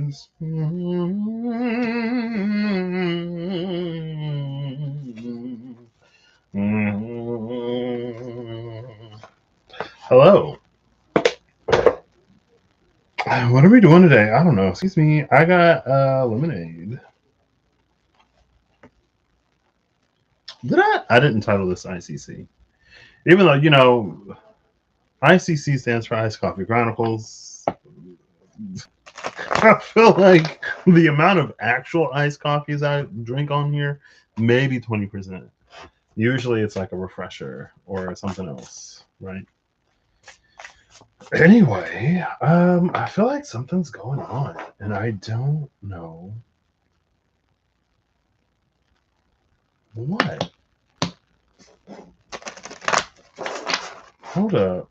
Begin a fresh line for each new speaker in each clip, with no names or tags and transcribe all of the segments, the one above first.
is. Hello. What are we doing today? I don't know. Excuse me. I got lemonade. Did I? I didn't title this ICC. Even though, ICC stands for Iced Coffee Chronicles. I feel like the amount of actual iced coffees I drink on here, maybe 20%. Usually it's like a refresher or something else, right? Anyway, I feel like something's going on and I don't know what. Hold up.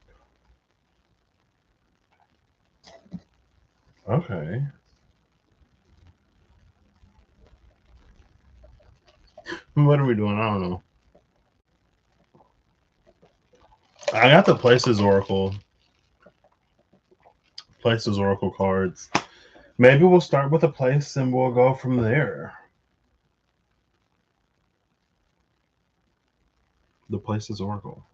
Okay. What are we doing? I don't know. I got the Places Oracle cards. Maybe we'll start with a place and we'll go from there. The Places Oracle.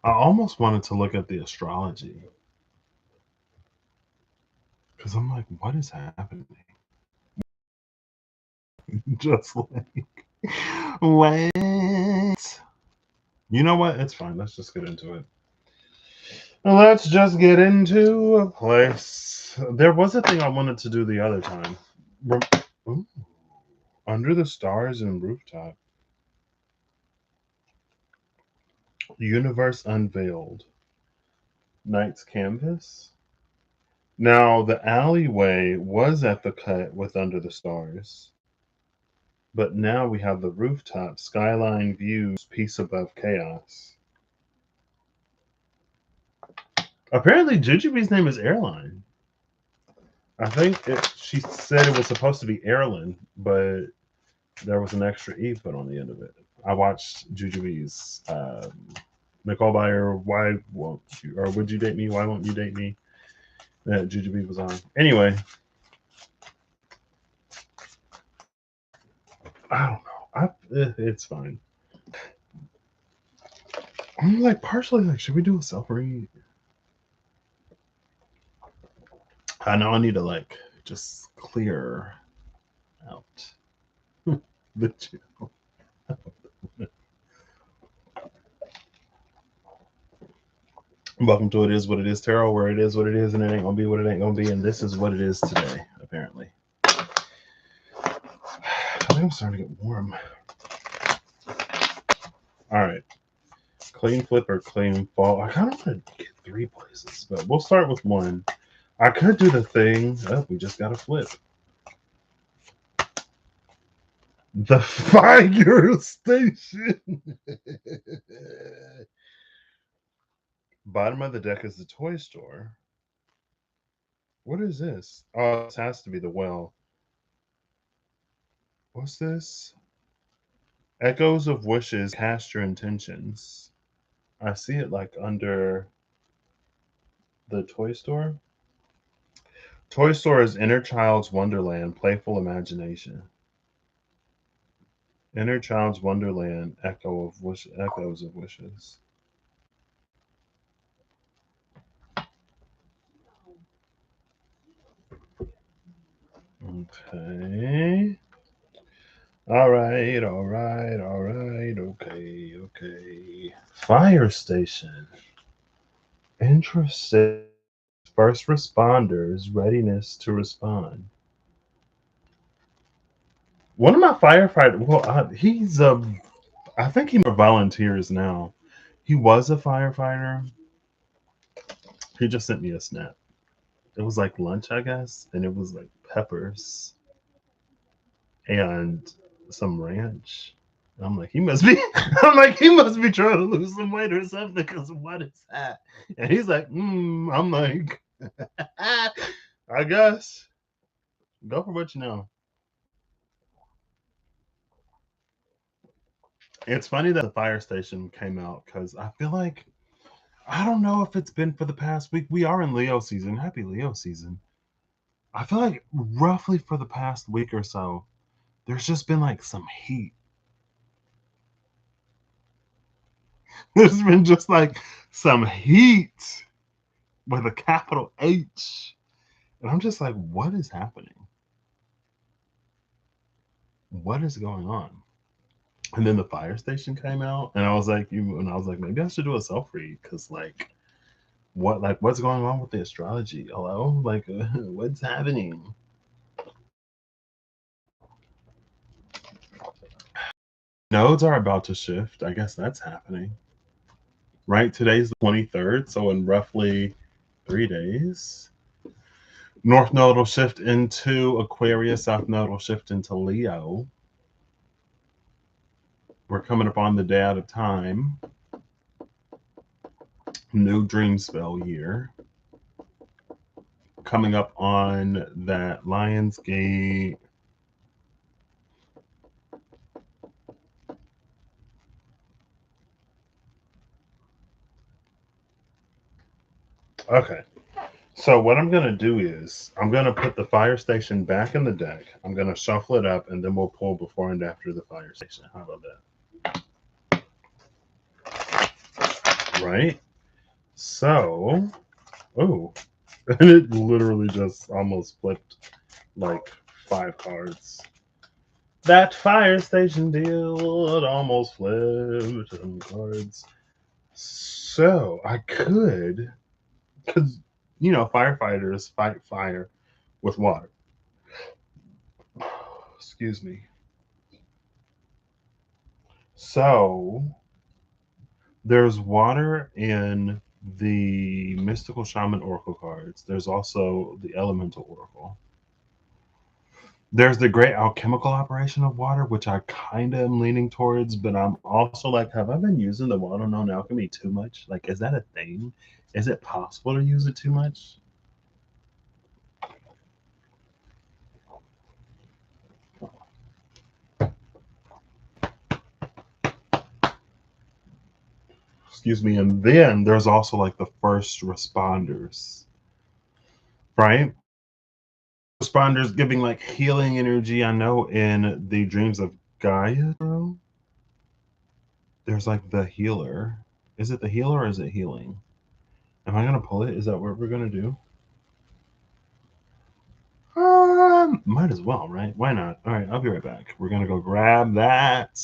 I almost wanted to look at the astrology because I'm like, what is happening? Just like, what? You know what? It's fine. Let's just get into it. Let's just get into a place. There was a thing I wanted to do the other time. Ooh. Under the Stars and Rooftop. Universe Unveiled. Night's Canvas. Now, the alleyway was at the cut with Under the Stars. But now we have the rooftop, skyline views, peace above chaos. Apparently, Jujubee's name is Airline. I think she said it was supposed to be Airline, but there was an extra E put on the end of it. I watched Jujubee's Nicole Byer, Why Won't You, or Would You Date Me? Why Won't You Date Me? That Jujubee was on. Anyway, I don't know. It's fine. I'm like partially like, should we do a self read? I know I need to like just clear out the channel. Welcome to It Is What It Is Tarot, where it is what it is and it ain't gonna be what it ain't gonna be, and this is what it is today, apparently. I think I'm starting to get warm. All right. Clean flip or clean fall. I kind of want to get 3 places, but we'll start with 1. I could do the thing. Oh, we just got a flip. The fire station. Bottom of the deck is the toy store. What is this? Oh, this has to be the well. What's this? Echoes of wishes, cast your intentions. I see it like under the toy store. Toy store is inner child's wonderland, playful imagination. Inner child's wonderland, echoes of wishes. Okay. All right. Okay. Fire station. Interesting. First responders, readiness to respond. One of my firefighters, well, he's I think he volunteers now. He was a firefighter. He just sent me a snap. It was like lunch, I guess, and it was like peppers and some ranch. I'm like, he must be. I'm like, he must be trying to lose some weight or something. Because what is that? And he's like, I'm like, I guess go for what you know. It's funny that the fire station came out because I feel like I don't know if it's been for the past week. We are in Leo season. Happy Leo season. I feel like roughly for the past week or so, there's just been like some heat. There's been just like some heat with a capital H. And I'm just like, what is happening? What is going on? And then the fire station came out, and I was like, maybe I should do a self read because, what's going on with the astrology? Hello, what's happening? Nodes are about to shift. I guess that's happening. Right? Today's the 23rd, so in roughly 3 days, North Node will shift into Aquarius, South Node will shift into Leo. We're coming up on the day out of time. New dream spell year. Coming up on that Lionsgate. Okay. So what I'm going to do is I'm going to put the fire station back in the deck. I'm going to shuffle it up, and then we'll pull before and after the fire station. How about that? Right? So, oh, and it literally just almost flipped like 5 cards. That fire station deal, it almost flipped some cards. So I could, because, firefighters fight fire with water. Excuse me. So there's water in the mystical shaman oracle cards. There's also the elemental oracle. There's the great alchemical operation of water, which I kind of am leaning towards, but I'm also like, have I been using the water known alchemy too much? Like, is that a thing? Is it possible to use it too much? Excuse me. And then there's also like the first responders, right? Responders giving like healing energy. I know in the Dreams of Gaia, there's like the healer. Is it the healer or is it healing? Am I gonna pull it? Is that what we're gonna do? Might as well, right? Why not? All right, I'll be right back. We're gonna go grab that.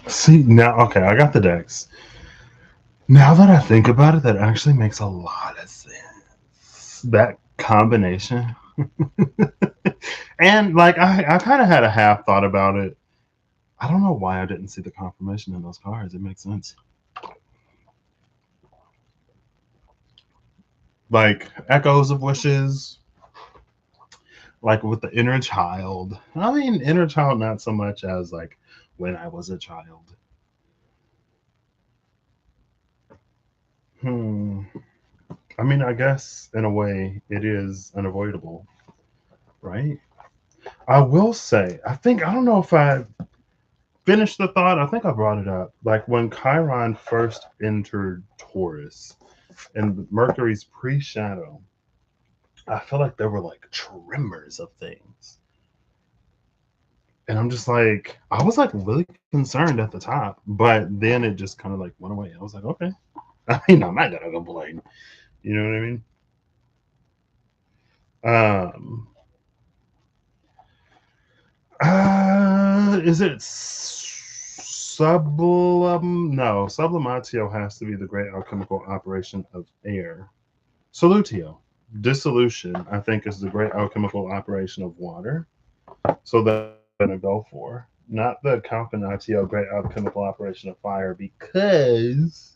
See, now, okay, I got the decks. Now that I think about it, that actually makes a lot of sense. That combination. And like I kind of had a half thought about it. I don't know why I didn't see the confirmation in those cards. It makes sense. Like echoes of wishes, like with the inner child. I mean, inner child, not so much as like when I was a child. Hmm. I mean, I guess in a way it is unavoidable, right? I will say, I don't know if I finished the thought. I think I brought it up. Like when Chiron first entered Taurus and Mercury's pre shadow, I feel like there were like tremors of things. And I'm just like, I was like really concerned at the top, but then it just kind of like went away. I was like, okay. I mean, I'm not gonna complain. You know what I mean? Um, is it No, sublimatio has to be the great alchemical operation of air. Solutio, dissolution, I think, is the great alchemical operation of water. So that's what I'm gonna go for, not the Calcinatio, great alchemical operation of fire, because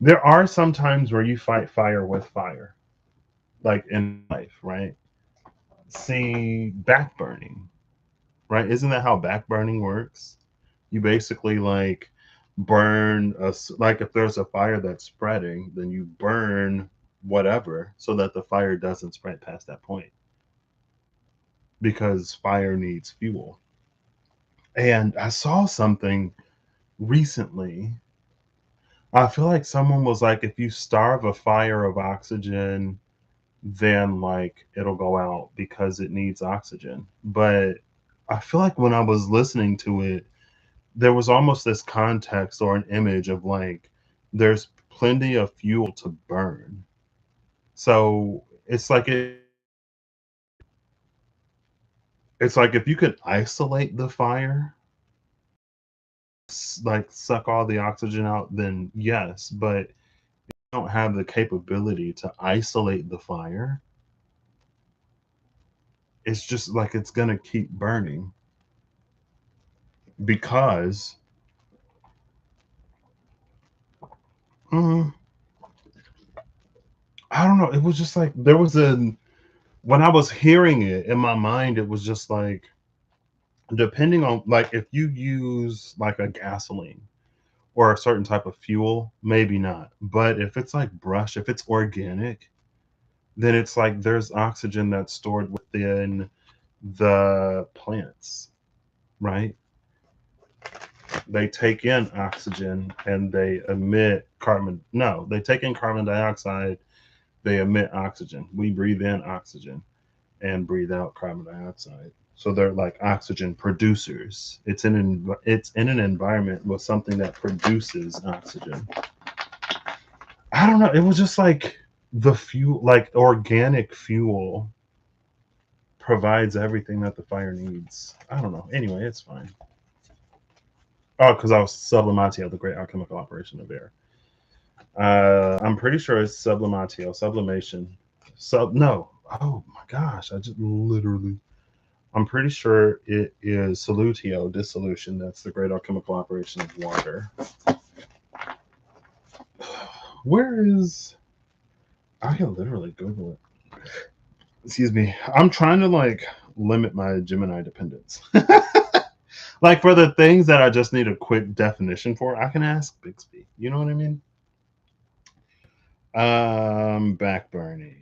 there are some times where you fight fire with fire, like in life, right? See, backburning, right? Isn't that how backburning works? You basically like burn like if there's a fire that's spreading, then you burn whatever so that the fire doesn't spread past that point because fire needs fuel. And I saw something recently. I feel like someone was like, if you starve a fire of oxygen, then like it'll go out because it needs oxygen. But I feel like when I was listening to it, there was almost this context or an image of like there's plenty of fuel to burn. So it's like if you could isolate the fire, like suck all the oxygen out, then yes, but you don't have the capability to isolate the fire. It's just like it's gonna keep burning because mm, I don't know. It was just like there was a when I was hearing it in my mind, it was just like depending on like if you use like a gasoline or a certain type of fuel, maybe not. But if it's like brush, if it's organic, then it's like there's oxygen that's stored within the plants, right? They take in oxygen and they emit carbon. No, they take in carbon dioxide, they emit oxygen. We breathe in oxygen and breathe out carbon dioxide. So they're like oxygen producers. It's in an environment with something that produces oxygen. I don't know. It was just like the fuel, like organic fuel, provides everything that the fire needs. I don't know. Anyway, it's fine. Oh, because I was sublimatio, the great alchemical operation of air. I'm pretty sure it's sublimatio, sublimation. No. Oh my gosh, I just literally I'm pretty sure it is solutio, dissolution. That's the great alchemical operation of water. Where is. I can literally Google it. Excuse me. I'm trying to like limit my Gemini dependence. Like for the things that I just need a quick definition for, I can ask Bixby. You know what I mean? Backburning.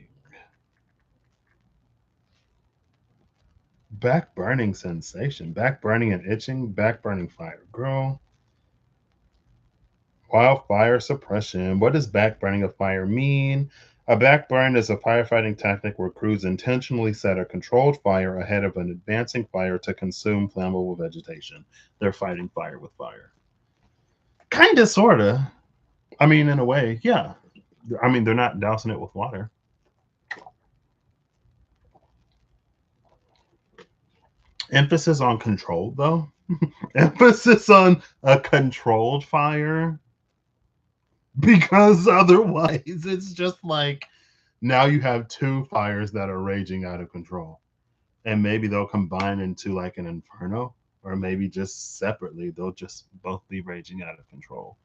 Backburning sensation. Backburning and itching. Backburning fire. Girl, wildfire suppression. What does backburning of fire mean? A backburn is a firefighting tactic where crews intentionally set a controlled fire ahead of an advancing fire to consume flammable vegetation. They're fighting fire with fire. Kinda, sorta. I mean, in a way, yeah. I mean, they're not dousing it with water. Emphasis on control, though. Emphasis on a controlled fire, because otherwise it's just like now you have two fires that are raging out of control. And maybe they'll combine into like an inferno, or maybe just separately they'll just both be raging out of control.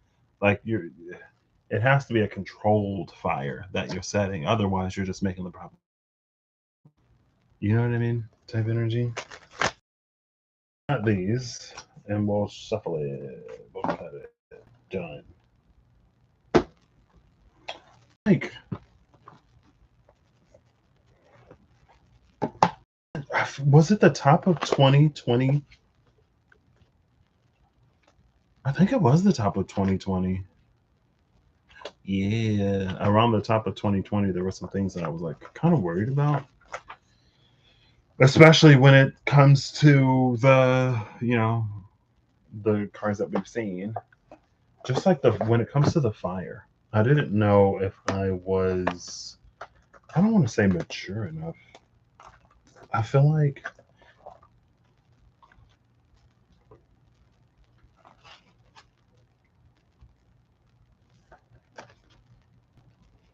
Like it has to be a controlled fire that you're setting. Otherwise, you're just making the problem. You know what I mean? Type energy. Got these, and we'll shuffle it. We'll cut it. Done. Like, was it the top of 2020? I think it was the top of 2020. Yeah, around the top of 2020, there were some things that I was like kind of worried about, especially when it comes to the cards that we've seen. Just like when it comes to the fire, I didn't know if I was, I don't want to say mature enough. I feel like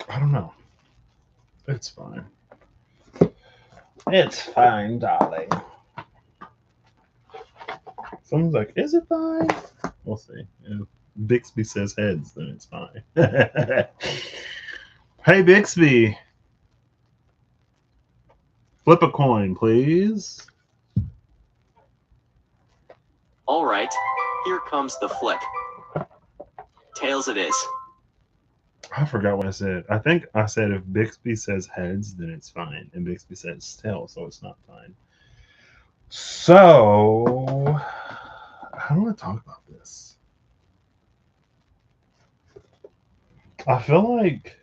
I don't know. It's fine. It's fine, darling. Someone's like, is it fine? We'll see. If Bixby says heads, then it's fine. Hey, Bixby. Flip a coin, please.
All right, here comes the flip. Tails it is.
I forgot what I said. I think I said if Bixby says heads, then it's fine. And Bixby says tails, so it's not fine. So, how do I talk about this? I feel like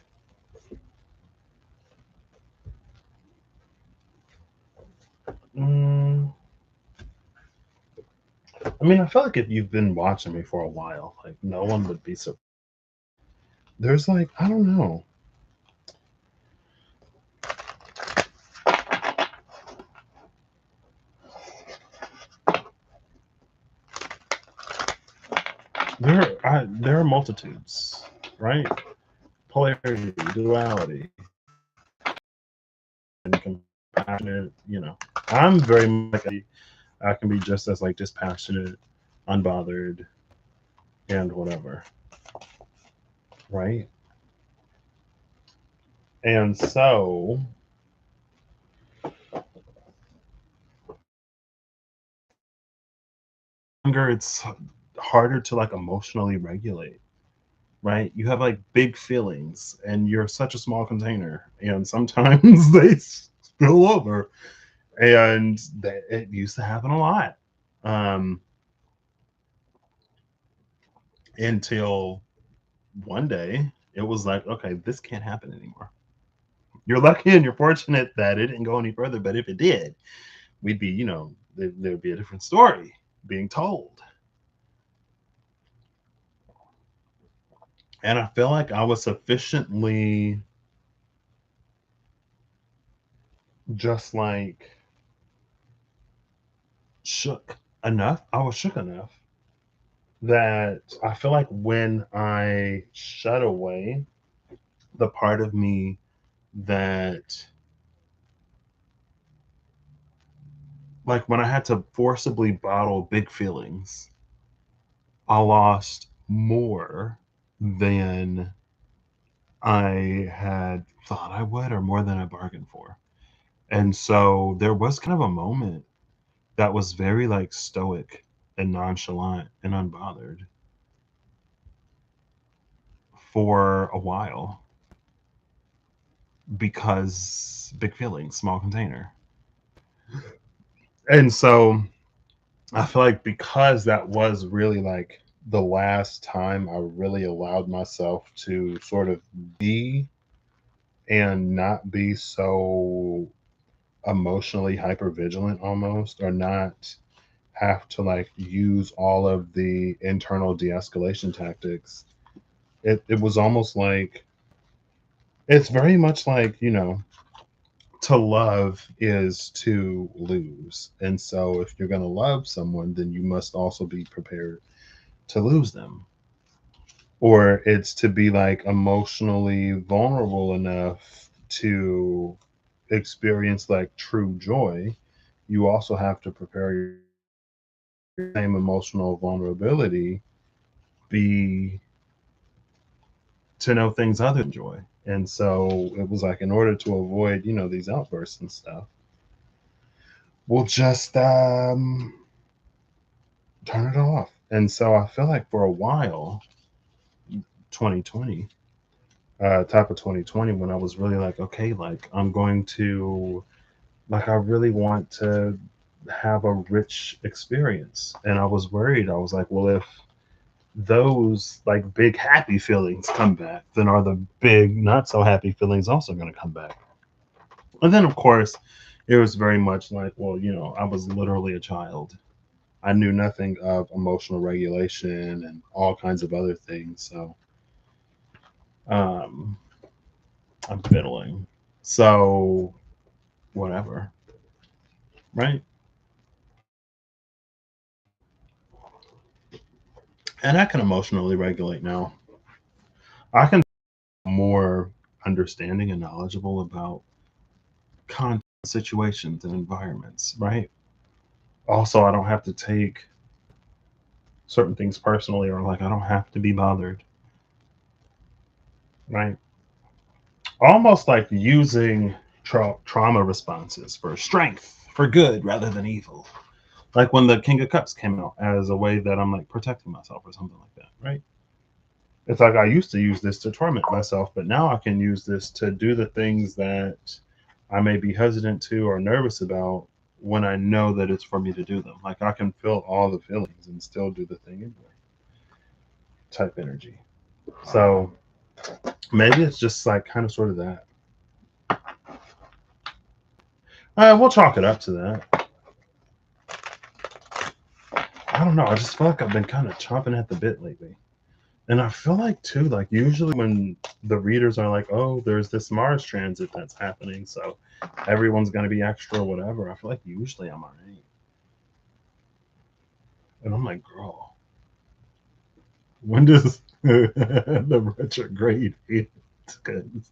I feel like if you've been watching me for a while, like no one would be so. There's like, I don't know. There are multitudes, right? Polarity, duality, and compassionate. I'm very much like I can be just as like dispassionate, unbothered, and whatever, right? And so it's harder to like emotionally regulate, right? You have like big feelings and you're such a small container, and sometimes they spill over, and it used to happen a lot, um, until one day it was like, okay, this can't happen anymore. You're lucky and you're fortunate that it didn't go any further, but if it did, we'd be, there'd be a different story being told. And I feel like I was sufficiently just like shook enough. I was shook enough that I feel like when I shut away the part of me that, like, when I had to forcibly bottle big feelings, I lost more than I had thought I would, or more than I bargained for. And so there was kind of a moment that was very like stoic and nonchalant and unbothered for a while, because big feelings, small container. And so I feel like because that was really like the last time I really allowed myself to sort of be and not be so emotionally hyper vigilant almost, or not have to like use all of the internal de-escalation tactics. It was almost like, it's very much like, to love is to lose. And so if you're going to love someone, then you must also be prepared to lose them. Or it's to be like emotionally vulnerable enough to experience like true joy. You also have to prepare your same emotional vulnerability be to know things other than joy. And so it was like, in order to avoid, these outbursts and stuff, we'll just turn it off. And so I feel like for a while, 2020, type of 2020, when I was really like, okay, like I'm going to, like, I really want to have a rich experience. And I was worried. I was like, well, if those like big happy feelings come back, then are the big not so happy feelings also going to come back? And then, of course, it was very much like, well, I was literally a child. I knew nothing of emotional regulation and all kinds of other things. So um, I'm fiddling. So whatever, right? And I can emotionally regulate now. I can be more understanding and knowledgeable about content, situations, and environments, right? Also, I don't have to take certain things personally, or like I don't have to be bothered, right? Almost like using trauma responses for strength, for good rather than evil. Like when the King of Cups came out, as a way that I'm like protecting myself or something like that, right? It's like I used to use this to torment myself, but now I can use this to do the things that I may be hesitant to or nervous about when I know that it's for me to do them. Like I can feel all the feelings and still do the thing anyway, type energy. So maybe it's just like kind of sort of that. We'll chalk it up to that. I don't know. I just feel like I've been kind of chomping at the bit lately. And I feel like too, like usually when the readers are like, oh, there's this Mars transit that's happening, so everyone's gonna be extra or whatever. I feel like usually I'm alright. And I'm like, girl, when does the retrograde hit? Because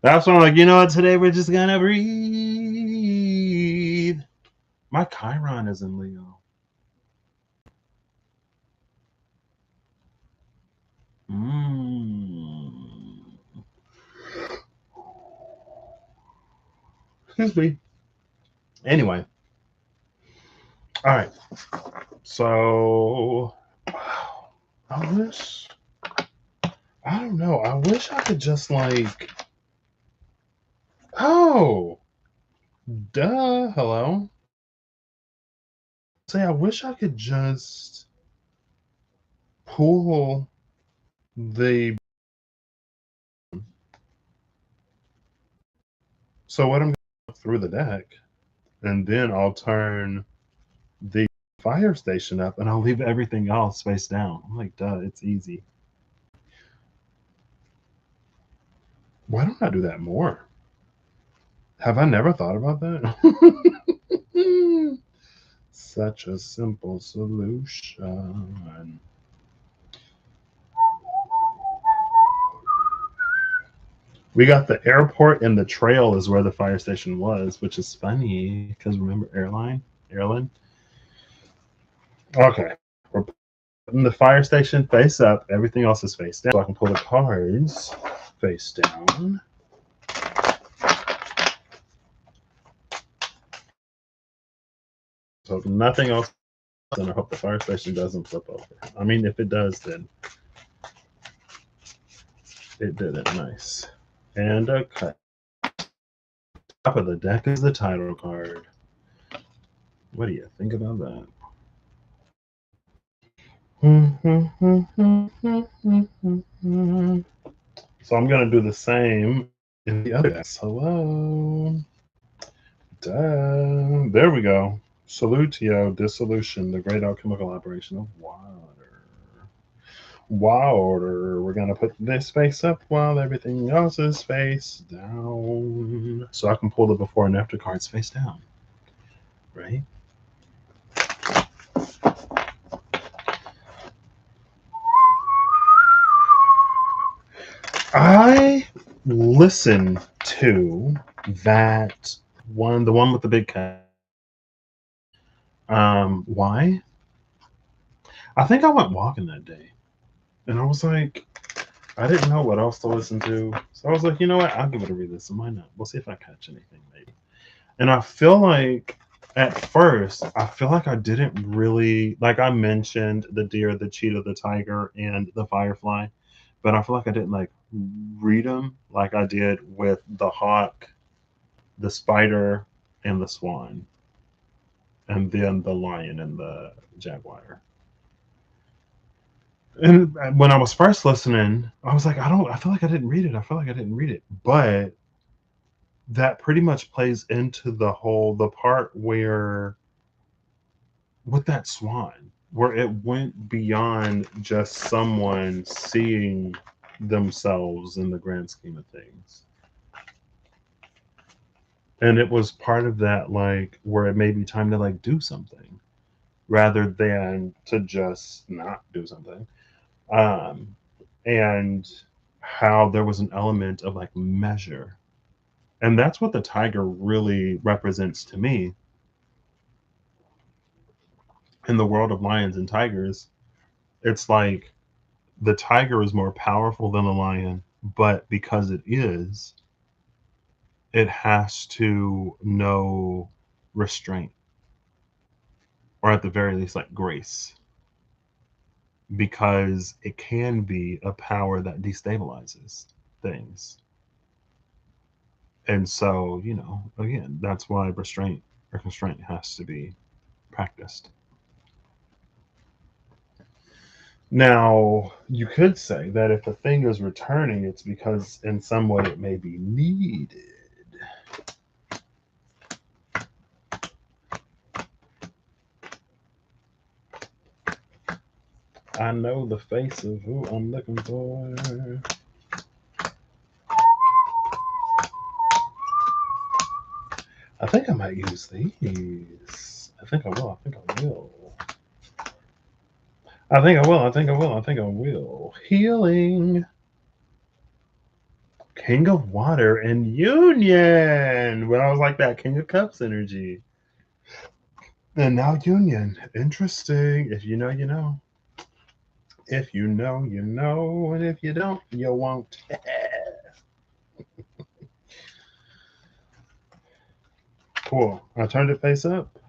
that's when I'm like, you know what, today we're just gonna breathe. My Chiron is in Leo. Excuse me. Anyway, all right. So, I wish, I don't know. I wish I could just like, oh, duh, hello. Say, I wish I could just pull the. So what I'm going to through the deck, and then I'll turn the fire station up, and I'll leave everything else face down. I'm like, duh, it's easy. Why don't I do that more? Have I never thought about that? Such a simple solution. We got the airport, and the trail is where the fire station was, which is funny because remember airline? Okay. We're putting the fire station face up. Everything else is face down. So I can pull the cards face down. So if nothing else, then I hope the fire station doesn't flip over. I mean, if it does, then it did it nice. And a cut. Top of the deck is the title card. What do you think about that? So I'm going to do the same in the other decks. Hello. Duh. There we go. Solutio, dissolution, the great alchemical operation of water. Wilder. We're gonna put this face up while everything else is face down. So I can pull the before and after cards face down. Right? I listened to that one, the one with the big cat. Why? I think I went walking that day, and I was like, I didn't know what else to listen to, so I was like, you know what? I'll give it a re-listen. Why not? We'll see if I catch anything, maybe. And I feel like at first, I feel like I didn't really like. I mentioned the deer, the cheetah, the tiger, and the firefly, but I feel like I didn't like read them like I did with the hawk, the spider, and the swan, and then the lion and the jaguar. And when I was first listening, I was like, I feel like I didn't read it. I feel like I didn't read it. But that pretty much plays into the part where with that swan, where it went beyond just someone seeing themselves in the grand scheme of things. And it was part of that, like, where it may be time to like do something rather than to just not do something. Um, and how there was an element of like measure. And that's what the tiger really represents to me in the world of lions and tigers. It's like the tiger is more powerful than the lion, but because it is, it has to know restraint, or at the very least, like grace, because it can be a power that destabilizes things. And so, again, that's why restraint or constraint has to be practiced. Now, you could say that if a thing is returning, it's because in some way it may be needed. I know the face of who I'm looking for. I think I might use these. I think I will. I think I will. I think I will. I think I will. I think I will. Healing. King of Water and Union. When I was like that, King of Cups energy. And now Union. Interesting. If you know, you know. If you know, you know. And if you don't, you won't. Cool. I turned it face up.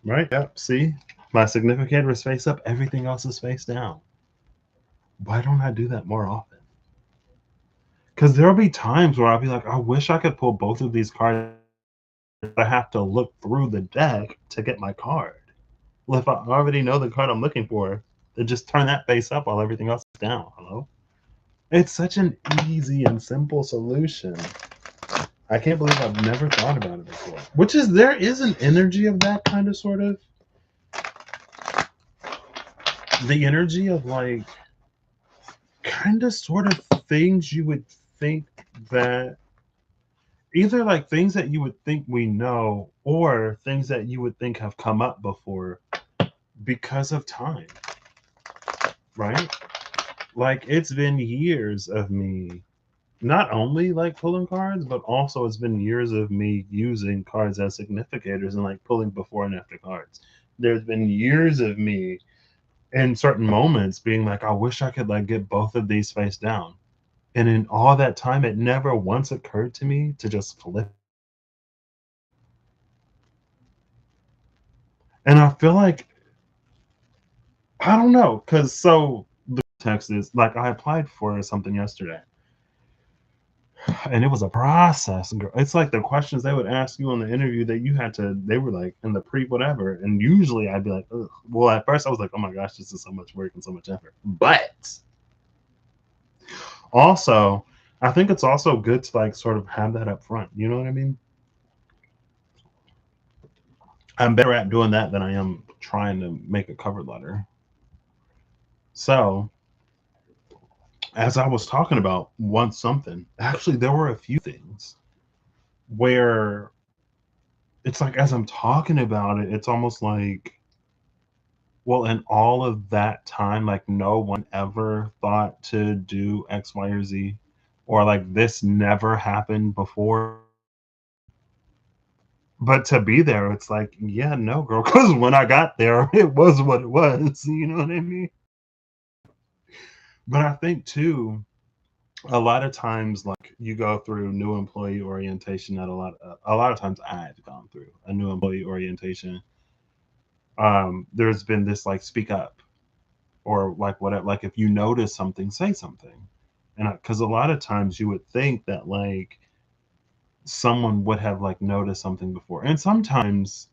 Right? Yep. See? My significator is face up. Everything else is face down. Why don't I do that more often? Because there'll be times where I'll be like, I wish I could pull both of these cards. I have to look through the deck to get my card. Well, if I already know the card I'm looking for, then just turn that face up while everything else is down. Hello? It's such an easy and simple solution. I can't believe I've never thought about it before. Which is, there is an energy of that kind of sort of. The energy of like, kind of sort of things you would think that either like things that you would think we know or things that you would think have come up before because of time, right? Like it's been years of me not only like pulling cards, but also it's been years of me using cards as significators and like pulling before and after cards. There's been years of me in certain moments being like, I wish I could like get both of these face down. And in all that time, it never once occurred to me to just flip. And I feel like, I don't know, because so the text is like I applied for something yesterday and it was a process. It's like the questions they would ask you on the interview that you had to, they were like in the pre whatever. And usually I'd be like, ugh. Well, at first I was like, oh my gosh, this is so much work and so much effort. But also, I think it's also good to like sort of have that up front. You know what I mean? I'm better at doing that than I am trying to make a cover letter. So, as I was talking about something, actually, there were a few things where it's like, as I'm talking about it, it's almost like, well, in all of that time, like no one ever thought to do X, Y, or Z, or like this never happened before. But to be there, it's like, yeah, no, girl, because when I got there, it was what it was. You know what I mean? But I think too, a lot of times, like you go through new employee orientation. At a lot of times, I've gone through a new employee orientation. There's been this like speak up, or like whatever. Like if you notice something, say something. And because a lot of times you would think that like someone would have like noticed something before, and sometimes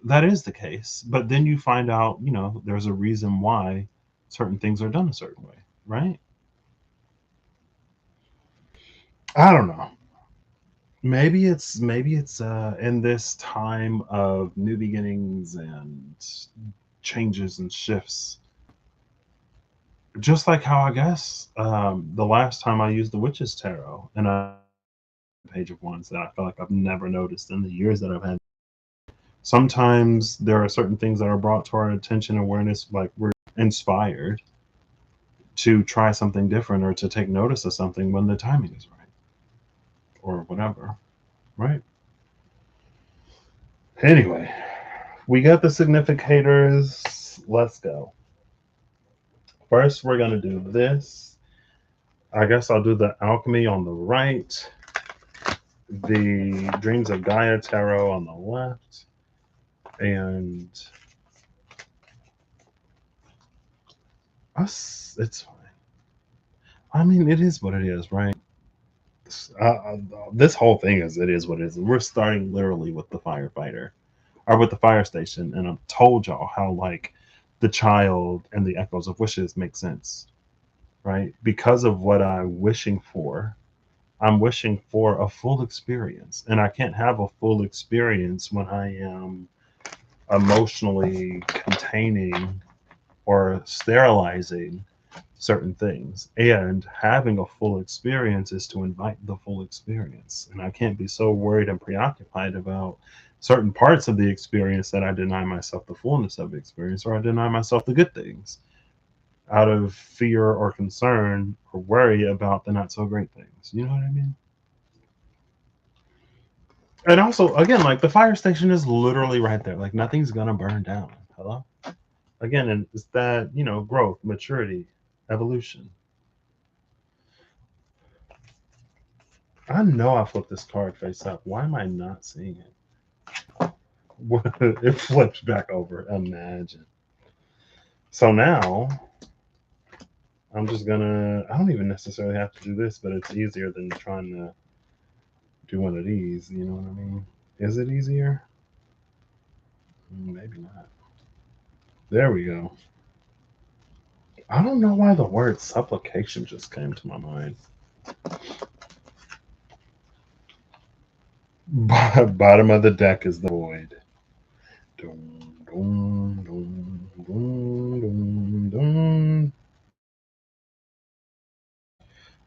that is the case. But then you find out, there's a reason why certain things are done a certain way, right? I don't know. Maybe it's in this time of new beginnings and changes and shifts. Just like how I guess the last time I used the Witch's Tarot, and a page of ones that I feel like I've never noticed in the years that I've had. Sometimes there are certain things that are brought to our attention, awareness, like we're inspired to try something different or to take notice of something when the timing is right or whatever, right? Anyway, we got the significators. Let's go. First, we're going to do this. I guess I'll do the alchemy on the right, the dreams of Gaia tarot on the left, and us. It's fine. I mean, it is what it is, right? This whole thing it is what it is. We're starting literally with the firefighter or with the fire station, and I've told y'all how like the child and the echoes of wishes make sense, right? Because of what I'm wishing for. I'm wishing for a full experience, and I can't have a full experience when I am emotionally containing or sterilizing certain things. And having a full experience is to invite the full experience. And I can't be so worried and preoccupied about certain parts of the experience that I deny myself the fullness of the experience, or I deny myself the good things out of fear or concern or worry about the not so great things. You know what I mean? And also, again, like the fire station is literally right there. Like nothing's gonna burn down. Hello? Again, and it's that, growth, maturity, evolution. I know I flipped this card face up. Why am I not seeing it? It flips back over. Imagine. So now I'm just gonna. I don't even necessarily have to do this, but it's easier than trying to do one of these. You know what I mean? Is it easier? Maybe not. There we go. I don't know why the word supplication just came to my mind. Bottom of the deck is the void. Dun, dun, dun, dun, dun, dun.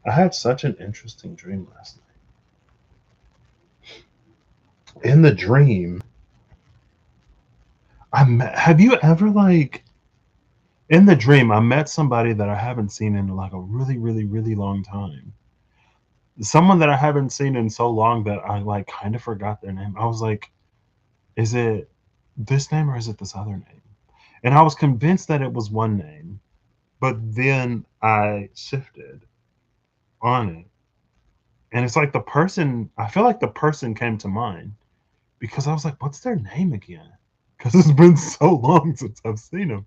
I had such an interesting dream last night. In the dream, have you ever like in the dream I met somebody that I haven't seen in like a really, really, really long time. Someone that I haven't seen in so long that I like kind of forgot their name. I was like, is it this name or is it this other name? And I was convinced that it was one name, but then I shifted on it. And it's like I feel like the person came to mind because I was like, what's their name again? Because it's been so long since I've seen them.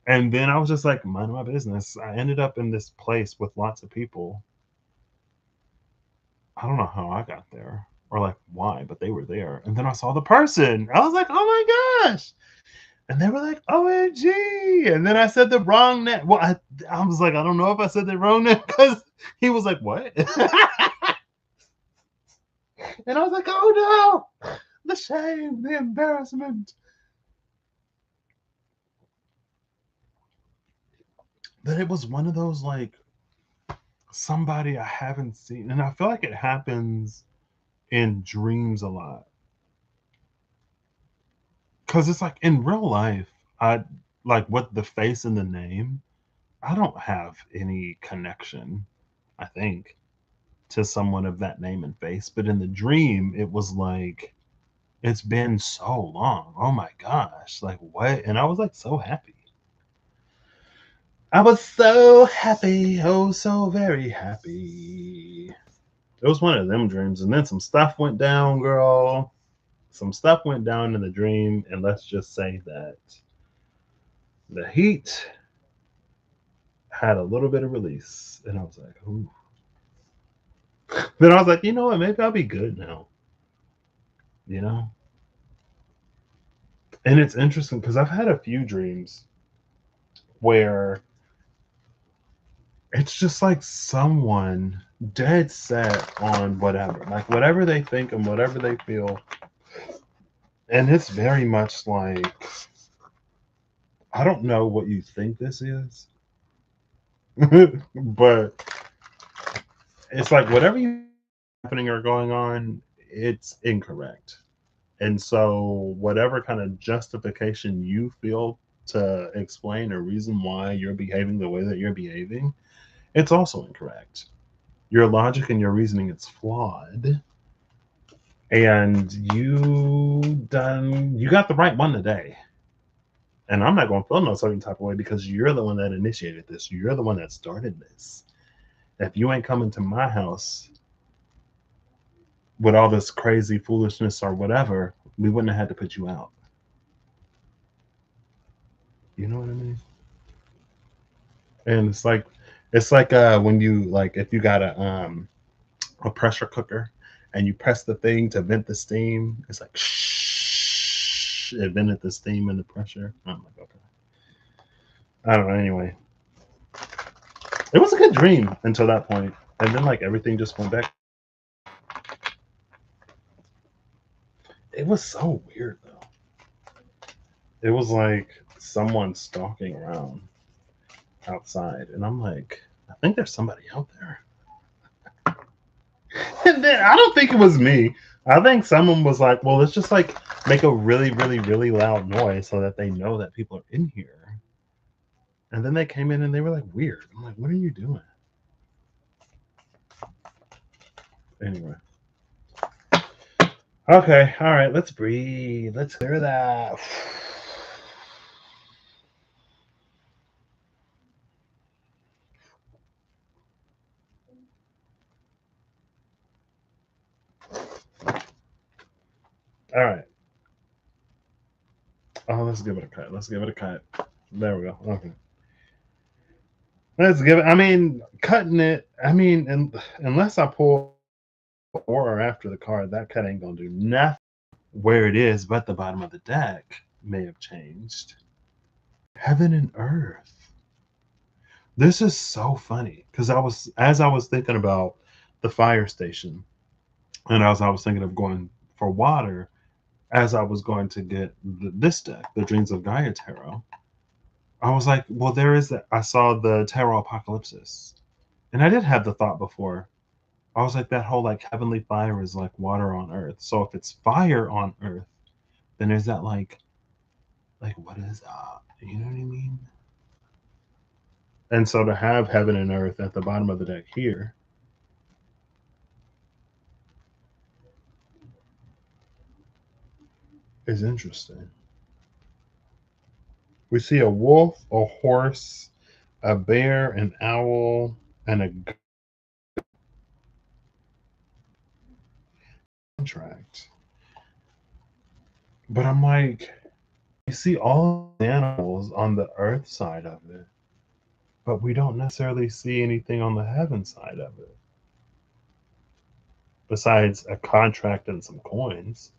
And then I was just like, mind my business. I ended up in this place with lots of people. I don't know how I got there or like why, but they were there. And then I saw the person. I was like, oh my gosh. And they were like, OMG. And then I said the wrong name. Well, I was like, I don't know if I said the wrong name because he was like, what? And I was like, oh no, the shame, the embarrassment. that it was one of those like somebody I haven't seen. And I feel like it happens in dreams a lot. Because it's like in real life, I like with the face and the name, I don't have any connection, I think, to someone of that name and face. But in the dream, it was like, it's been so long. Oh my gosh. Like, what? And I was like, so happy. I was so happy. Oh, so very happy. It was one of them dreams. And then some stuff went down, girl. Some stuff went down in the dream. And let's just say that the heat had a little bit of release. And I was like, ooh. Then I was like, you know what? Maybe I'll be good now. You know? And it's interesting because I've had a few dreams where it's just like someone dead set on whatever, like whatever they think and whatever they feel. And it's very much like, I don't know what you think this is, but it's like whatever you happening or going on, it's incorrect. And so whatever kind of justification you feel to explain a reason why you're behaving the way that you're behaving, it's also incorrect. Your logic and your reasoning is flawed. And you got the right one today. And I'm not going to feel no certain type of way because you're the one that initiated this. You're the one that started this. If you ain't coming to my house with all this crazy foolishness or whatever, we wouldn't have had to put you out. You know what I mean? And it's like when you like if you got a pressure cooker and you press the thing to vent the steam, it's like shh, it vented the steam and the pressure. I'm like, okay. I don't know. Anyway, it was a good dream until that point, and then like everything just went back. It was so weird though. It was like someone stalking around outside, and I'm like, I think there's somebody out there. And then I don't think it was me. I think someone was like, well, let's just like make a really, really, really loud noise so that they know that people are in here. And then they came in and they were like weird. I'm like, what are you doing? Anyway. Okay, all right, let's breathe. Let's clear that. All right. Oh, let's give it a cut. Let's give it a cut. There we go. Okay. Let's give it. I mean, cutting it. I mean, unless I pull or after the card, that cut ain't gonna do nothing. Where it is, but the bottom of the deck may have changed. Heaven and earth. This is so funny because as I was thinking about the fire station, and as I was thinking of going for water, as I was going to get this deck, the Dreams of Gaia Tarot, I was like, well, there is that. I saw the Tarot Apocalypsis, and I did have the thought before. I was like, that whole like heavenly fire is like water on earth. So if it's fire on earth, then there's that like what is that? You know what I mean? And so to have heaven and earth at the bottom of the deck here is interesting. We see a wolf, a horse, a bear, an owl, and a contract. But I'm like, you see all the animals on the earth side of it, but we don't necessarily see anything on the heaven side of it. Besides a contract and some coins.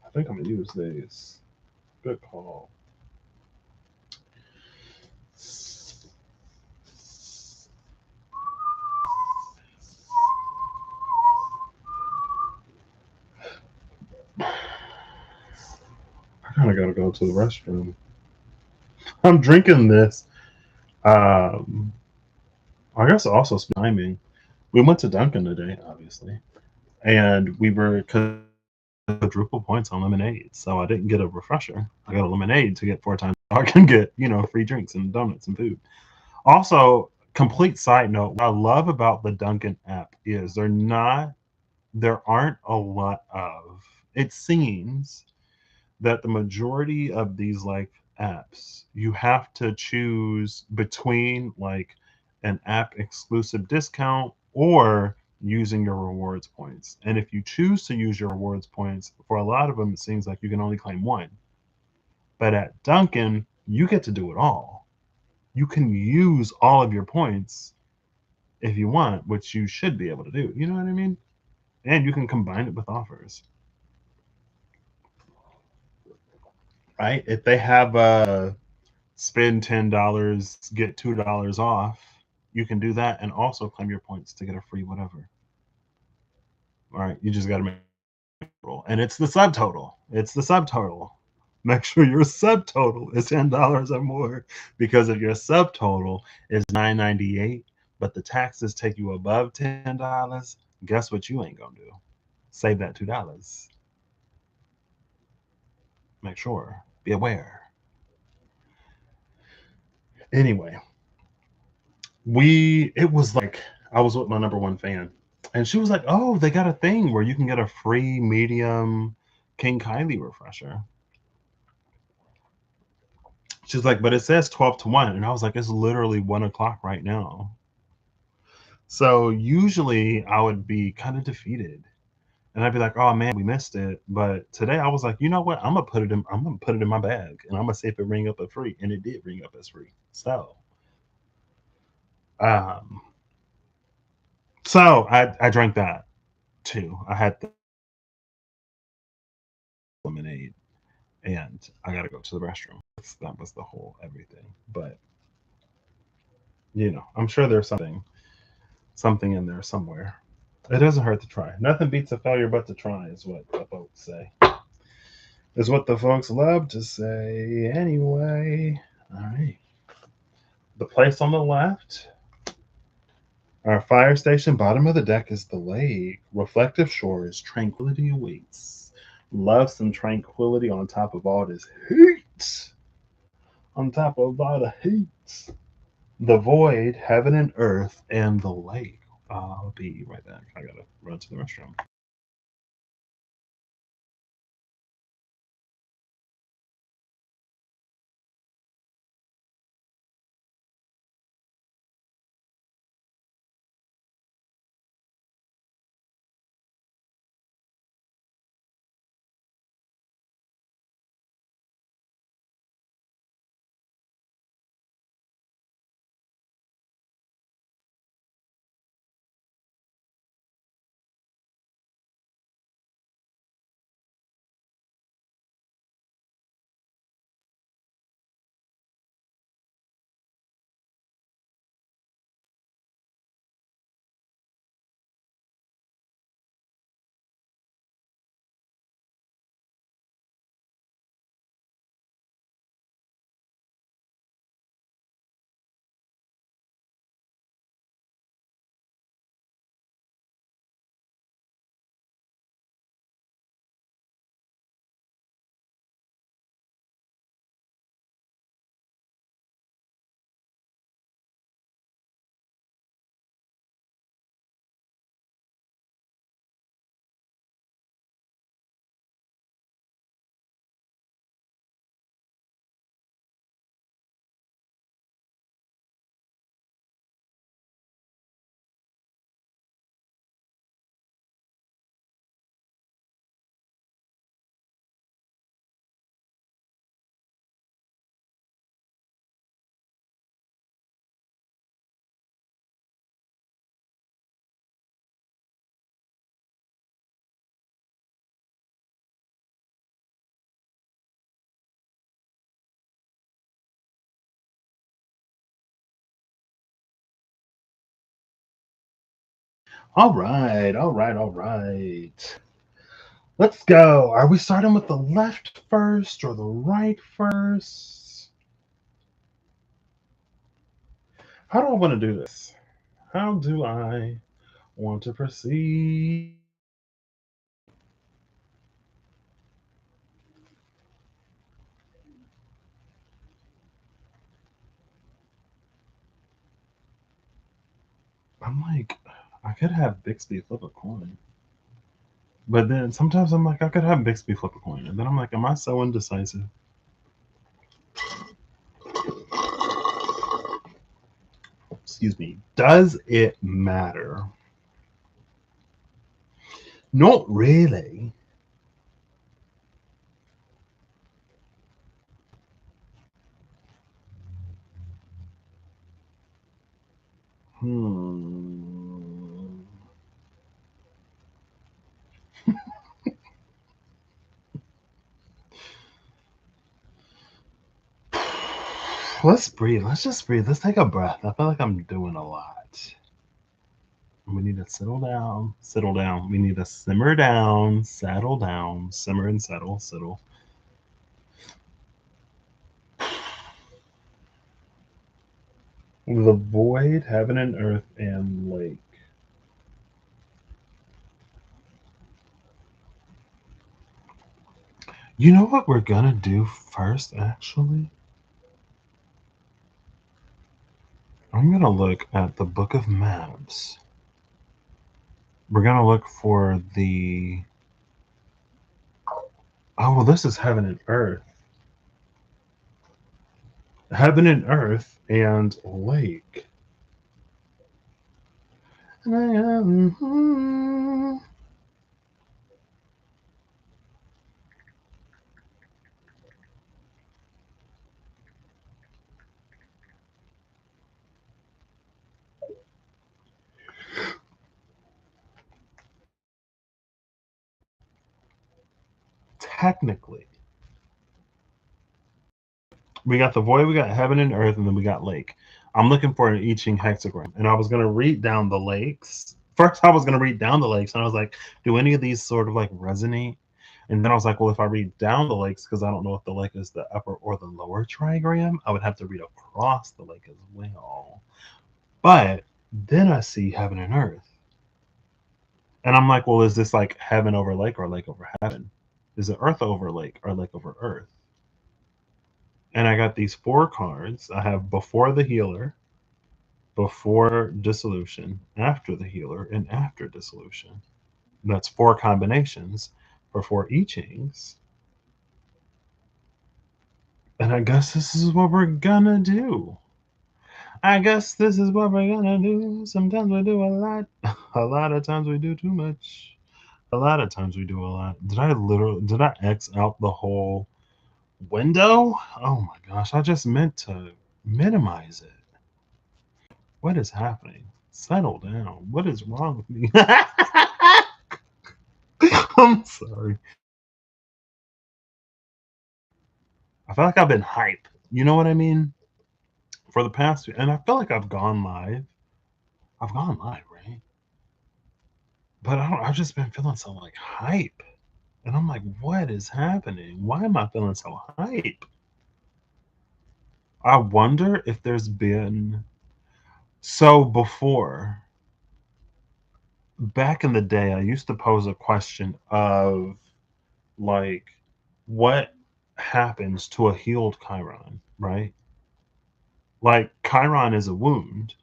I think I'm gonna use these. Good call. I gotta go to the restroom. I'm drinking this. Um, I guess also timing. We went to Dunkin' today, obviously, and we were quadruple points on lemonade, so I didn't get a refresher. I got a lemonade to get 4 times. So I can get free drinks and donuts and food. Also, complete side note: what I love about the Dunkin' app is there aren't a lot of. It seems that the majority of these like apps, you have to choose between like an app exclusive discount or using your rewards points. And if you choose to use your rewards points, for a lot of them, it seems like you can only claim one. But at Dunkin', you get to do it all. You can use all of your points if you want, which you should be able to do. You know what I mean? And you can combine it with offers, right? If they have a spend $10, get $2 off, you can do that and also claim your points to get a free whatever. All right, you just got to make roll, and it's the subtotal. It's the subtotal. Make sure your subtotal is $10 or more, because if your subtotal is $9.98, but the taxes take you above $10, guess what you ain't gonna do? Save that $2. Make sure. Be aware. Anyway, it was like I was with my number one fan, and she was like, "Oh, they got a thing where you can get a free medium King Kylie refresher." She's like, "But it says 12 to 1," and I was like, "It's literally 1 o'clock right now." So usually I would be kind of defeated, and I'd be like, "Oh man, we missed it." But today I was like, "You know what? I'm gonna put it in my bag, and I'm gonna see if it ring up as free." And it did ring up as free. Um, so I drank that too. I had the lemonade, and I got to go to the restroom. That was the whole everything. But I'm sure there's something in there somewhere. It doesn't hurt to try. Nothing beats a failure but to try, is what the folks say. Is what the folks love to say. Anyway, all right. The place on the left, our fire station, bottom of the deck is the lake. Reflective shores, tranquility awaits. Love some tranquility on top of all this heat. On top of all the heat. The void, heaven and earth, and the lake. I'll be right back. I gotta run to the restroom. All right, all right, all right. Let's go. Are we starting with the left first or the right first? How do I want to do this? How do I want to proceed? I'm like, I could have Bixby flip a coin. But then sometimes I'm like, I could have Bixby flip a coin. And then I'm like, am I so indecisive? Excuse me. Does it matter? Not really. Hmm. Let's breathe. Let's just breathe. Let's take a breath. I feel like I'm doing a lot. We need to settle down. Settle down. We need to simmer down. Settle down. Simmer and settle. Settle. The void, heaven and earth, and lake. You know what we're gonna do first, actually? I'm gonna look at the Book of Maps. We're gonna look for the. Oh, well, this is heaven and earth. Heaven and earth and lake. Technically, we got the void, we got heaven and earth, and then we got lake. I'm looking for an I Ching hexagram, and I was gonna read down the lakes. First, I was gonna read down the lakes, and I was like, do any of these sort of like resonate? And then I was like, well, if I read down the lakes, because I don't know if the lake is the upper or the lower trigram, I would have to read across the lake as well. But then I see heaven and earth. And I'm like, well, is this like heaven over lake or lake over heaven? Is it earth over lake or lake over earth? And I got these 4 cards. I have before the healer, before dissolution, after the healer, and after dissolution. That's 4 combinations for 4 I Chings. And I guess this is what we're gonna do. I guess this is what we're gonna do. Sometimes we do a lot. A lot of times we do too much. A lot of times we do a lot. Did I X out the whole window? Oh my gosh, I just meant to minimize it. What is happening? Settle down. What is wrong with me? I'm sorry. I feel like I've been hype. You know what I mean? For the past, and I feel like I've gone live. I've gone live, right? But I've just been feeling so like hype. And I'm like, what is happening? Why am I feeling so hype? I wonder if there's been. So before, back in the day, I used to pose a question of like, what happens to a healed Chiron, right? Like, Chiron is a wound,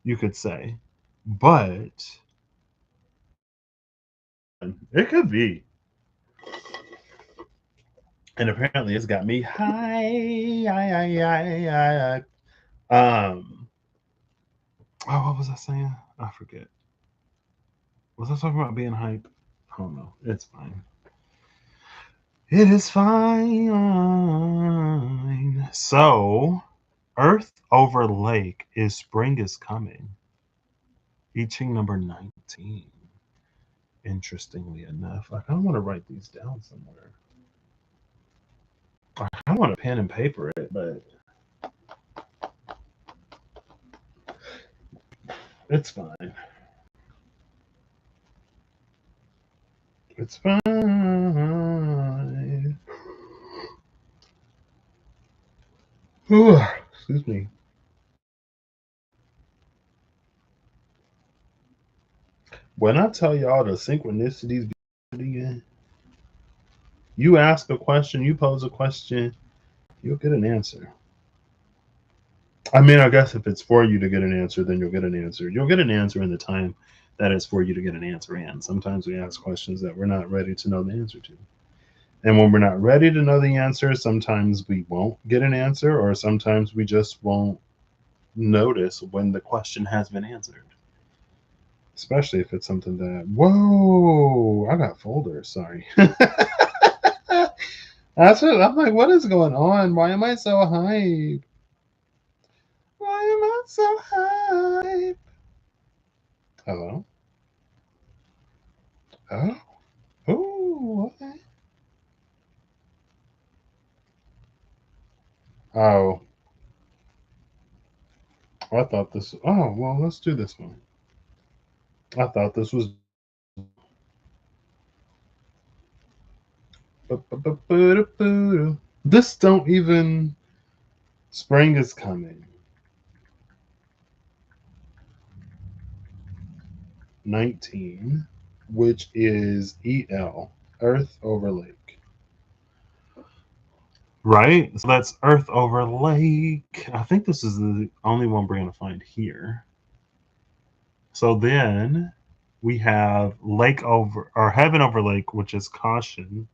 you could say, but it could be. And apparently, it's got me high. Oh, what was I saying? I forget. Was I talking about being hype? Oh no, it's fine. It is fine. So, Earth over Lake is spring is coming. I Ching number 19. Interestingly enough, I kind of want to write these down somewhere. I want to pen and paper it, but it's fine. It's fine. Excuse me. When I tell y'all the synchronicities again, you ask a question, you pose a question, you'll get an answer. I mean, I guess if it's for you to get an answer, then you'll get an answer. You'll get an answer in the time that it's for you to get an answer in. Sometimes we ask questions that we're not ready to know the answer to. And when we're not ready to know the answer, sometimes we won't get an answer, or sometimes we just won't notice when the question has been answered. Especially if it's something that, whoa, I got folders, sorry. That's what I'm like, what is going on? Why am I so hype? Why am I so hype? Hello? Oh, oh, okay. Oh, I thought this. Oh, well, let's do this one. I thought this was. This don't even. Spring is coming. 19, which is EL, Earth over Lake. Right? So that's Earth over Lake. I think this is the only one we're going to find here. So then we have Lake over, or Heaven over Lake, which is caution,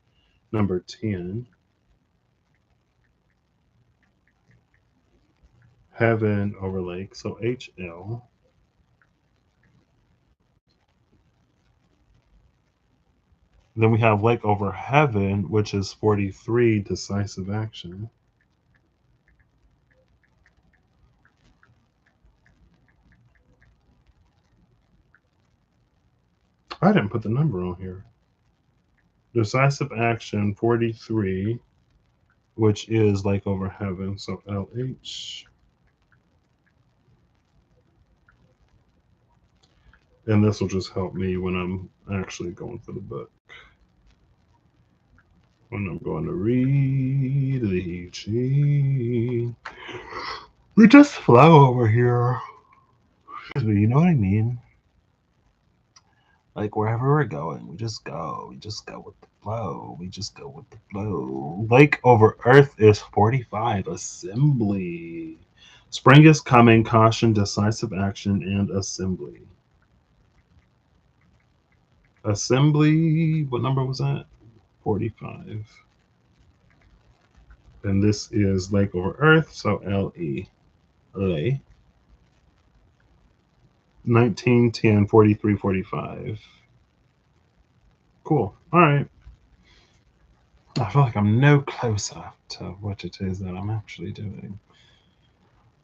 number 10. Heaven over Lake, so HL. Then we have Lake over Heaven, which is 43, decisive action. I didn't put the number on here. Decisive action 43, which is Lake over Heaven, so LH. And this will just help me when I'm actually going for the book. When I'm going to read the Chi. We just flow over here. You know what I mean? Like wherever we're going, we just go. We just go with the flow. We just go with the flow. Lake over Earth is 45. Assembly. Spring is coming. Caution, decisive action, and assembly. Assembly. What number was that? 45. And this is Lake over Earth, so LE. LA. 19, 10, 43, 45. Cool. All right. I feel like I'm no closer to what it is that I'm actually doing.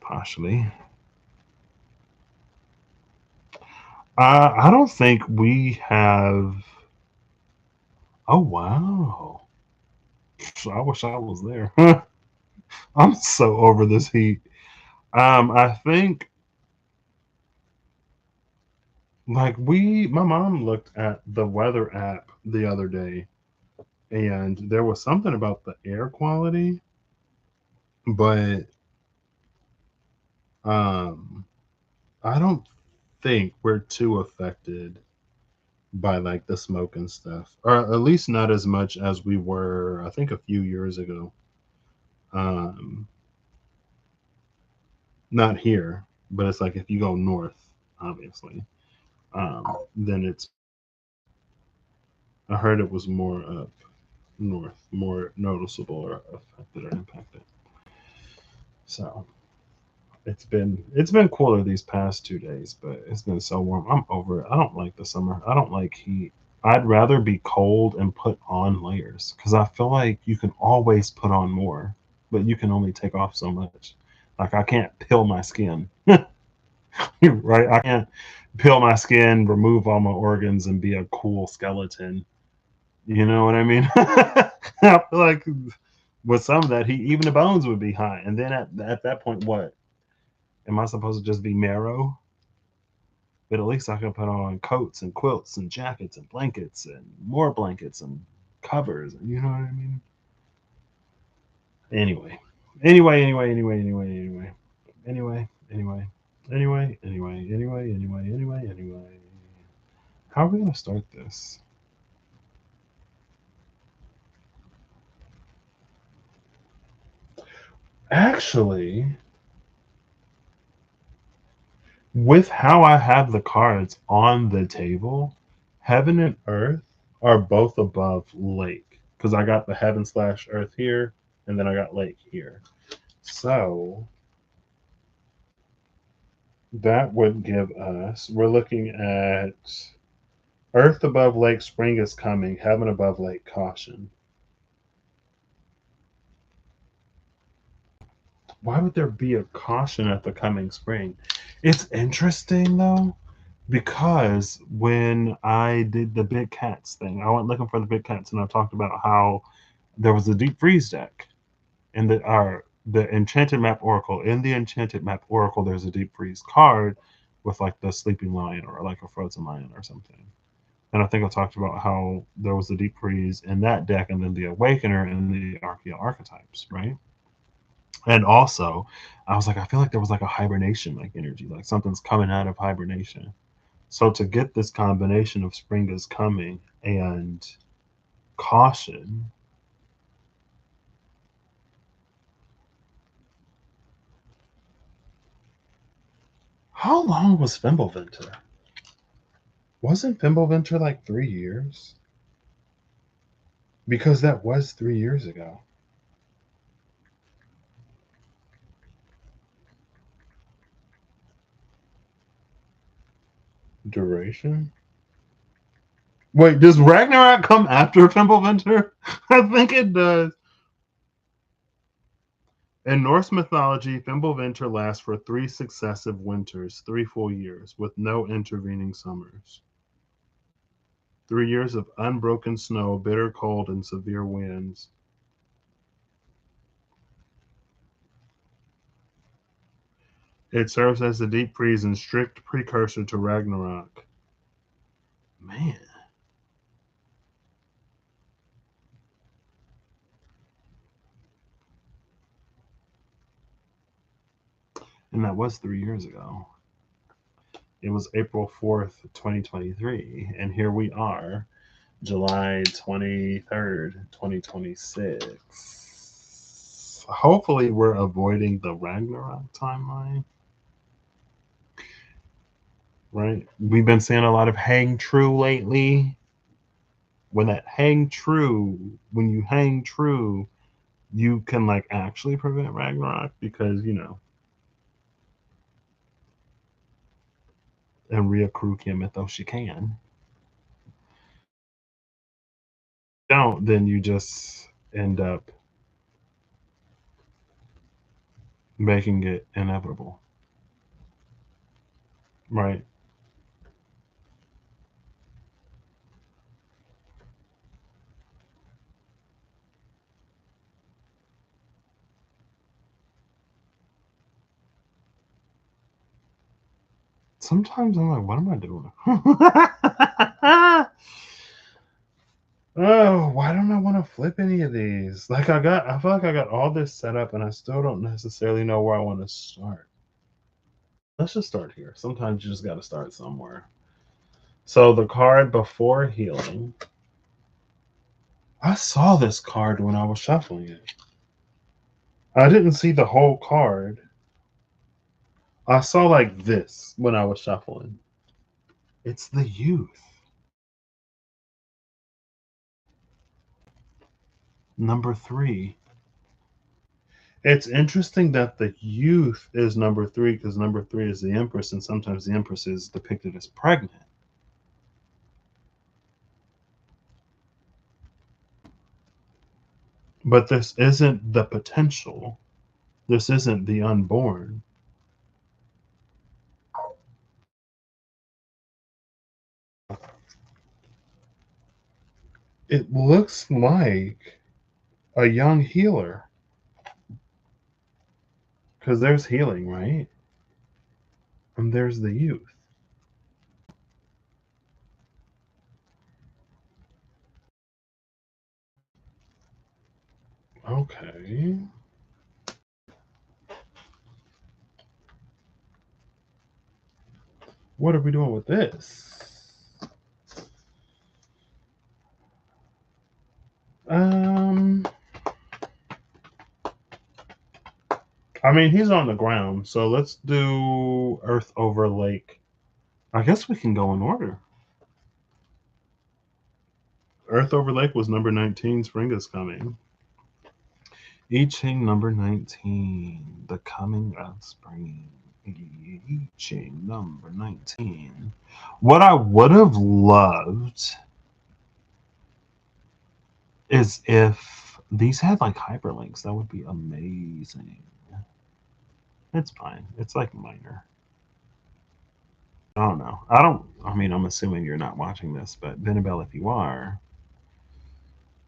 Partially. I don't think we have. Oh, wow. I wish I was there. I'm so over this heat. I think like my mom looked at the weather app the other day, and there was something about the air quality, but um I don't think we're too affected by like the smoke and stuff, or at least not as much as we were, I think, a few years ago. Um, Not here, but it's like if you go north, obviously, then it's. I heard it was more up north, more noticeable or affected or impacted. So it's been cooler these past 2 days, but it's been so warm. I'm over it. I don't like the summer. I don't like heat. I'd rather be cold and put on layers because I feel like you can always put on more, but you can only take off so much. Like I can't peel my skin, right? I can't peel my skin, remove all my organs, and be a cool skeleton. You know what I mean? I feel like with some of that heat, even the bones would be hot. And then at that point, what? Am I supposed to just be marrow? But at least I can put on coats and quilts and jackets and blankets and more blankets and covers. You know what I mean? Anyway, Anyway, anyway, anyway, anyway, anyway. Anyway, anyway. Anyway, anyway, anyway, anyway, anyway, anyway. How are we gonna start this? Actually, with how I have the cards on the table, heaven and earth are both above lake. Because I got the heaven slash earth here, and then I got lake here. So that would give us, we're looking at earth above lake, spring is coming, heaven above lake, caution. Why would there be a caution at the coming spring? It's interesting though, because when I did the big cats thing, I went looking for the big cats and I talked about how there was a deep freeze deck in the enchanted map oracle. In the enchanted map oracle, there's a deep freeze card with like the sleeping lion or like a frozen lion or something. And I think I talked about how there was a deep freeze in that deck and then the awakener and the archaea archetypes, right? And also, I was like, I feel like there was like a hibernation like energy, like something's coming out of hibernation. So to get this combination of spring is coming and caution, how long was Fimbulvinter? Wasn't Fimbulvinter like 3 years? Because that was 3 years ago. Duration? Wait, does Ragnarok come after Fimbulvinter? I think it does. In Norse mythology, Fimbulvinter lasts for 3 successive winters, 3 full years, with no intervening summers. 3 years of unbroken snow, bitter cold, and severe winds. It serves as the deep freeze and strict precursor to Ragnarok. Man. And that was 3 years ago. It was April 4th, 2023. And here we are, July 23rd, 2026. Hopefully, we're avoiding the Ragnarok timeline. Right? We've been seeing a lot of hang true lately. When you hang true, you can like actually prevent Ragnarok because, and reaccrue mythos you can. Don't, then you just end up making it inevitable. Right. Sometimes I'm like, what am I doing? Oh, why don't I want to flip any of these? I feel like I got all this set up and I still don't necessarily know where I want to start. Let's just start here. Sometimes you just got to start somewhere. So the card before healing, I saw this card when I was shuffling it. I didn't see the whole card. I saw like this when I was shuffling. It's the youth. Number 3. It's interesting that the youth is number 3 because number 3 is the Empress, and sometimes the Empress is depicted as pregnant. But this isn't the potential. This isn't the unborn. It looks like a young healer. Because there's healing, right? And there's the youth. Okay. What are we doing with this? I mean, he's on the ground, so let's do Earth over Lake. I guess we can go in order. Earth over Lake was number 19. Spring is coming. I Ching number 19. The coming of spring. I Ching number 19. What I would have loved is if these had like hyperlinks. That would be amazing. It's fine. It's like minor. I don't know. I mean, I'm assuming you're not watching this, but Benabel, if you are,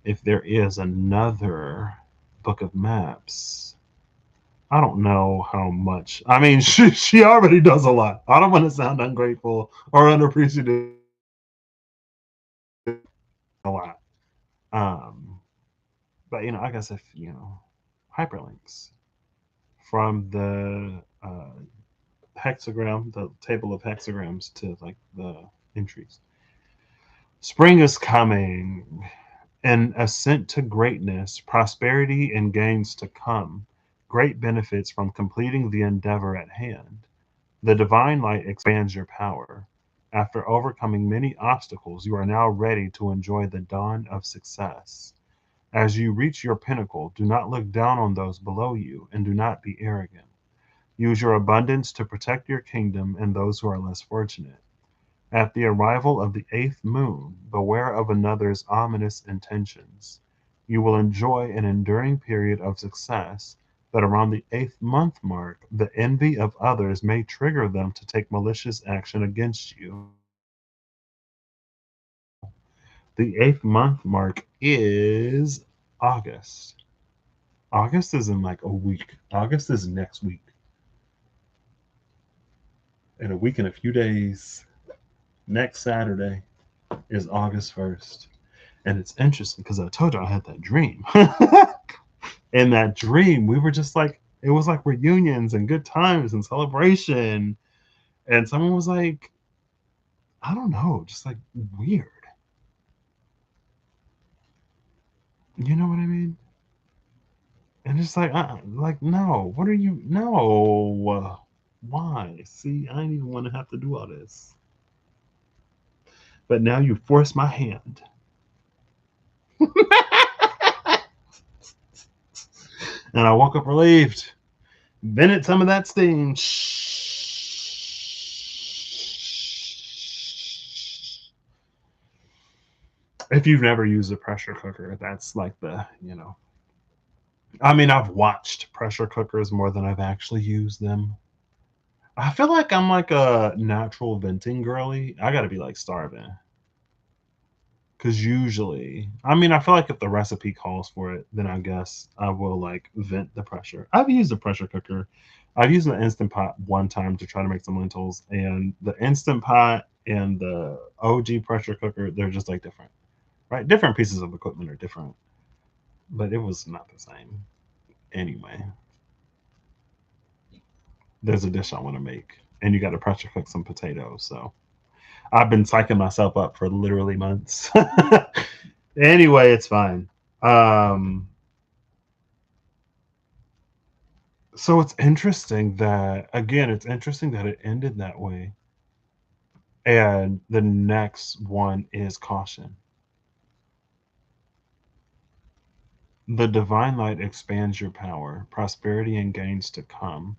if there is another book of maps, I don't know how much. I mean, she already does a lot. I don't want to sound ungrateful or unappreciative. A lot. But I guess if hyperlinks from the hexagram, the table of hexagrams to like the entries. Spring is coming. An ascent to greatness, prosperity, and gains to come, great benefits from completing the endeavor at hand. The divine light expands your power. After overcoming many obstacles, you are now ready to enjoy the dawn of success. As you reach your pinnacle, do not look down on those below you, and do not be arrogant. Use your abundance to protect your kingdom and those who are less fortunate. At the arrival of the eighth moon, beware of another's ominous intentions. You will enjoy an enduring period of success, but around the eighth month mark, the envy of others may trigger them to take malicious action against you. The eighth month mark is August. August is in like a week. August is next week. In a week and a few days, next Saturday is August 1st. And it's interesting because I told you I had that dream. In that dream, we were just like, it was like reunions and good times and celebration. And someone was like, I don't know, just like weird. You know what I mean? And just like, no, what are you? No, why? See, I didn't even want to have to do all this. But now you force my hand. And I woke up relieved. Bennett, some of that steam. If you've never used a pressure cooker, that's like I mean, I've watched pressure cookers more than I've actually used them. I feel like I'm like a natural venting girly. I gotta be like starving. Because usually, I mean, I feel like if the recipe calls for it, then I guess I will like vent the pressure. I've used a pressure cooker. I've used an Instant Pot one time to try to make some lentils, and the Instant Pot and the OG pressure cooker, they're just like different, right? Different pieces of equipment are different, but it was not the same. Anyway, there's a dish I want to make, and you got to pressure cook some potatoes. So I've been psyching myself up for literally months. Anyway, it's fine. Um, so it's interesting that it ended that way. And the next one is caution. The divine light expands your power, prosperity and gains to come.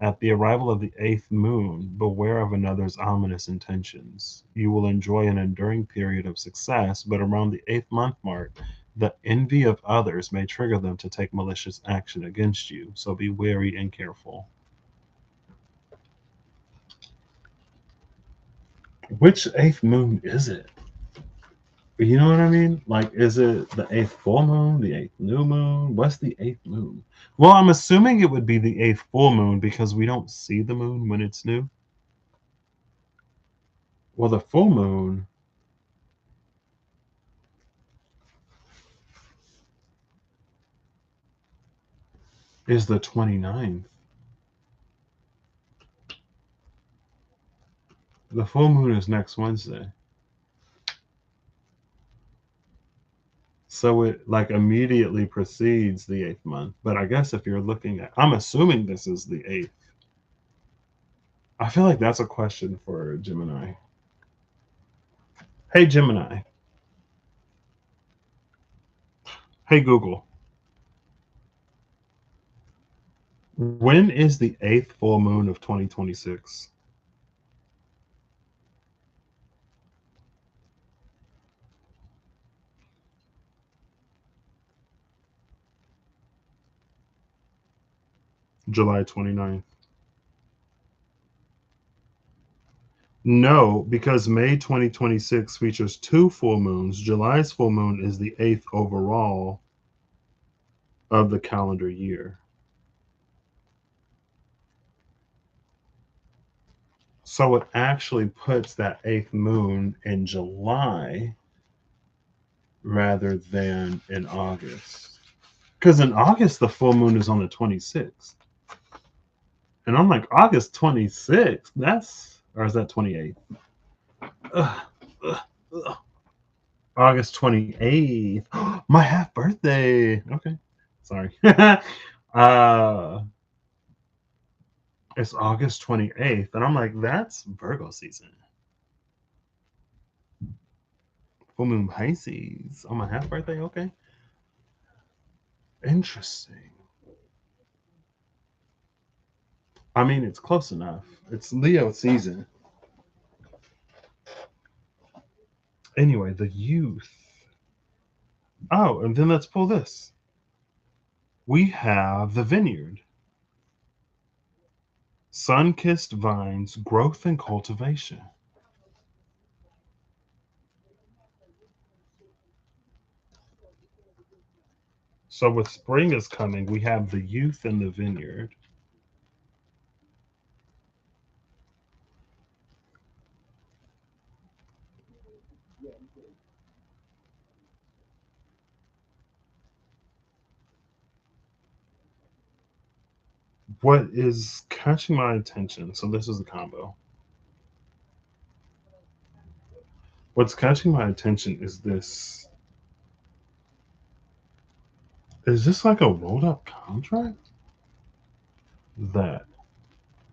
At the arrival of the eighth moon, beware of another's ominous intentions. You will enjoy an enduring period of success, but around the eighth month mark, the envy of others may trigger them to take malicious action against you. So be wary and careful. Which eighth moon is it? You know what I mean? Like, is it the eighth full moon, the eighth new moon? What's the eighth moon? Well, I'm assuming it would be the eighth full moon because we don't see the moon when it's new. Well, the full moon is the 29th. The full moon is next Wednesday. So it like immediately precedes the 8th month. But I guess if you're looking at, I'm assuming this is the 8th. I feel like that's a question for Gemini. Hey, Gemini. Hey, Google. When is the 8th full moon of 2026? July 29th. No, because May 2026 features 2 full moons. July's full moon is the 8th overall of the calendar year. So it actually puts that 8th moon in July rather than in August. Because in August, the full moon is on the 26th. And I'm like, August 26th? Or is that 28th? Ugh, ugh, ugh. August 28th. My half birthday. Okay. Sorry. It's August 28th. And I'm like, that's Virgo season. Full moon Pisces on my half birthday. Okay. Interesting. I mean, it's close enough. It's Leo season. Anyway, the youth. Oh, and then let's pull this. We have the vineyard. Sun-kissed vines, growth and cultivation. So with spring is coming, we have the youth in the vineyard. What is catching my attention? So this is a combo. What's catching my attention is this. Is this like a rolled up contract? That.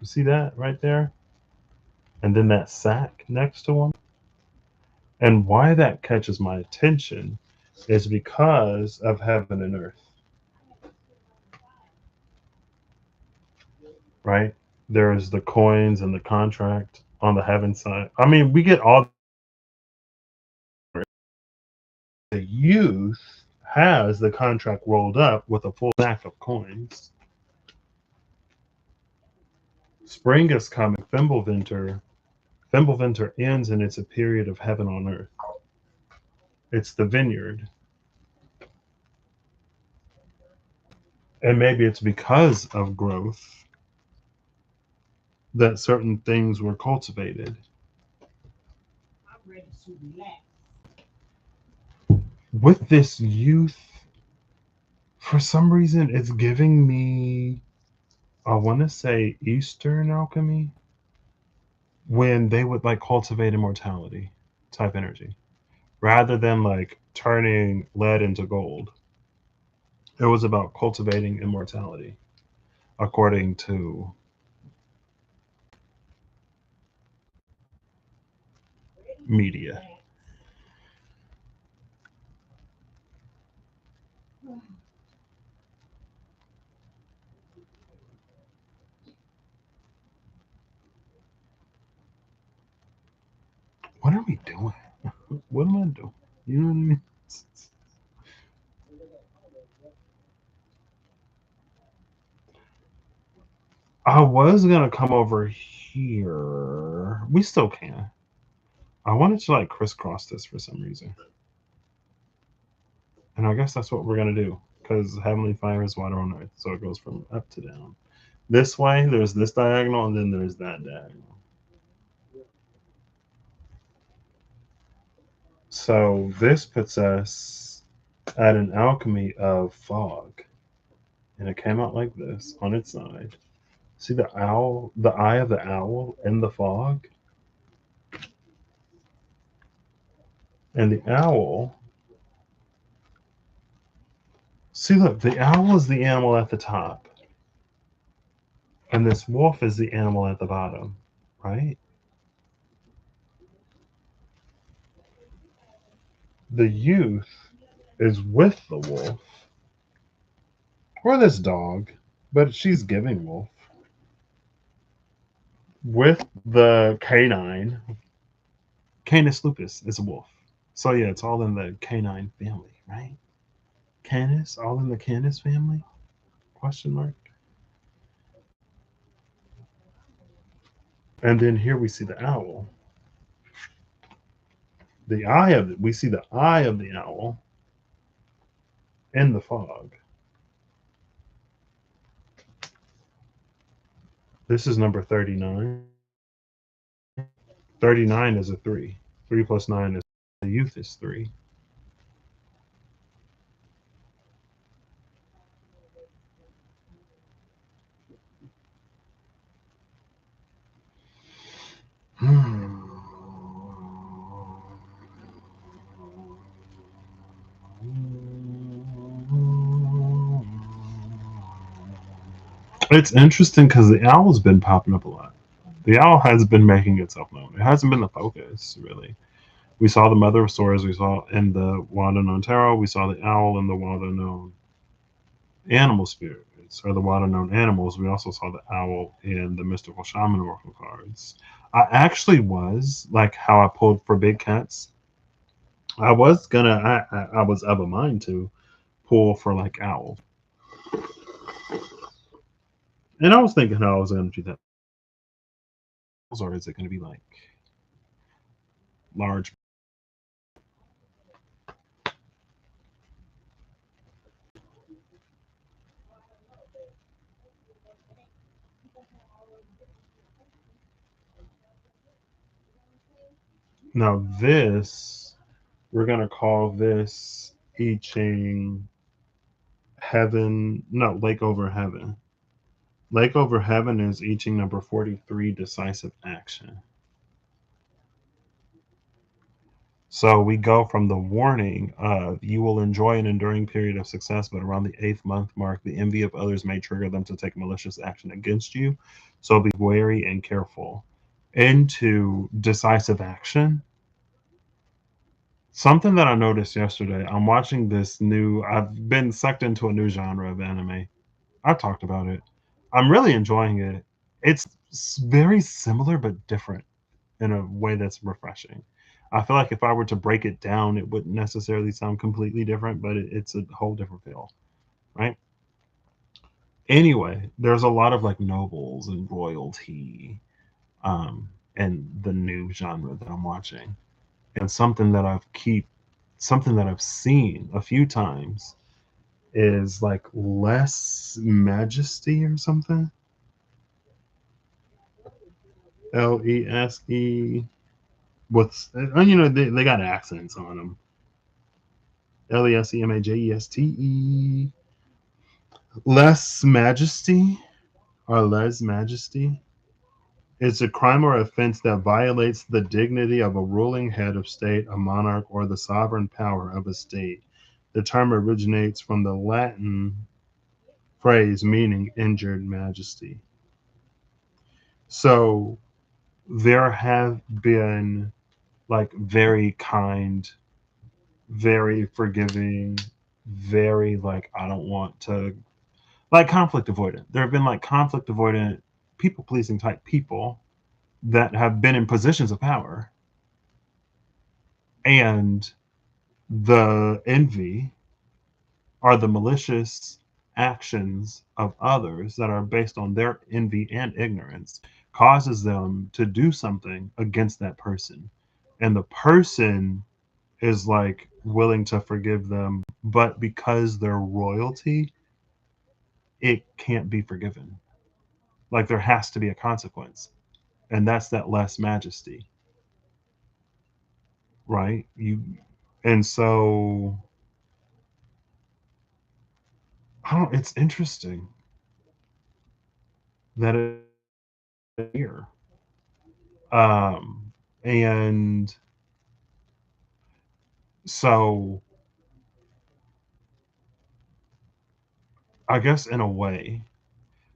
You see that right there? And then that sack next to him? And why that catches my attention is because of heaven and earth. Right? There's the coins and the contract on the heaven side. I mean, we get all the youth has the contract rolled up with a full stack of coins. Spring is coming. Fimbulvinter ends and it's a period of heaven on earth. It's the vineyard. And maybe it's because of growth that certain things were cultivated.
I'm ready to relax.
With this youth, for some reason, it's giving me, I want to say Eastern alchemy, when they would like cultivate immortality type energy rather than like turning lead into gold. It was about cultivating immortality, according to media. What are we doing? What am I doing? You know what I mean? I was gonna come over here. We still can. I wanted to like crisscross this for some reason. And I guess that's what we're gonna do. Because heavenly fire is water on earth. So it goes from up to down. This way, there's this diagonal, and then there's that diagonal. So this puts us at an alchemy of fog. And it came out like this on its side. See the owl, the eye of the owl in the fog? And the owl, see, look, the owl is the animal at the top, and this wolf is the animal at the bottom, right? The youth is with the wolf, or this dog, but she's giving wolf, with the canine. Canis lupus is a wolf. So yeah, it's all in the canine family, right? Canis, all in the Canis family? Question mark. And then here we see the owl. We see the eye of the owl in the fog. This is number 39. 39 is a 3. 3 plus 9 is the youth is 3. It's interesting because the owl's been popping up a lot. The owl has been making itself known. It hasn't been the focus, really. We saw the Mother of Swords. We saw in the Wild Unknown Tarot. We saw the owl in the Wild Unknown Animal Spirits, or the Wild Unknown Animals. We also saw the owl in the Mystical Shaman Oracle cards. I actually was, like how I pulled for Big Cats, I was of a mind to pull for like owl. And I was thinking how I was going to do that. Or is it going to be like large? Now this, we're going to call this I Ching Heaven, no, Lake Over Heaven. Lake Over Heaven is I Ching number 43, Decisive Action. So we go from the warning of you will enjoy an enduring period of success, but around the 8th month mark, the envy of others may trigger them to take malicious action against you. So be wary and careful. Into decisive action. Something that I noticed yesterday, I've been sucked into a new genre of anime. I've talked about it. I'm really enjoying it. It's very similar but different in a way that's refreshing. I feel like if I were to break it down, it wouldn't necessarily sound completely different, but it's a whole different feel, right? Anyway, there's a lot of like nobles and royalty in the new genre that I'm watching, and something that I've seen a few times is like Lèse-majesté or something. Lese. What's they got accents on them. Lese-majesté. Lèse-majesté or lèse-majesté. It's a crime or offense that violates the dignity of a ruling head of state, a monarch, or the sovereign power of a state. The term originates from the Latin phrase meaning injured majesty. So there have been like very kind, very forgiving, very like I don't want to like conflict avoidant. There have been like conflict avoidant, people pleasing type people that have been in positions of power, and the envy are the malicious actions of others that are based on their envy and ignorance causes them to do something against that person, and the person is like willing to forgive them, but because they're royalty, it can't be forgiven. Like there has to be a consequence, and that's that lèse-majesté, right? You and so I don't. It's interesting that it's here, um, and So I guess in a way,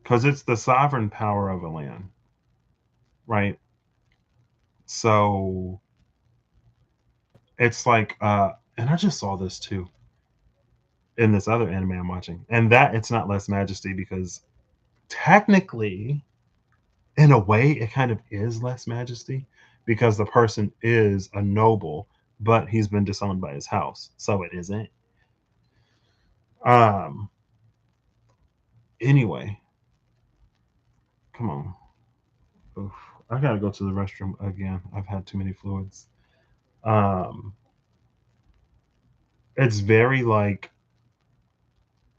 because it's the sovereign power of a land, right? So it's like, and I just saw this too in this other anime I'm watching, and that it's not less majesty because technically, in a way, it kind of is less majesty because the person is a noble, but he's been disowned by his house, so it isn't. Um. Anyway, come on. Oof. I gotta go to the restroom again. I've had too many fluids. Um. It's very like,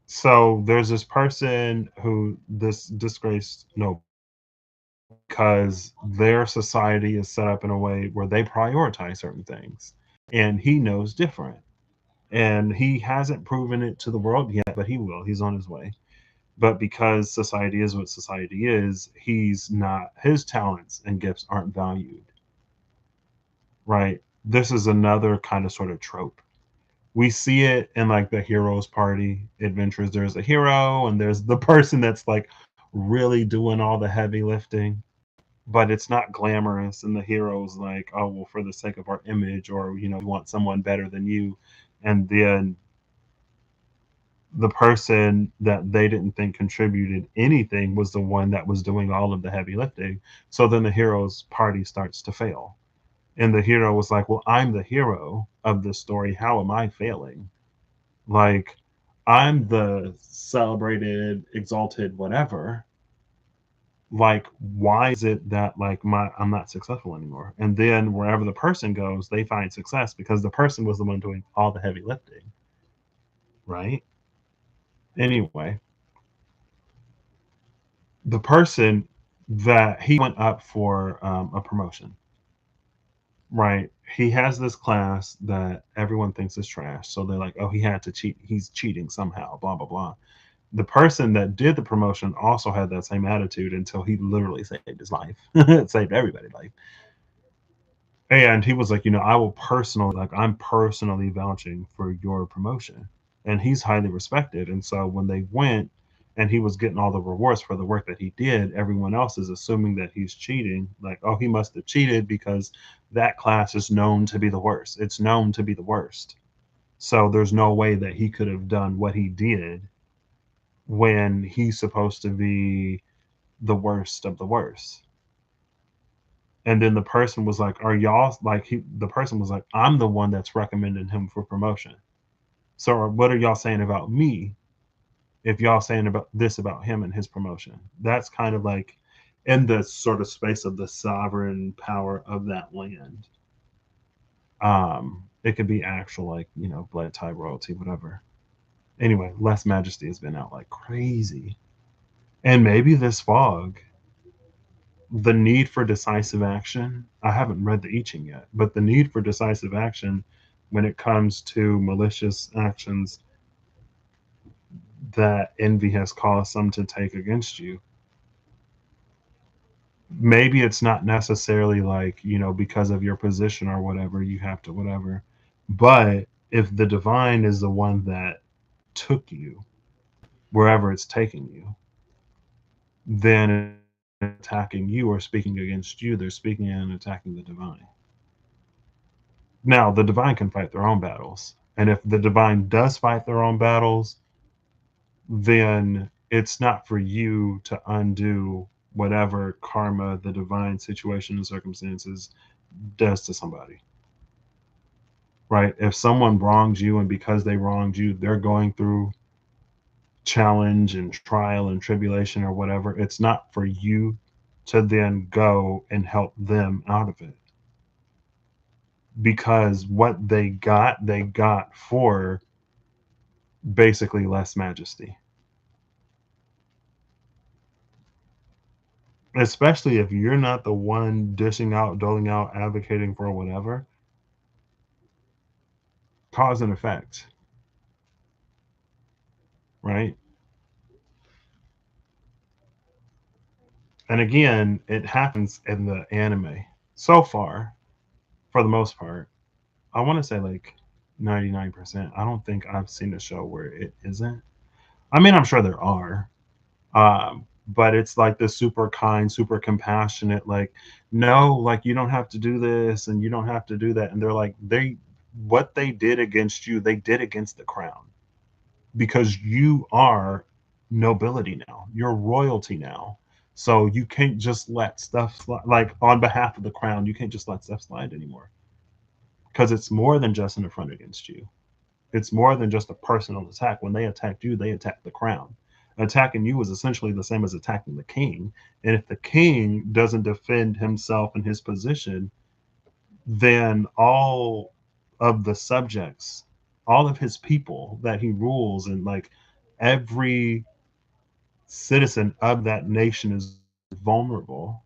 so there's this person who this disgraced noble because their society is set up in a way where they prioritize certain things, and he knows different, and he hasn't proven it to the world yet, but he will. He's on his way. But because society is what society is, he's not, his talents and gifts aren't valued, right? This is another kind of sort of trope. We see it in like the heroes party adventures. There's a hero and there's the person that's like really doing all the heavy lifting, but it's not glamorous, and the hero's like, oh well, for the sake of our image, or we want someone better than you. And then the person that they didn't think contributed anything was the one that was doing all of the heavy lifting. So then the hero's party starts to fail, and the hero was like, well, I'm the hero of this story, how am I failing? Like, I'm the celebrated, exalted, whatever. Like, why is it that like I'm not successful anymore? And then wherever the person goes, they find success because the person was the one doing all the heavy lifting, right? Anyway, the person that he went up for a promotion, right? He has this class that everyone thinks is trash, so they're like, oh, he had to cheat, he's cheating somehow, blah blah blah. The person that did the promotion also had that same attitude until he literally saved his life. Saved everybody's life. And he was like, I will personally, like, I'm personally vouching for your promotion. And he's highly respected. And so when they went and he was getting all the rewards for the work that he did, everyone else is assuming that he's cheating. Like, oh, he must have cheated because that class is known to be the worst. It's known to be the worst. So there's no way that he could have done what he did when he's supposed to be the worst of the worst. And then the person was like, are y'all like, the person was like, I'm the one that's recommending him for promotion. So what are y'all saying about me if y'all saying about this about him and his promotion? That's kind of like in the sort of space of the sovereign power of that land. It could be actual, like, blood type royalty, whatever. Anyway, less majesty has been out like crazy. And maybe this fog, the need for decisive action. I haven't read the I Ching yet, but the need for decisive action when it comes to malicious actions that envy has caused some to take against you. Maybe it's not necessarily like, because of your position or whatever, you have to whatever. But if the divine is the one that took you wherever it's taking you, then attacking you or speaking against you, they're speaking and attacking the divine. Now, the divine can fight their own battles. And if the divine does fight their own battles, then it's not for you to undo whatever karma the divine situation and circumstances does to somebody. Right? If someone wrongs you and because they wronged you, they're going through challenge and trial and tribulation or whatever, it's not for you to then go and help them out of it. Because what they got for basically less majesty. Especially if you're not the one dishing out, doling out, advocating for whatever, cause and effect, right? And again, it happens in the anime so far, for the most part. I want to say like 99%. I don't think I've seen a show where it isn't. I mean, I'm sure there are. But it's like the super kind, super compassionate, like, no, like you don't have to do this and you don't have to do that. And they're like, what they did against you, they did against the crown because you are nobility now, you're royalty now. So you can't just let stuff like on behalf of the crown, you can't just let stuff slide anymore because it's more than just an affront against you. It's more than just a personal attack. When they attacked you, they attacked the crown. Attacking you is essentially the same as attacking the king. And if the king doesn't defend himself and his position, then all of the subjects, all of his people that he rules, and like every citizen of that nation is vulnerable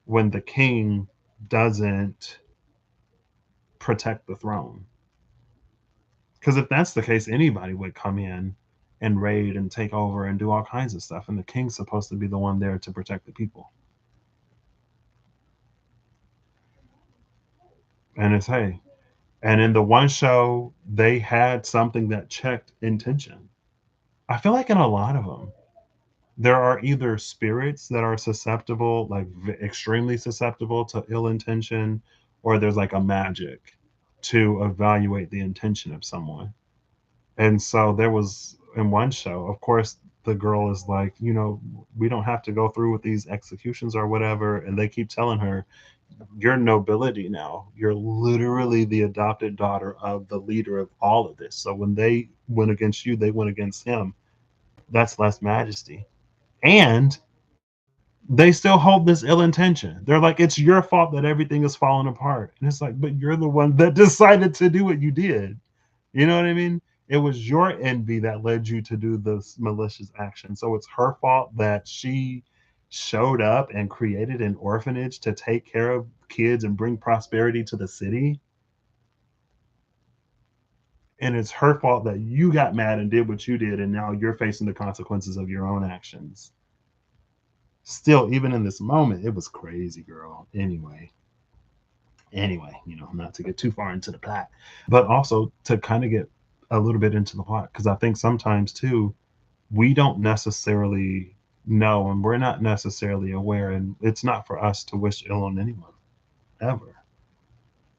when the king doesn't protect the throne. Because if that's the case, anybody would come in and raid and take over and do all kinds of stuff. And the king's supposed to be the one there to protect the people. And it's, hey, and in the one show, they had something that checked intention. I feel like in a lot of them, there are either spirits that are susceptible, like extremely susceptible to ill intention, or there's like a magic to evaluate the intention of someone. And so there was in one show, of course, the girl is like, we don't have to go through with these executions or whatever. And they keep telling her, you're nobility now. You're literally the adopted daughter of the leader of all of this. So when they went against you, they went against him. That's Lèse-majesté. And they still hold this ill intention. They're like, it's your fault that everything is falling apart. And it's like, but you're the one that decided to do what you did. You know what I mean? It was your envy that led you to do this malicious action. So it's her fault that she showed up and created an orphanage to take care of kids and bring prosperity to the city. And it's her fault that you got mad and did what you did. And now you're facing the consequences of your own actions. Still, even in this moment, it was crazy, girl. Anyway, not to get too far into the plot, but also to kind of get a little bit into the plot, because I think sometimes too, we don't necessarily know and we're not necessarily aware, and it's not for us to wish ill on anyone ever.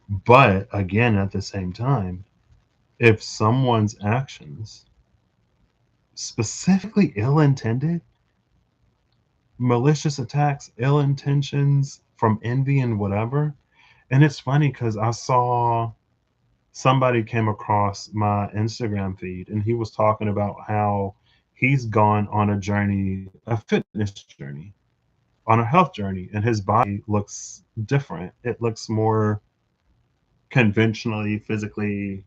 But again, at the same time, if someone's actions, specifically ill intended, malicious attacks, ill intentions from envy and whatever. And it's funny because I saw somebody came across my Instagram feed and he was talking about how he's gone on a journey, a fitness journey, on a health journey, and his body looks different. It looks more conventionally physically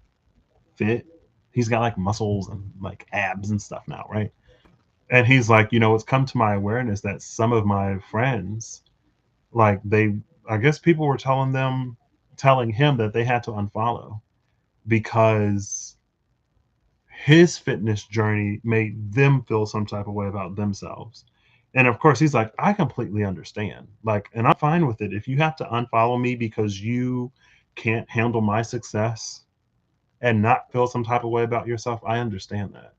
fit. He's got like muscles and like abs and stuff now, right? And he's like, it's come to my awareness that some of my friends, like I guess people were telling him that they had to unfollow because his fitness journey made them feel some type of way about themselves. And of course, he's like, I completely understand. Like, and I'm fine with it. If you have to unfollow me because you can't handle my success and not feel some type of way about yourself, I understand that.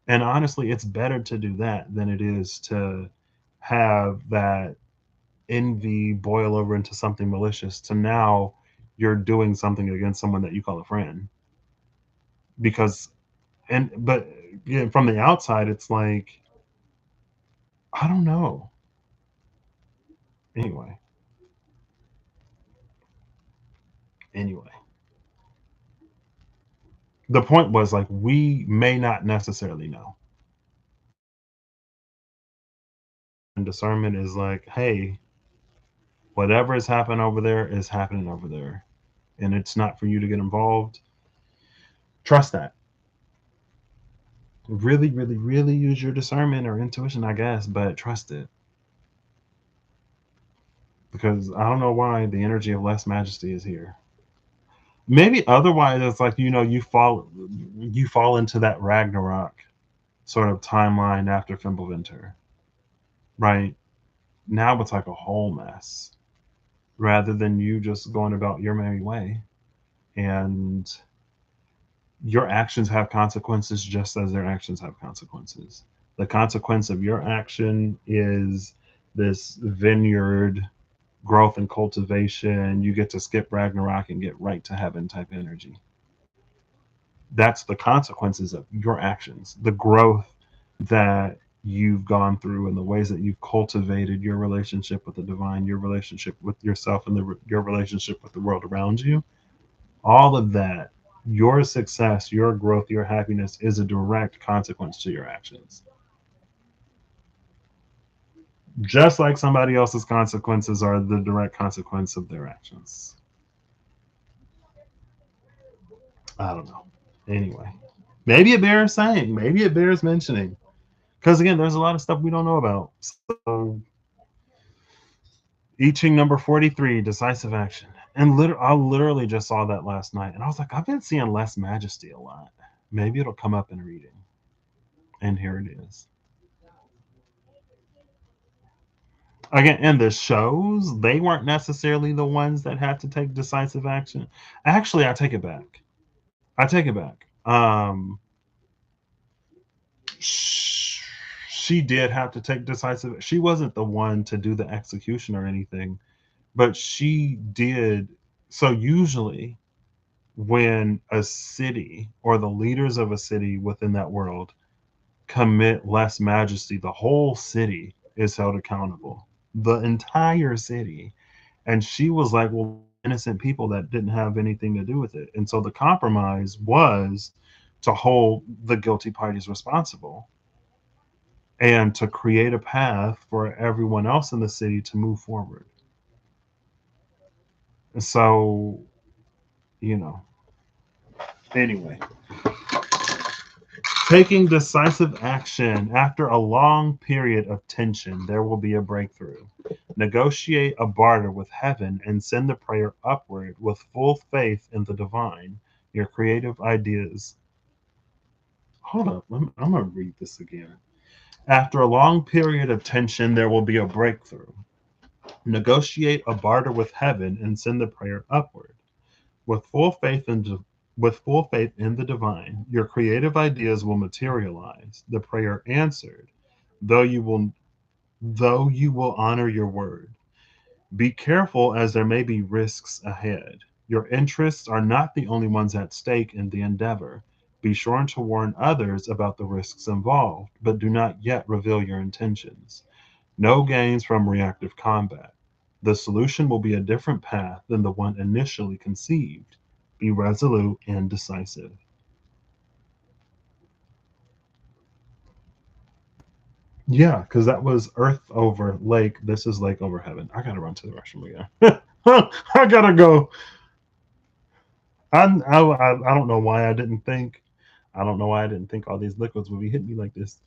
And honestly, it's better to do that than it is to have that envy boil over into something malicious to now you're doing something against someone that you call a friend. Because, but yeah, from the outside, it's like, I don't know. Anyway, anyway, the point was like, we may not necessarily know. And discernment is like, hey, whatever is happening over there is happening over there. And it's not for you to get involved. Trust that. Really, really, really use your discernment or intuition, I guess, but trust it. Because I don't know why the energy of Lèse-majesté is here. Maybe otherwise it's like, you fall into that Ragnarok sort of timeline after Fimbulvinter, right? Now it's like a whole mess rather than you just going about your merry way. And your actions have consequences just as their actions have consequences. The consequence of your action is this vineyard growth and cultivation. You get to skip Ragnarok and get right to heaven type energy. That's the consequences of your actions, the growth that you've gone through and the ways that you've cultivated your relationship with the divine, your relationship with yourself, and your relationship with the world around you. All of that, your success, your growth, your happiness is a direct consequence to your actions. Just like somebody else's consequences are the direct consequence of their actions. I don't know. Anyway, maybe it bears saying, maybe it bears mentioning. Because again, there's a lot of stuff we don't know about. So, I Ching number 43, decisive action. And I literally just saw that last night. And I was like, I've been seeing Lèse-majesté a lot. Maybe it'll come up in reading. And here it is. Again, in the shows, they weren't necessarily the ones that had to take decisive action. Actually, I take it back. I take it back. She did have to take decisive. She wasn't the one to do the execution or anything, but she did. So usually, when a city or the leaders of a city within that world commit lèse-majesté, the whole city is held accountable. The entire city. And she was like, well, innocent people that didn't have anything to do with it. And so the compromise was to hold the guilty parties responsible and to create a path for everyone else in the city to move forward. And so, you know, anyway, taking decisive action after a long period of tension, there will be a breakthrough. Negotiate a barter with heaven and send the prayer upward with full faith in the divine. Your creative ideas. Hold up, I'm going to read this again. After a long period of tension, there will be a breakthrough. Negotiate a barter with heaven and send the prayer upward. With full faith in the divine, your creative ideas will materialize. The prayer answered, though you will honor your word. Be careful as there may be risks ahead. Your interests are not the only ones at stake in the endeavor. Be sure to warn others about the risks involved, but do not yet reveal your intentions. No gains from reactive combat. The solution will be a different path than the one initially conceived. Be resolute and decisive. Yeah, because that was earth over lake. This is lake over heaven. I gotta run to the restroom again. I gotta go. I don't know why I didn't think. I don't know why I didn't think all these liquids would be hitting me like this.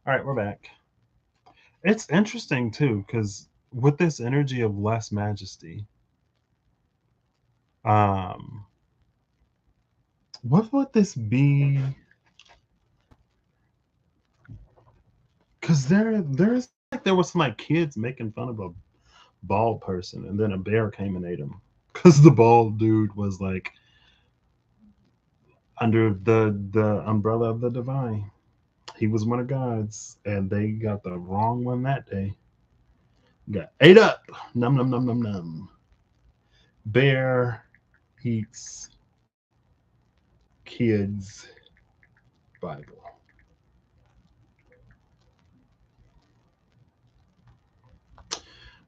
All right, we're back. It's interesting too, because with this energy of lèse-majesté, um, what would this be? Because there's like there was some like kids making fun of a bald person, and then a bear came and ate him because the bald dude was like under the umbrella of the divine. He was one of God's, and they got the wrong one that day. Got ate up. Num num num num num. Bear eats kids Bible.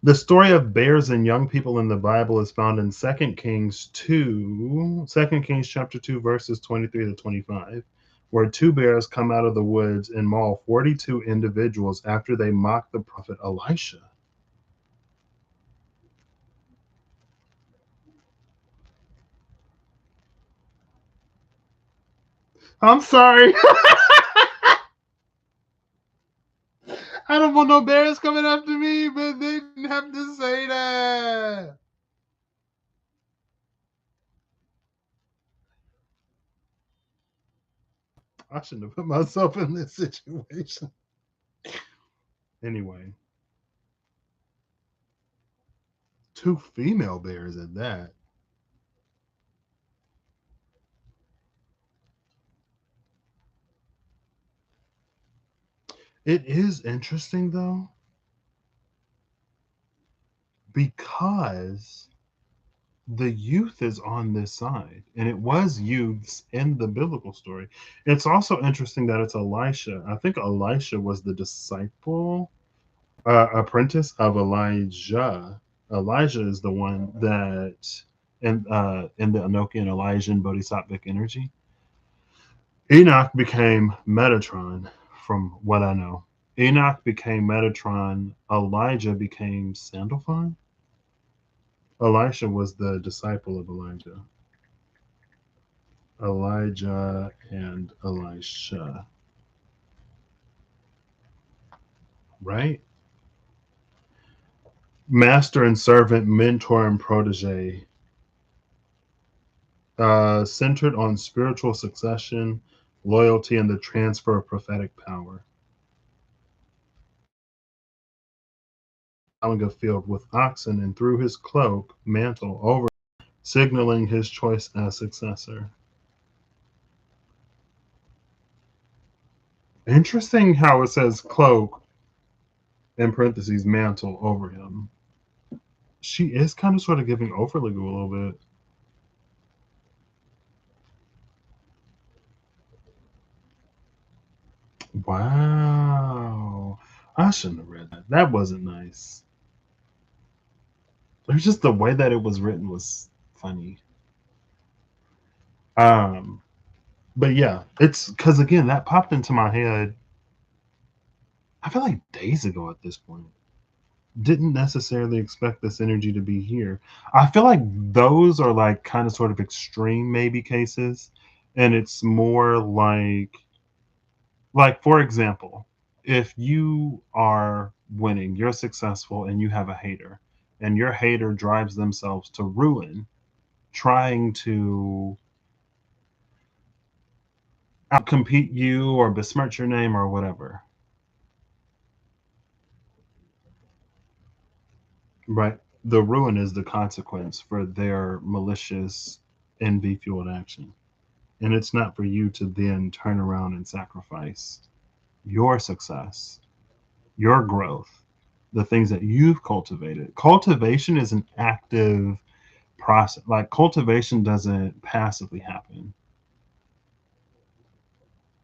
The story of bears and young people in the Bible is found in 2 Kings 2, 2 Kings chapter 2, verses 23 to 25, where two bears come out of the woods and maul 42 individuals after they mock the prophet Elisha. I'm sorry. I don't want no bears coming after me, but they didn't have to say that. I shouldn't have put myself in this situation. Anyway, two female bears at that. It is interesting though, because the youth is on this side, and it was youths in the biblical story. It's also interesting that it's Elisha. I think Elisha was the disciple, apprentice of Elijah. Elijah is the one that in the Enochian Elijah Bodhisattvic energy. Enoch became Metatron, from what I know. Enoch became Metatron. Elijah became Sandalphon. Elisha was the disciple of Elijah. Elijah and Elisha, right? Master and servant, mentor and protege, centered on spiritual succession, loyalty, and the transfer of prophetic power. Plowing a field with oxen and threw his cloak, mantle over, signaling his choice as successor. Interesting how it says cloak in parentheses mantle over him. She is kind of sort of giving Overlig a little bit. Wow. I shouldn't have read that. That wasn't nice. It was just the way that it was written was funny. Um, but yeah, it's because again that popped into my head. I feel like days ago at this point. Didn't necessarily expect this energy to be here. I feel like those are like kind of sort of extreme maybe cases, and it's more like for example, if you are winning, you're successful, and you have a hater, and your hater drives themselves to ruin trying to outcompete you or besmirch your name or whatever, right? The ruin is the consequence for their malicious envy fueled action. And it's not for you to then turn around and sacrifice your success, your growth, the things that you've cultivated. Cultivation is an active process. Like cultivation doesn't passively happen.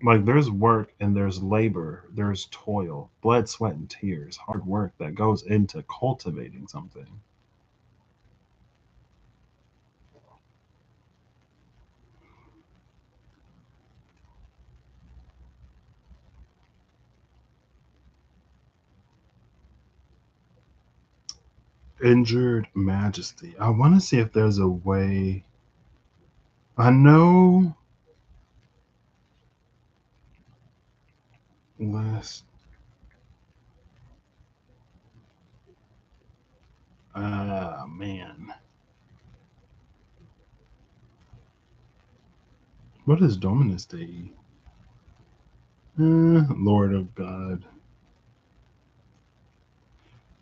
Like there's work and there's labor, there's toil, blood, sweat, and tears, hard work that goes into cultivating something. Injured majesty. I want to see if there's a way. I know last Man. What is Dominus Dei? Lord of God.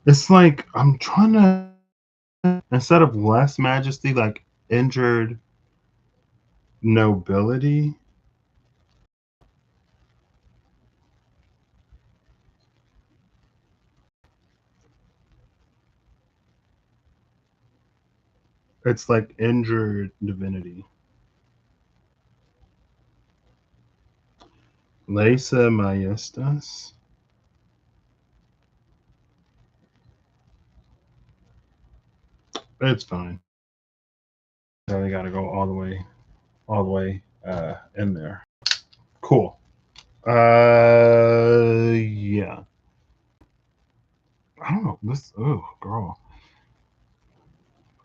It's like I'm trying to, instead of lèse-majesté, like injured nobility. It's like injured divinity. Lèse-majesté. It's fine. So they got to go all the way in there. Cool. Yeah. I don't know. This. Oh, girl.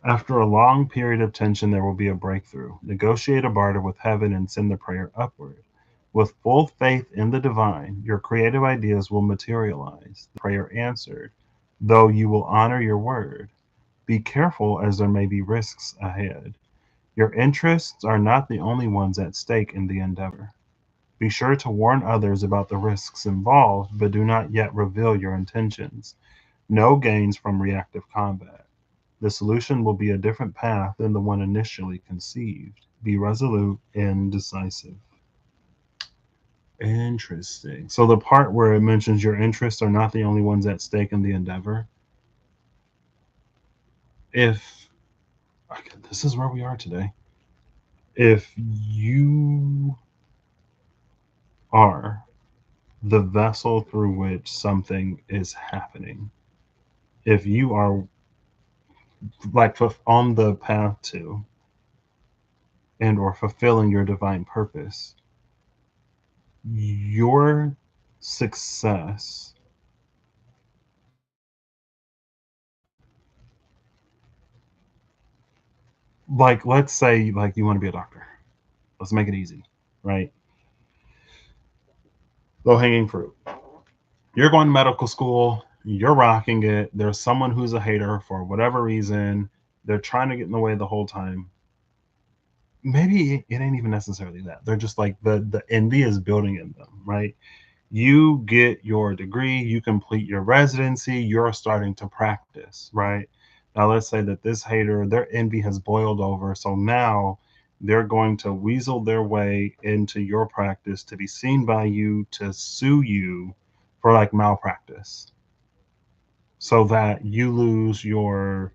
After a long period of tension, there will be a breakthrough. Negotiate a barter with heaven and send the prayer upward. With full faith in the divine, your creative ideas will materialize, the prayer answered, though you will honor your word. Be careful, as there may be risks ahead. Your interests are not the only ones at stake in the endeavor. Be sure to warn others about the risks involved, but do not yet reveal your intentions. No gains from reactive combat. The solution will be a different path than the one initially conceived. Be resolute and decisive. Interesting. So the part where it mentions your interests are not the only ones at stake in the endeavor. If okay, this is where we are today. If you are the vessel through which something is happening, if you are like on the path to and or fulfilling your divine purpose, your success like let's say like you want to be a doctor, let's make it easy, right? Low hanging fruit, you're going to medical school, you're rocking it, there's someone who's a hater for whatever reason, they're trying to get in the way the whole time. Maybe it ain't even necessarily that, they're just like the envy is building in them, right? You get your degree, you complete your residency, you're starting to practice, right? Now, let's say that this hater, their envy has boiled over. So now they're going to weasel their way into your practice to be seen by you, to sue you for like malpractice so that you lose your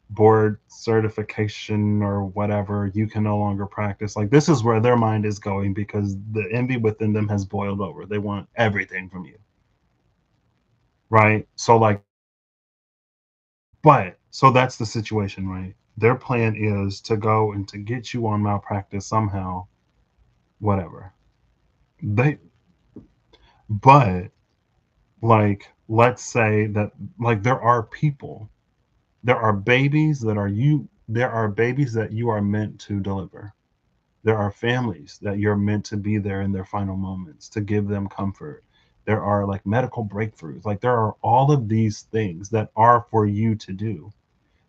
board certification or whatever. You can no longer practice. Like, this is where their mind is going because the envy within them has boiled over. They want everything from you, right? So like, but so that's the situation, right? Their plan is to go and to get you on malpractice somehow, whatever. They but like, let's say that like there are babies that are you there are babies that you are meant to deliver. There are families that you're meant to be there in their final moments to give them comfort. There are like medical breakthroughs. Like, there are all of these things that are for you to do.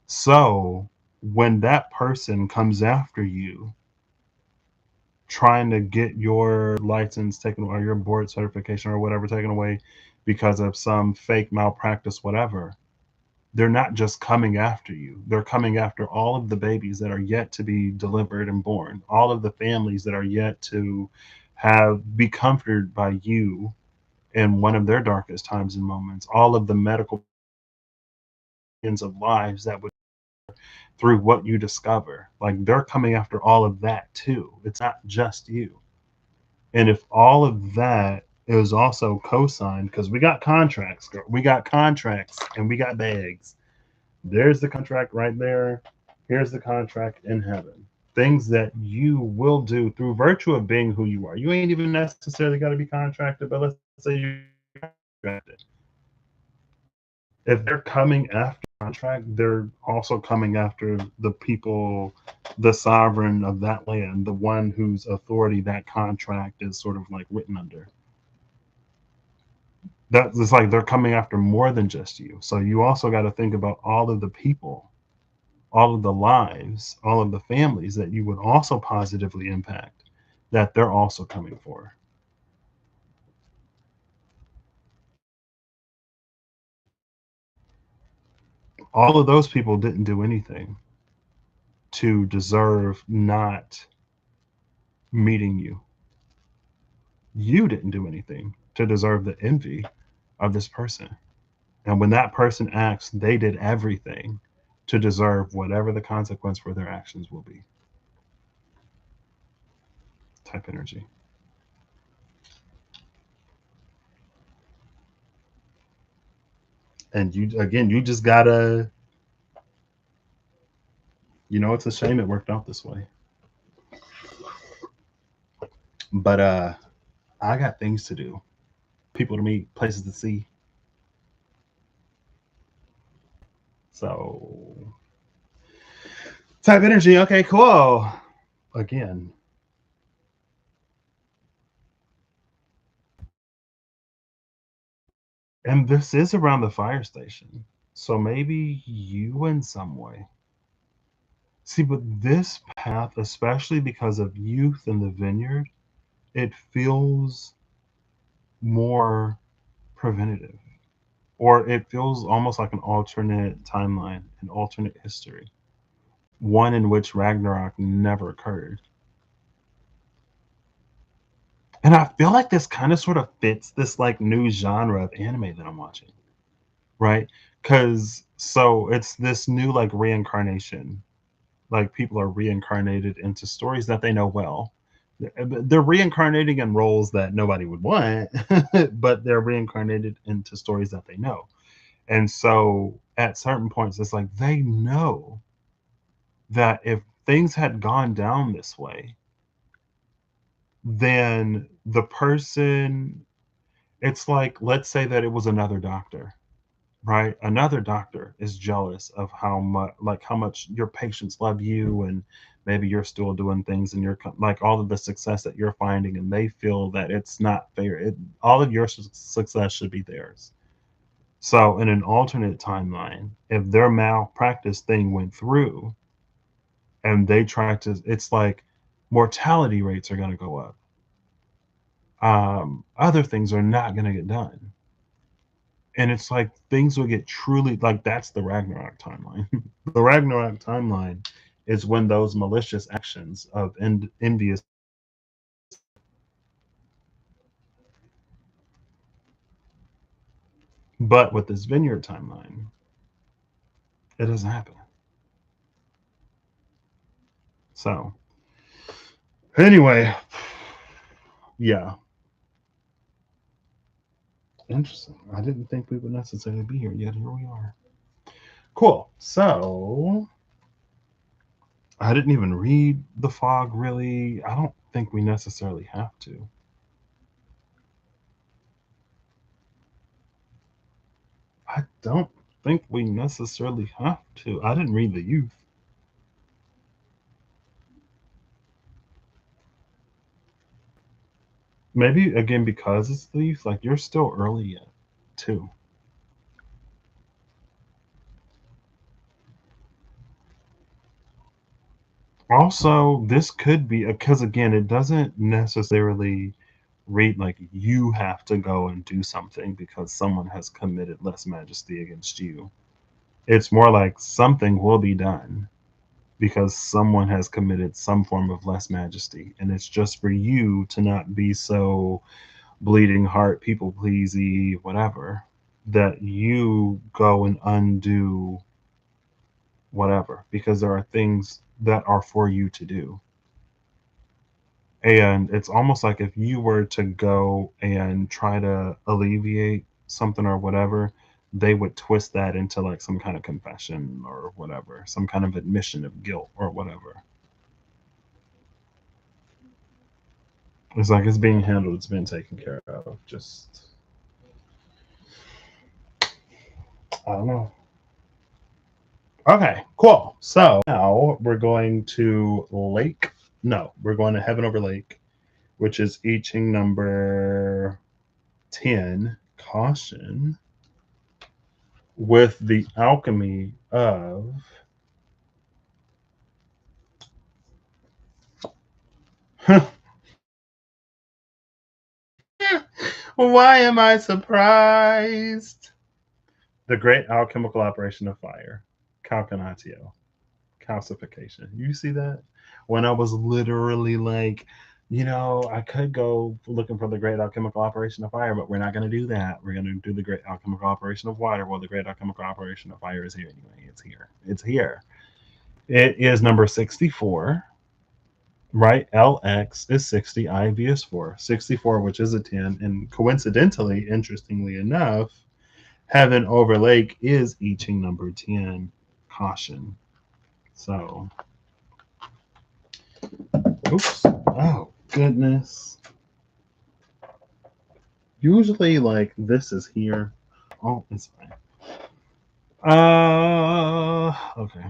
So when that person comes after you, trying to get your license taken or your board certification or whatever taken away because of some fake malpractice, whatever, they're not just coming after you. They're coming after all of the babies that are yet to be delivered and born, all of the families that are yet to have be comforted by you in one of their darkest times and moments, all of the medical ends of lives that would through what you discover. Like, they're coming after all of that too. It's not just you. And if all of that is also co-signed, because we got contracts, girl. We got contracts and we got bags. There's the contract right there. Here's the contract in heaven. Things that you will do through virtue of being who you are. You ain't even necessarily got to be contracted, but let's say you're contracted. If they're coming after the contract, they're also coming after the people, the sovereign of that land, the one whose authority that contract is sort of like written under. That's like they're coming after more than just you. So you also got to think about all of the people, all of the lives, all of the families that you would also positively impact, that they're also coming for. All of those people didn't do anything to deserve not meeting you. You didn't do anything to deserve the envy of this person. And when that person acts, they did everything to deserve whatever the consequence for their actions will be. Type energy. And you, again, you just gotta, it's a shame it worked out this way. But I got things to do, people to meet, places to see. So type energy. Okay, cool. Again, and this is around the fire station. So maybe you in some way. See, but this path, especially because of youth in the vineyard, it feels more preventative. Or it feels almost like an alternate timeline, an alternate history, one in which Ragnarok never occurred. And I feel like this kind of sort of fits this like new genre of anime that I'm watching, right? Because so it's this new like reincarnation. Like people are reincarnated into stories that they know well. They're reincarnating in roles that nobody would want, but they're reincarnated into stories that they know. And so at certain points, it's like they know that if things had gone down this way, then the person, it's like, let's say that it was another doctor, right? Another doctor is jealous of how much your patients love you, and maybe you're still doing things and you're like all of the success that you're finding, and they feel that it's not fair. All of your success should be theirs. So in an alternate timeline, if their malpractice thing went through and they try to, it's like mortality rates are going to go up. Other things are not going to get done. And it's like things will get truly like that's the Ragnarok timeline. The Ragnarok timeline is when those malicious actions of envious. But with this vineyard timeline, it doesn't happen. So anyway, yeah, interesting. I didn't think we would necessarily be here, yet here we are. Cool. So I didn't even read the fog really. I don't think we necessarily have to. I don't think we necessarily have to. I didn't read the youth. Maybe again because it's the youth, like you're still early yet, too. Also, this could be because again, it doesn't necessarily read like you have to go and do something because someone has committed less majesty against you. It's more like something will be done because someone has committed some form of less majesty, and it's just for you to not be so bleeding heart, people pleasy, whatever, that you go and undo whatever because there are things that are for you to do. And it's almost like if you were to go and try to alleviate something or whatever, they would twist that into like some kind of confession or whatever, some kind of admission of guilt or whatever. It's like it's being handled, it's been taken care of. Just, I don't know. Okay, cool. So now we're going to Lake. No, we're going to Heaven Over Lake, which is I Ching number 10, caution with the alchemy of why am I surprised? The great alchemical operation of fire, calcinatio, calcification. You see that? When I was literally like, I could go looking for the great alchemical operation of fire, but we're not going to do that. We're going to do the great alchemical operation of water. Well, the great alchemical operation of fire is here anyway. It's here. It's here. It is number 64, right? LX is 60, IV is 4. 64, which is a 10. And coincidentally, interestingly enough, Heaven over Lake is I Ching number 10, caution. So, oops. Oh, goodness. Usually, like, this is here. Oh, it's fine. Okay.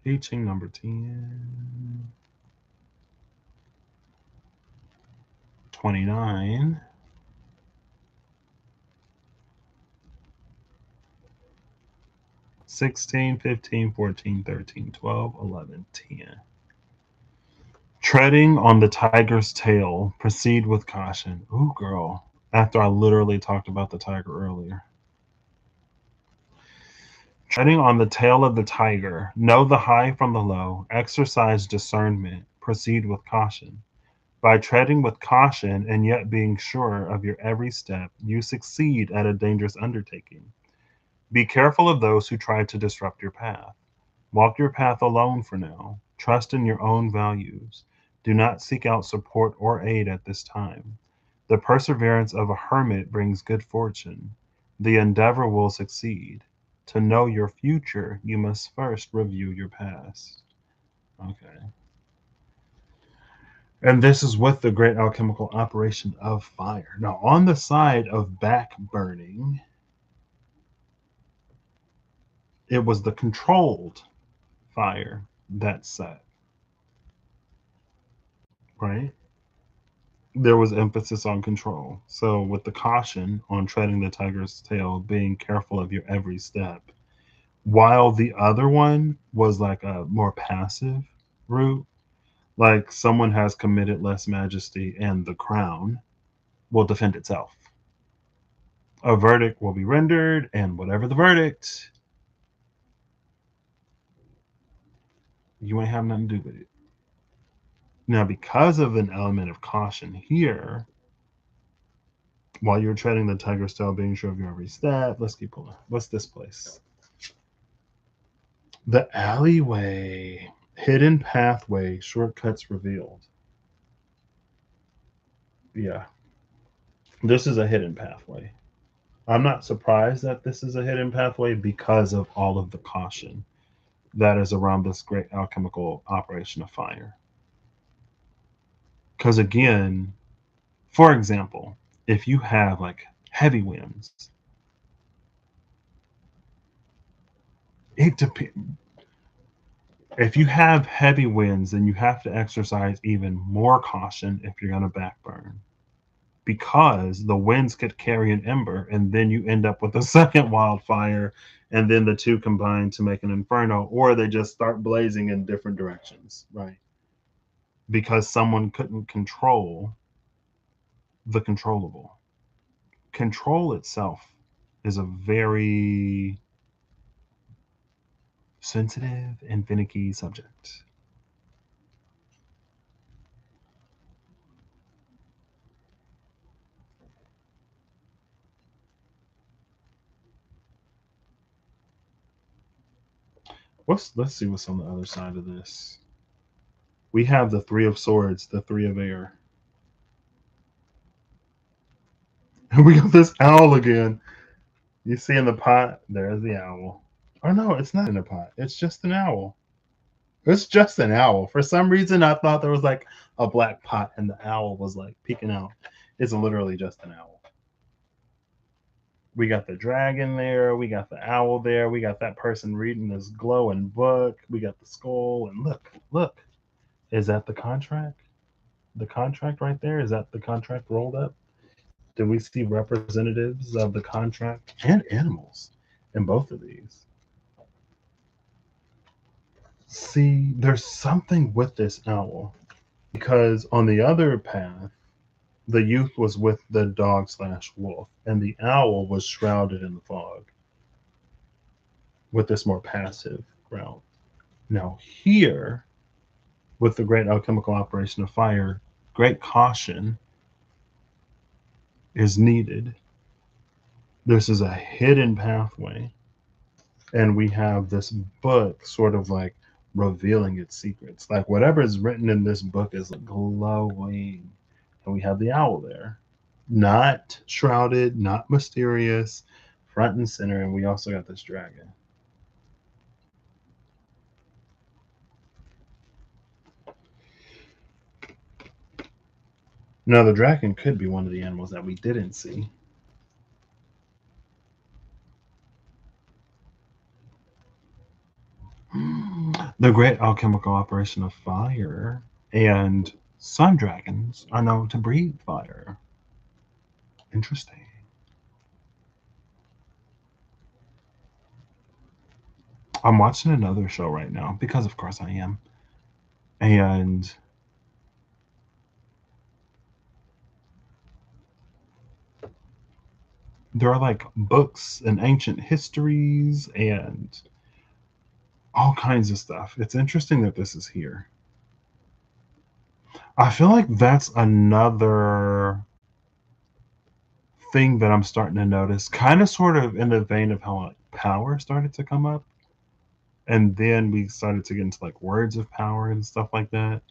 I Ching number 10. 29. 16, 15, 14, 13, 12, 11, 10. Treading on the tiger's tail, proceed with caution. Ooh, girl. After I literally talked about the tiger earlier. Treading on the tail of the tiger, know the high from the low, exercise discernment, proceed with caution. By treading with caution and yet being sure of your every step, you succeed at a dangerous undertaking. Be careful of those who try to disrupt your path. Walk your path alone for now. Trust in your own values. Do not seek out support or aid at this time. The perseverance of a hermit brings good fortune. The endeavor will succeed. To know your future, you must first review your past. Okay. And this is with the great alchemical operation of fire. Now, on the side of back burning, it was the controlled fire that set, right? There was emphasis on control. So, with the caution on treading the tiger's tail, being careful of your every step, while the other one was like a more passive route, like someone has committed lèse-majesté and the crown will defend itself. A verdict will be rendered, and whatever the verdict, you ain't have nothing to do with it. Now, because of an element of caution here, while you're treading the tiger's tail, being sure of your every step, let's keep pulling. What's this place? The alleyway, hidden pathway, shortcuts revealed. Yeah, this is a hidden pathway. I'm not surprised that this is a hidden pathway because of all of the caution that is around this great alchemical operation of fire. Because again, for example, if you have like heavy winds, it depends. If you have heavy winds, then you have to exercise even more caution if you're going to backburn, because the winds could carry an ember and then you end up with a second wildfire, and then the two combine to make an inferno, or they just start blazing in different directions, right? Because someone couldn't control the controllable. Control itself is a very sensitive and finicky subject. Let's see what's on the other side of this. We have the Three of Swords, the Three of Air. And we got this owl again. You see in the pot, there's the owl. Oh no, it's not in a pot. It's just an owl. It's just an owl. For some reason, I thought there was like a black pot and the owl was like peeking out. It's literally just an owl. We got the dragon there. We got the owl there. We got that person reading this glowing book. We got the skull. And look. Is that the contract? The contract right there? Is that the contract rolled up? Do we see representatives of the contract and animals in both of these? See, there's something with this owl because on the other path, the youth was with the dog/wolf, and the owl was shrouded in the fog with this more passive ground. Now, here, with the great alchemical operation of fire, great caution is needed. This is a hidden pathway, and we have this book sort of like revealing its secrets. Like whatever is written in this book is glowing, and we have the owl there, not shrouded, not mysterious, front and center, and we also got this dragon. Now, the dragon could be one of the animals that we didn't see. The great alchemical operation of fire and sun dragons are known to breathe fire. Interesting. I'm watching another show right now because, of course, I am. And there are like books and ancient histories and all kinds of stuff. It's interesting that this is here. I feel like that's another thing that I'm starting to notice, kind of sort of in the vein of how like power started to come up. And then we started to get into like words of power and stuff like that.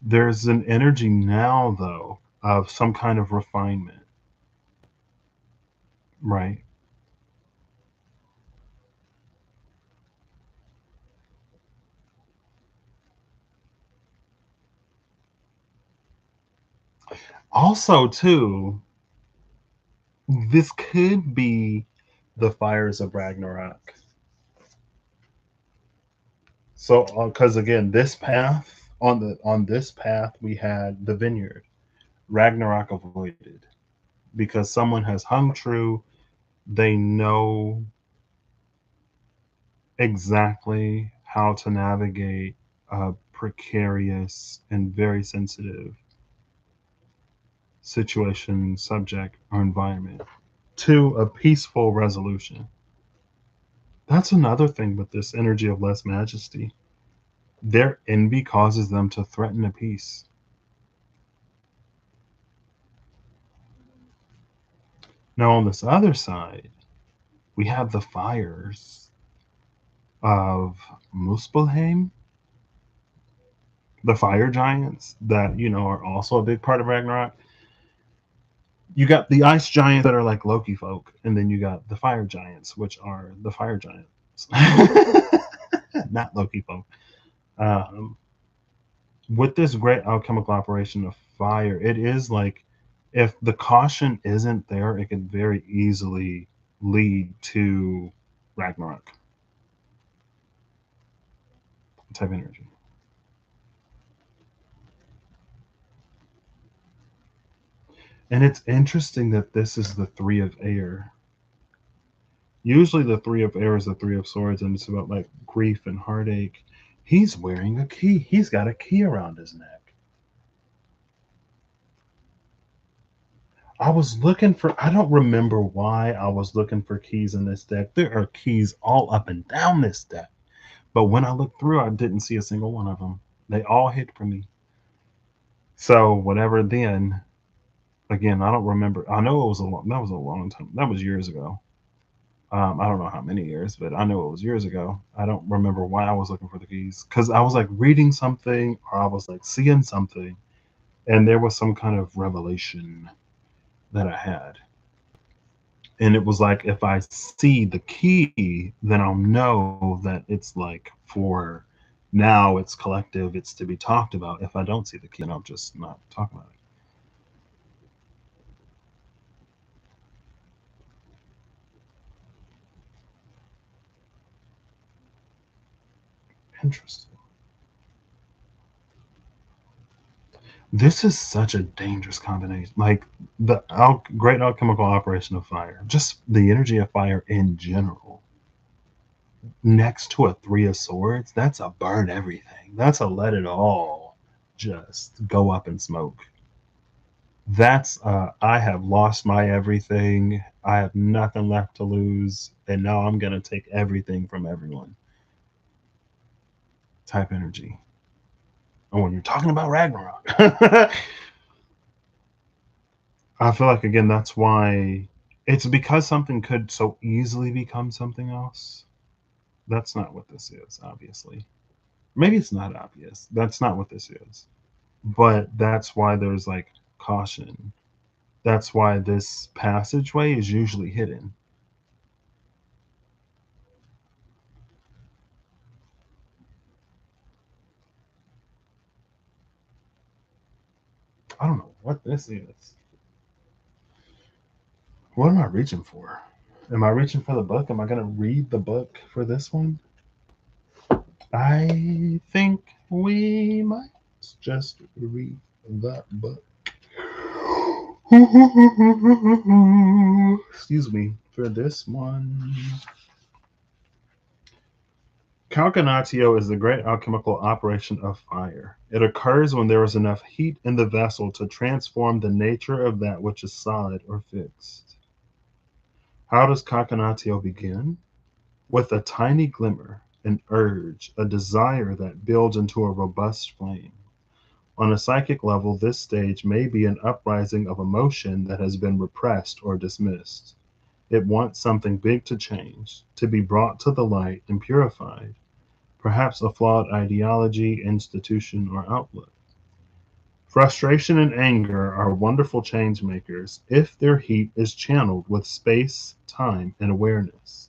There's an energy now, though, of some kind of refinement, right? Also, too, this could be the fires of Ragnarok. So, because again, this path on this path we had the vineyard, Ragnarok avoided because someone has hung true. They know exactly how to navigate a precarious and very sensitive situation, subject, or environment to a peaceful resolution. That's another thing with this energy of lèse-majesté. Their envy causes them to threaten a peace. Now, on this other side, we have the fires of Muspelheim, the fire giants that, are also a big part of Ragnarok. You got the ice giants that are like Loki folk, and then you got the fire giants, which are the fire giants, not Loki folk. Um, with this great alchemical operation of fire, it is like if the caution isn't there, it could very easily lead to Ragnarok type energy. And it's interesting that this is the three of air. Usually the three of air is the three of swords, and it's about like grief and heartache. He's wearing a key. He's got a key around his neck. I don't remember why I was looking for keys in this deck. There are keys all up and down this deck. But when I looked through, I didn't see a single one of them. They all hit for me. So whatever then, again, I don't remember. I know that was a long time. That was years ago. I don't know how many years, but I know it was years ago. I don't remember why I was looking for the keys because I was like reading something or I was like seeing something, and there was some kind of revelation that I had. And it was like if I see the key, then I'll know that it's like for now, it's collective, it's to be talked about. If I don't see the key, then I'll just not talk about it. Interesting. This is such a dangerous combination. Like the great alchemical operation of fire, just the energy of fire in general, next to a three of swords, that's a burn everything. That's a let it all just go up in smoke. That's I have lost my everything. I have nothing left to lose, and now I'm gonna take everything from everyone. Type energy. And when you're talking about Ragnarok, I feel like again that's why it's because something could so easily become something else. That's not what this is, obviously. Maybe it's not obvious. That's not what this is. But that's why there's like caution. That's why this passageway is usually hidden. I don't know what this is. What am I reaching for? Am I reaching for the book? Am I going to read the book for this one? I think we might just read the book. Excuse me for this one. Calcinatio is the great alchemical operation of fire. It occurs when there is enough heat in the vessel to transform the nature of that which is solid or fixed. How does calcinatio begin? With a tiny glimmer, an urge, a desire that builds into a robust flame. On a psychic level, this stage may be an uprising of emotion that has been repressed or dismissed. It wants something big to change, to be brought to the light and purified, perhaps a flawed ideology, institution, or outlook. Frustration and anger are wonderful change makers if their heat is channeled with space, time, and awareness.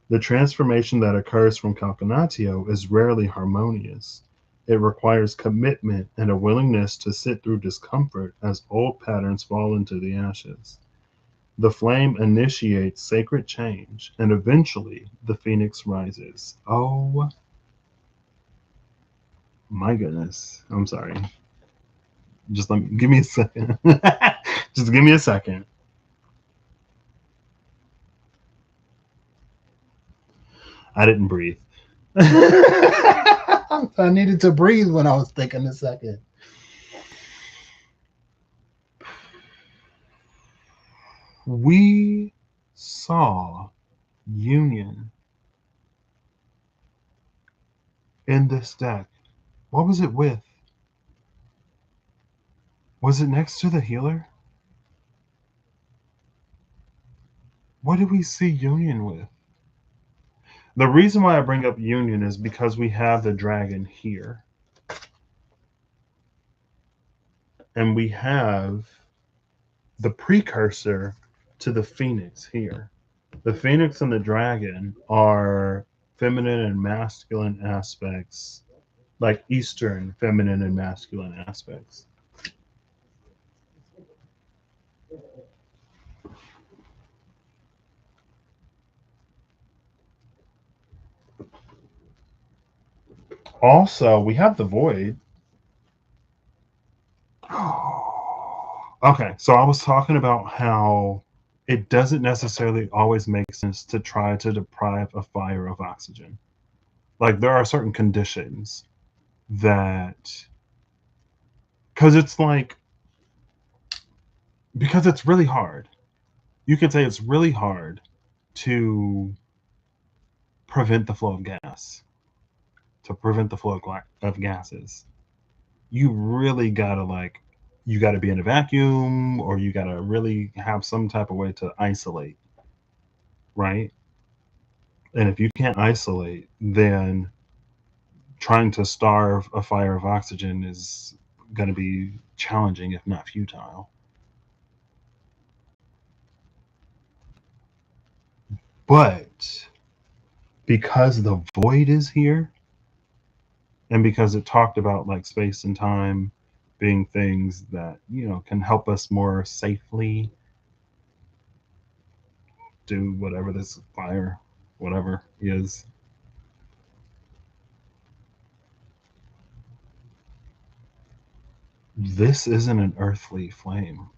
The transformation that occurs from calcinatio is rarely harmonious. It requires commitment and a willingness to sit through discomfort as old patterns fall into the ashes. The flame initiates sacred change, and eventually the phoenix rises. Oh my goodness. I'm sorry. Just give me a second. Just give me a second. I didn't breathe. I needed to breathe when I was thinking a second. We saw union in this deck. What was it with? Was it next to the healer? What did we see union with? The reason why I bring up union is because we have the dragon here. And we have the precursor to the phoenix here. The phoenix and the dragon are feminine and masculine aspects, like Eastern feminine and masculine aspects. Also, we have the void. Okay, so I was talking about how it doesn't necessarily always make sense to try to deprive a fire of oxygen. Like there are certain conditions that, because it's like, because it's really hard. You could say it's really hard to prevent the flow of gas, to prevent the flow of gases. You really gotta like, you gotta be in a vacuum, or you gotta really have some type of way to isolate, right? And if you can't isolate, then trying to starve a fire of oxygen is going to be challenging, if not futile. But because the void is here, and because it talked about like space and time being things that, you know, can help us more safely do whatever this fire, whatever is. this isn't an earthly flame.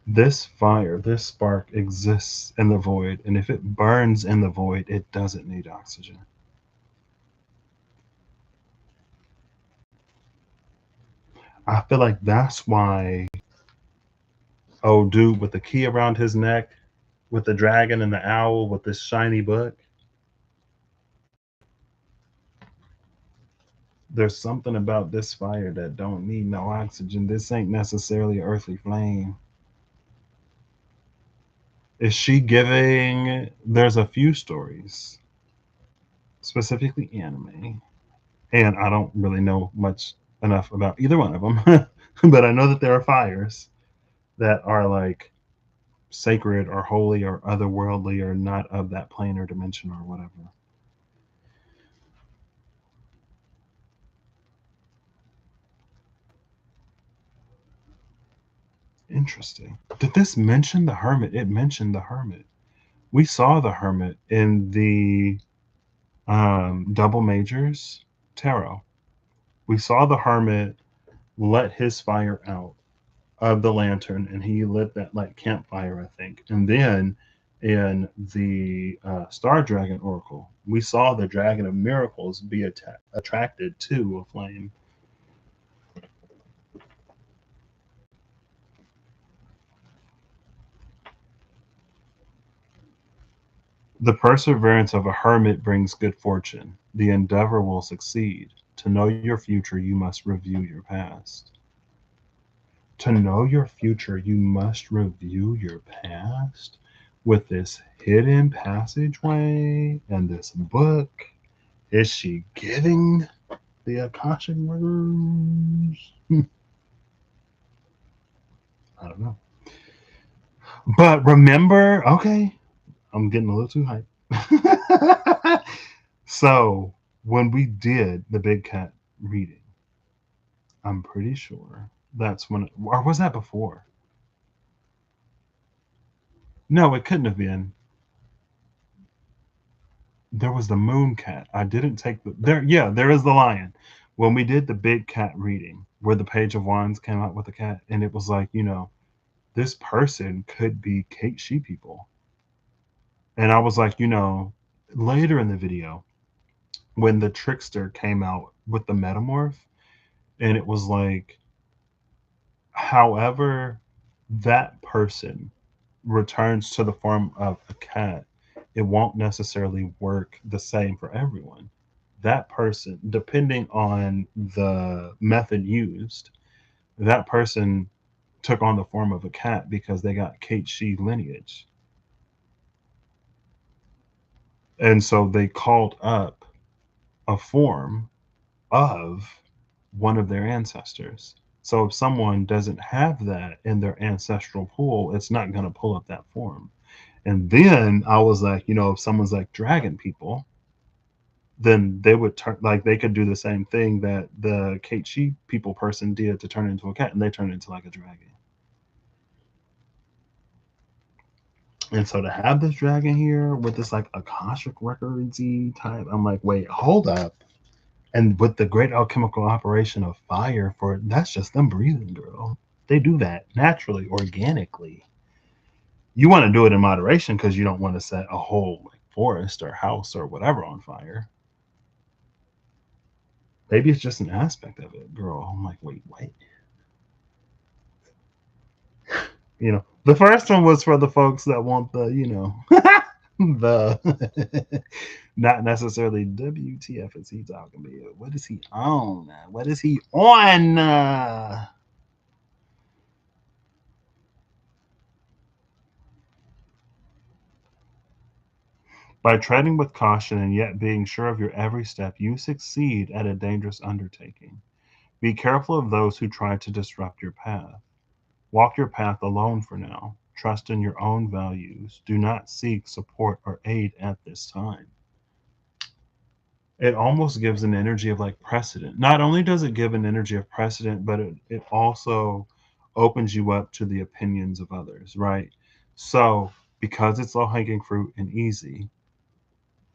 This fire, this spark exists in the void, and if it burns in the void, it doesn't need oxygen. I feel like that's why old dude with the key around his neck, with the dragon and the owl, with this shiny book, there's something about this fire that don't need no oxygen. This ain't necessarily an earthly flame. Is she giving? There's a few stories, specifically anime, and I don't really know much enough about either one of them, but I know that there are fires that are like sacred or holy or otherworldly or not of that plane or dimension or whatever. Interesting. Did this mention the hermit? It mentioned the hermit. We saw the hermit in the double majors tarot. We saw the hermit let his fire out of the lantern, and he lit that like campfire, I think. And then in the Star Dragon Oracle, we saw the Dragon of Miracles be attracted to a flame. The perseverance of a hermit brings good fortune. The endeavor will succeed. To know your future, you must review your past. To know your future, you must review your past. With this hidden passageway and this book, is she giving the Akashic records? I don't know. But remember, okay, I'm getting a little too hyped. So when we did the Big Cat reading, I'm pretty sure that's when, or was that before? No, it couldn't have been. There was the moon cat. I didn't take the there. Yeah, there is the lion. When we did the Big Cat reading, where the Page of Wands came out with the cat, and it was like, this person could be Kate She people. And I was like, later in the video, when the trickster came out with the metamorph, and it was like, however, that person returns to the form of a cat, it won't necessarily work the same for everyone. That person, depending on the method used, that person took on the form of a cat because they got Kate She lineage. And so they called up a form of one of their ancestors. So if someone doesn't have that in their ancestral pool, it's not going to pull up that form. And then I was like, if someone's like dragon people, then they would turn, like they could do the same thing that the Kate She people person did to turn into a cat, and they turned into like a dragon. And so to have this dragon here with this like Akashic recordsy type, I'm like, wait, hold up. And with the great alchemical operation of fire, for that's just them breathing, girl. They do that naturally, organically. You want to do it in moderation because you don't want to set a whole like forest or house or whatever on fire. Maybe it's just an aspect of it, girl. I'm like, wait, what? The first one was for the folks that want the, the not necessarily WTF is he talking about? What is he on? What is he on? By treading with caution and yet being sure of your every step, you succeed at a dangerous undertaking. Be careful of those who try to disrupt your path. Walk your path alone for now. Trust in your own values. Do not seek support or aid at this time. It almost gives an energy of like precedent. Not only does it give an energy of precedent, but it also opens you up to the opinions of others, right? So, because it's low hanging fruit and easy,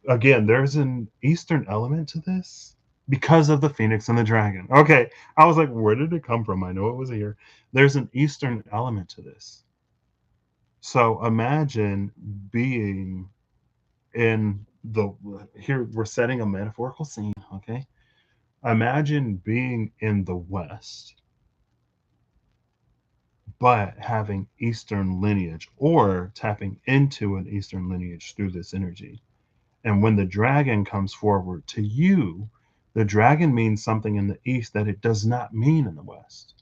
again, there's an Eastern element to this because of the phoenix and the dragon. Okay, I was like, where did it come from? I know it was here. There's an Eastern element to this. So imagine being in the, here we're setting a metaphorical scene, okay? Imagine being in the West, but having Eastern lineage or tapping into an Eastern lineage through this energy. And when the dragon comes forward to you, the dragon means something in the East that it does not mean in the West.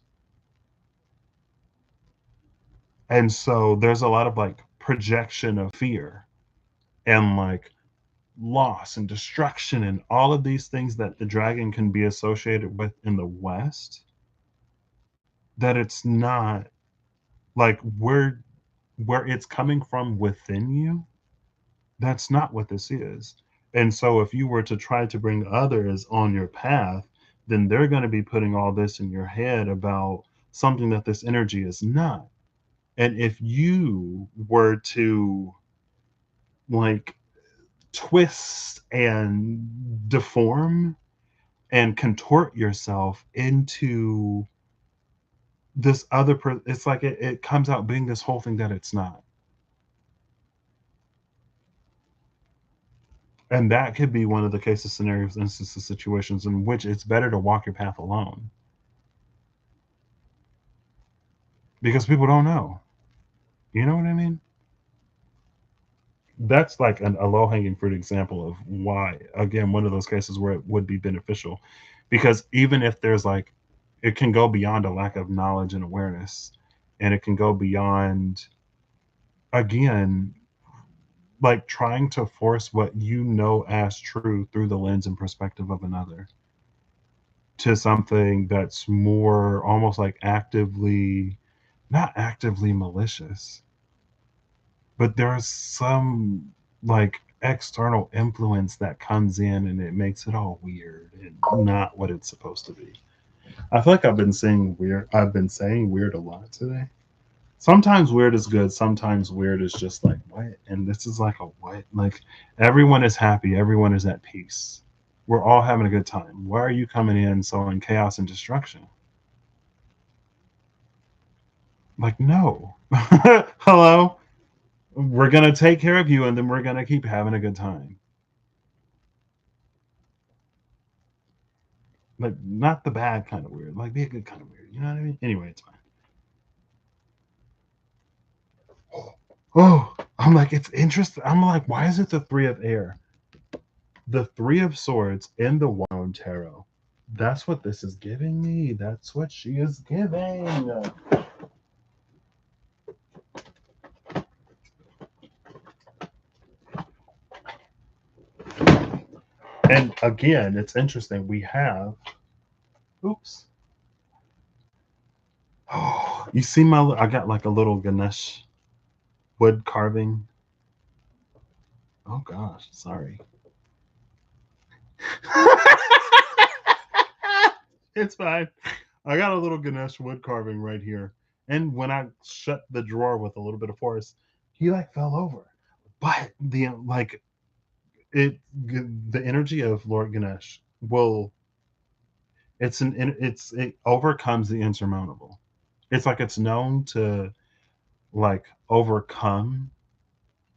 And so there's a lot of like projection of fear and like loss and destruction and all of these things that the dragon can be associated with in the West, that it's not like where it's coming from within you. That's not what this is. And so if you were to try to bring others on your path, then they're going to be putting all this in your head about something that this energy is not. And if you were to like twist and deform and contort yourself into this other it's like it comes out being this whole thing that it's not. And that could be one of the cases, scenarios, instances, situations in which it's better to walk your path alone because people don't know. You know what I mean? That's like a low hanging fruit example of why, again, one of those cases where it would be beneficial. Because even if there's like, it can go beyond a lack of knowledge and awareness, and it can go beyond, again, like trying to force what you know as true through the lens and perspective of another to something that's more almost like actively, not actively malicious, but there's some like external influence that comes in and it makes it all weird and not what it's supposed to be. I feel like I've been saying weird a lot today. Sometimes weird is good, sometimes weird is just like what? And this is like a what? Like everyone is happy, everyone is at peace. We're all having a good time. Why are you coming in sowing chaos and destruction? Like, no. Hello? We're going to take care of you and then we're going to keep having a good time. Like, not the bad kind of weird. Like, be a good kind of weird. You know what I mean? Anyway, it's fine. Oh, I'm like, it's interesting. I'm like, why is it the three of air? The three of swords in the Wand Tarot. That's what this is giving me. That's what she is giving. And again, it's interesting. We have, oops. Oh, you see I got like a little Ganesh wood carving. Oh gosh, sorry. It's fine. I got a little Ganesh wood carving right here. And when I shut the drawer with a little bit of force, he like fell over. But the like the energy of Lord Ganesh will it overcomes the insurmountable. It's like it's known to like overcome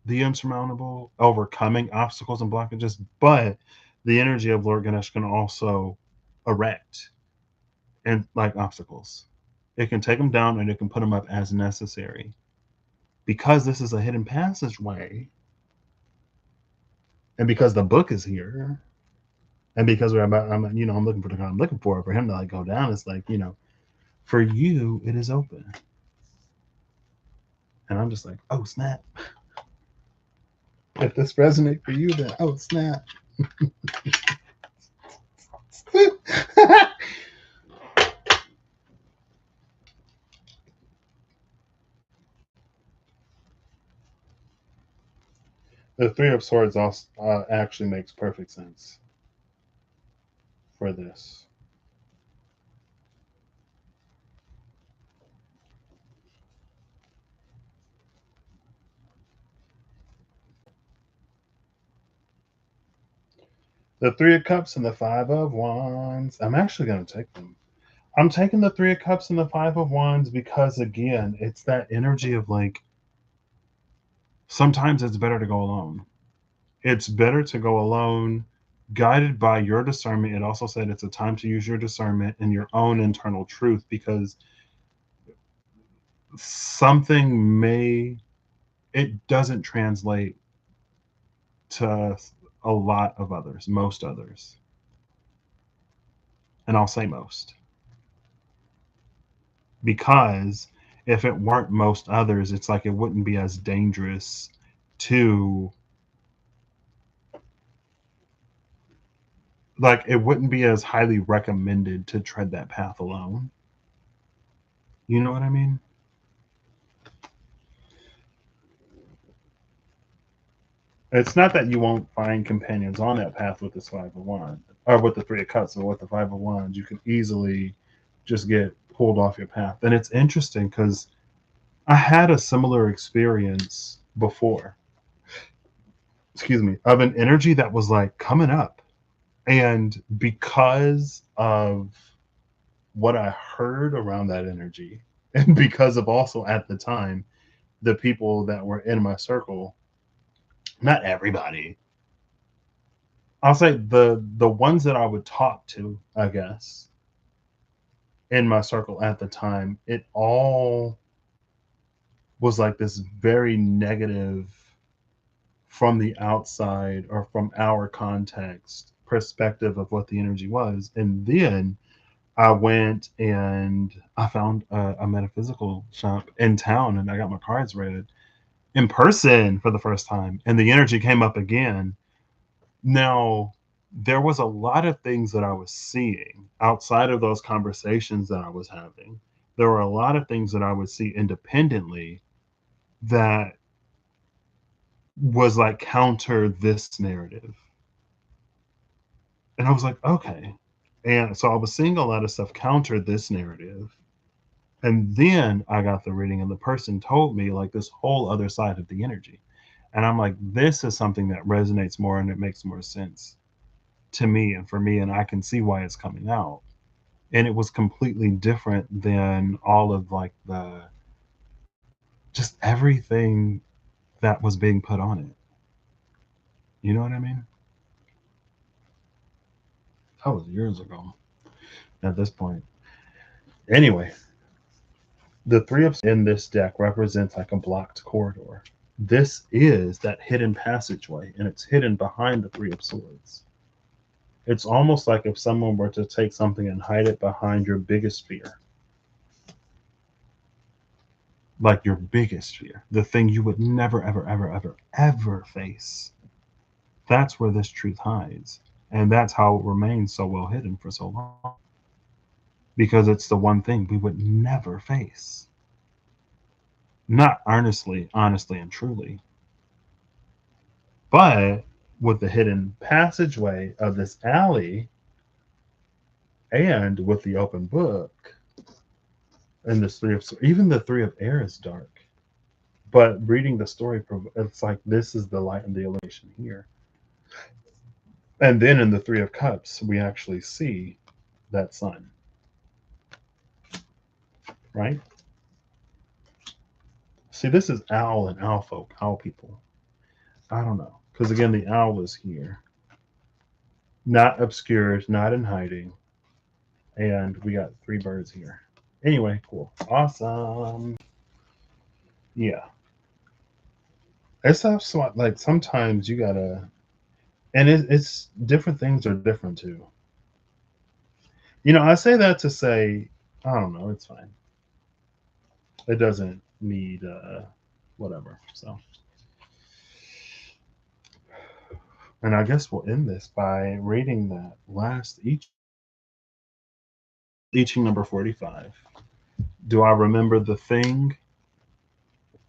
the insurmountable, overcoming obstacles and blockages, but the energy of Lord Ganesh can also erect and like obstacles. It can take them down and it can put them up as necessary. Because this is a hidden passageway, and because the book is here, and because I'm looking for the kind I'm looking for him to like go down. It's like, for you, it is open. And I'm just like, oh snap. If this resonates for you, then oh snap. The Three of Swords also actually makes perfect sense for this. The Three of Cups and the Five of Wands. I'm actually going to take them. I'm taking the Three of Cups and the Five of Wands because, again, it's that energy of like, sometimes it's better to go alone. It's better to go alone, guided by your discernment. It also said it's a time to use your discernment and your own internal truth, because it doesn't translate to a lot of others, most others. And I'll say most. Because if it weren't most others, it's like it wouldn't be as dangerous to, like, it wouldn't be as highly recommended to tread that path alone. You know what I mean? It's not that you won't find companions on that path with this Five of Wands, or with the Three of Cups, or with the Five of Wands. You can easily just get pulled off your path. And it's interesting because I had a similar experience before, excuse me, of an energy that was like coming up. And because of what I heard around that energy, and because of also at the time, the people that were in my circle, not everybody, I'll say the ones that I would talk to, I guess, in my circle at the time, it all was like this very negative from the outside, or from our context perspective of what the energy was. And then I went and I found a metaphysical shop in town, and I got my cards read in person for the first time, and the energy came up again. Now, there was a lot of things that I was seeing outside of those conversations that I was having. There were a lot of things that I would see independently that was like counter this narrative. And I was like, okay. And so I was seeing a lot of stuff counter this narrative. And then I got the reading, and the person told me like this whole other side of the energy. And I'm like, this is something that resonates more and it makes more sense to me and for me. And I can see why it's coming out. And it was completely different than all of like just everything that was being put on it. You know what I mean? That was years ago at this point. Anyway, the Three of in this deck represents like a blocked corridor. This is that hidden passageway, and it's hidden behind the Three of Swords. It's almost like if someone were to take something and hide it behind your biggest fear. Like your biggest fear, the thing you would never, ever, ever, ever, ever face. That's where this truth hides. And that's how it remains so well hidden for so long. Because it's the one thing we would never face. Not earnestly, honestly, and truly. But with the hidden passageway of this alley, and with the open book, and this even the Three of Air is dark. But reading the story, it's like this is the light and the illumination here. And then in the Three of Cups, we actually see that sun. Right? See, this is owl and owl folk, owl people. I don't know. Because again, the owl is here. Not obscured, not in hiding. And we got three birds here. Anyway, cool. Awesome. Yeah. It's also like sometimes you gotta, and it's different things are different too. You know, I say that to say, I don't know, it's fine. It doesn't need whatever. So, and I guess we'll end this by reading that last teaching number 45. Do I remember the thing?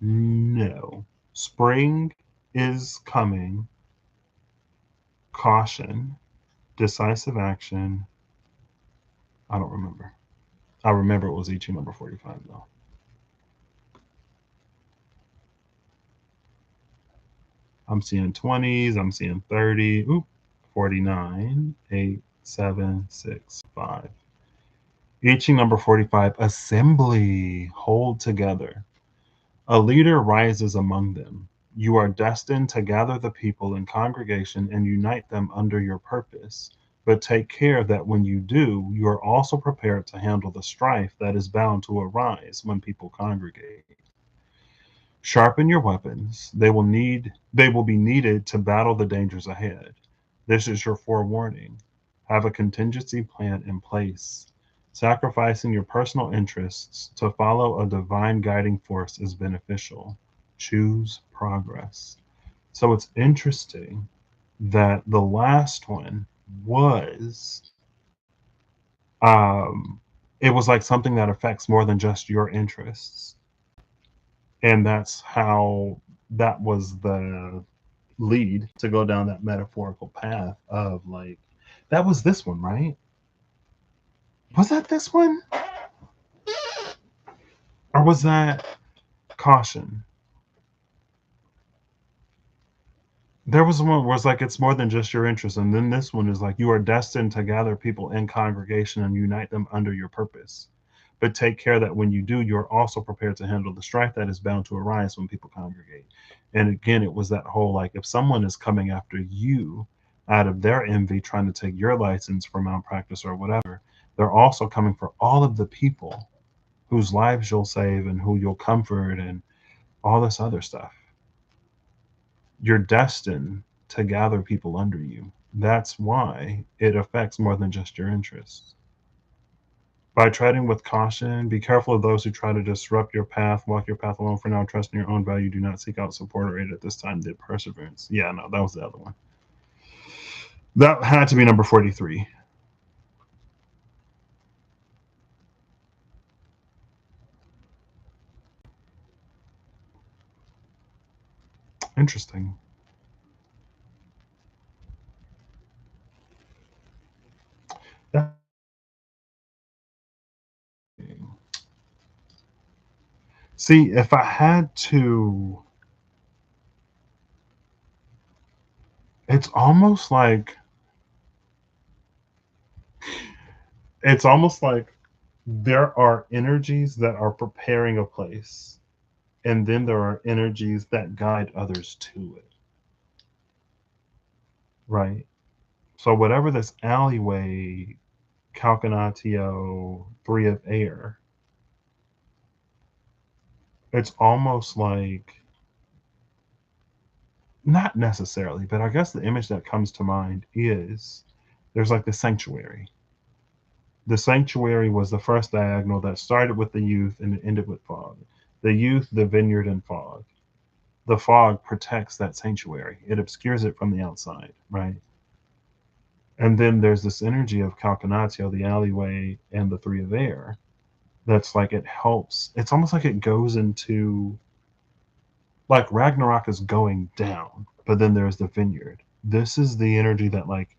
No. Spring is coming. Caution. Decisive action. I don't remember. I remember it was teaching number 45 though. I'm seeing 20s. I'm seeing 30. Oop. 49, 8, 7, 6, 5. Teaching number 45, assembly, hold together. A leader rises among them. You are destined to gather the people in congregation and unite them under your purpose. But take care that when you do, you are also prepared to handle the strife that is bound to arise when people congregate. Sharpen your weapons. They will be needed to battle the dangers ahead. This is your forewarning. Have a contingency plan in place. Sacrificing your personal interests to follow a divine guiding force is beneficial. Choose progress. So it's interesting that the last one was it was like something that affects more than just your interests. And that's how that was the lead to go down that metaphorical path of like, that was this one, right? Was that this one? Or was that caution? There was one where it's like it's more than just your interest, and then this one is like you are destined to gather people in congregation and unite them under your purpose. But take care that when you do, you're also prepared to handle the strife that is bound to arise when people congregate. And again, it was that whole like if someone is coming after you out of their envy, trying to take your license for malpractice or whatever, they're also coming for all of the people whose lives you'll save and who you'll comfort and all this other stuff. You're destined to gather people under you. That's why it affects more than just your interests. By treading with caution, be careful of those who try to disrupt your path. Walk your path alone for now. Trust in your own value. Do not seek out support or aid at this time. Did perseverance. Yeah, no, that was the other one. That had to be number 43. Interesting. That- See, if I had to, it's almost like it's almost like there are energies that are preparing a place, and then there are energies that guide others to it. Right. So whatever this alleyway, Calcanatio, Three of Air, it's almost like not necessarily, but I guess the image that comes to mind is there's like the sanctuary. The sanctuary was the first diagonal that started with the youth and it ended with fog. The youth, the vineyard, and fog. The fog protects that sanctuary. It obscures it from the outside, right? And then there's this energy of Calcanatio, the alleyway, and the Three of Air. That's like it helps. It's almost like it goes into like Ragnarok is going down, but then there's the vineyard. This is the energy that like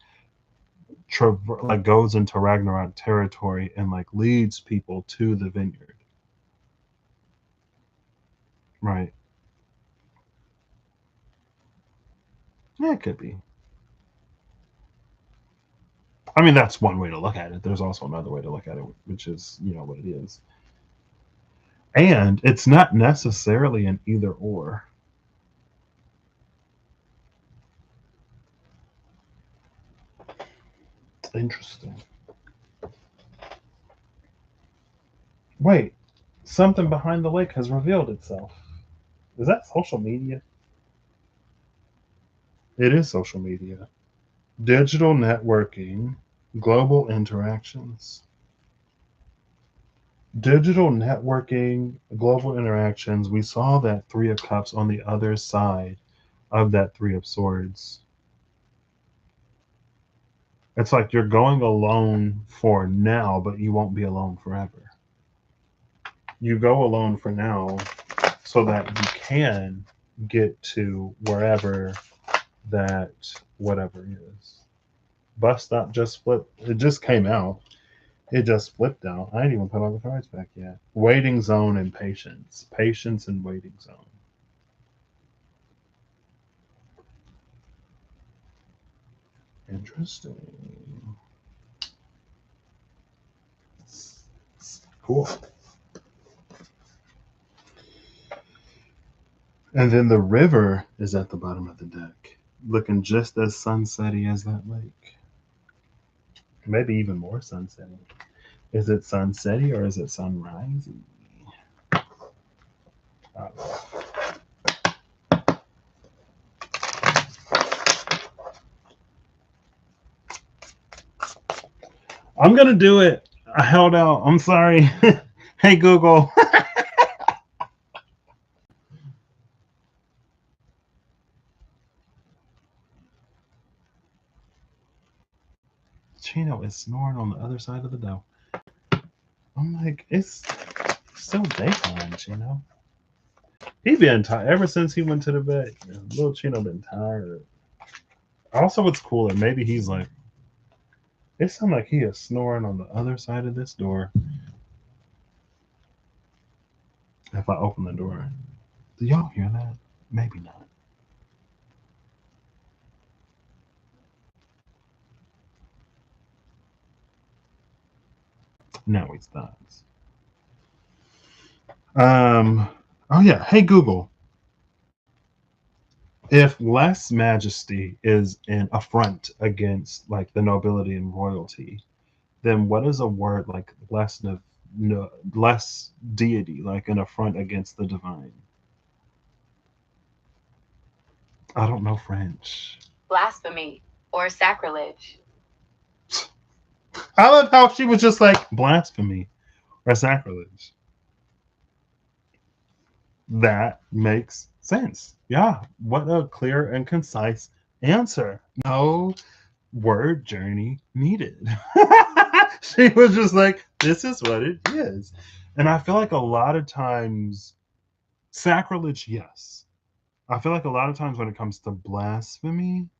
goes into Ragnarok territory and like leads people to the vineyard. Right. Yeah, it could be. I mean, that's one way to look at it. There's also another way to look at it, which is, what it is. And it's not necessarily an either or. Interesting. Wait, something behind the lake has revealed itself. Is that social media? It is social media. Digital networking, global interactions. Digital networking, global interactions. We saw that Three of Cups on the other side of that Three of Swords. It's like you're going alone for now, but you won't be alone forever. You go alone for now so that you can get to wherever that whatever is. Bus stop just flipped. It just came out. It just flipped out. I didn't even put all the cards back yet. Waiting zone and patience. Patience and waiting zone. Interesting. Cool. And then the river is at the bottom of the deck, looking just as sunsetty as that lake. Maybe even more sunsetty. Is it sunsetty or is it sunrisey? I'm gonna do it. I held out. I'm sorry. Hey Google. Chino is snoring on the other side of the door. I'm like, it's still daytime, Chino. He been tired ever since he went to the bed. Little Chino been tired. Also, what's cooler, maybe he's like, it sounds like he is snoring on the other side of this door. If I open the door, do y'all hear that? Maybe not. Now he stops. Oh yeah. Hey Google. If lèse-majesté is an affront against like the nobility and royalty, then what is a word like less deity, like an affront against the divine? I don't know French.
Blasphemy or sacrilege.
I love how she was just like blasphemy or sacrilege. That makes sense. Yeah. What a clear and concise answer. No word journey needed. She was just like, this is what it is. And I feel like a lot of times, sacrilege, yes. I feel like a lot of times when it comes to blasphemy,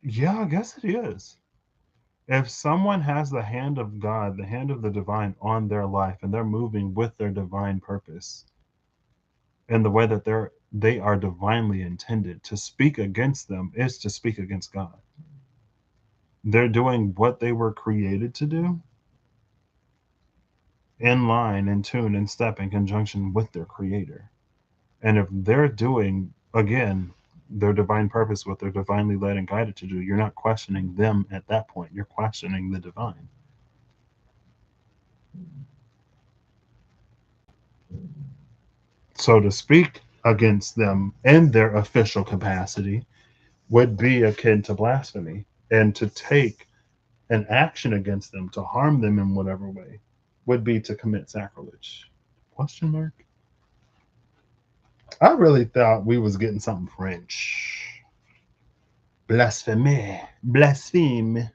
yeah, I guess it is. If someone has the hand of God, the hand of the divine on their life, and they're moving with their divine purpose, and the way that they are divinely intended, to speak against them is to speak against God. They're doing what they were created to do, in line, in tune, in step, in conjunction with their creator. And if they're doing, again, their divine purpose, what they're divinely led and guided to do, you're not questioning them at that point. You're questioning the divine. So to speak against them in their official capacity would be akin to blasphemy. And to take an action against them, to harm them in whatever way, would be to commit sacrilege. Question mark? I really thought we was getting something French. Blaspheme. Blaspheme.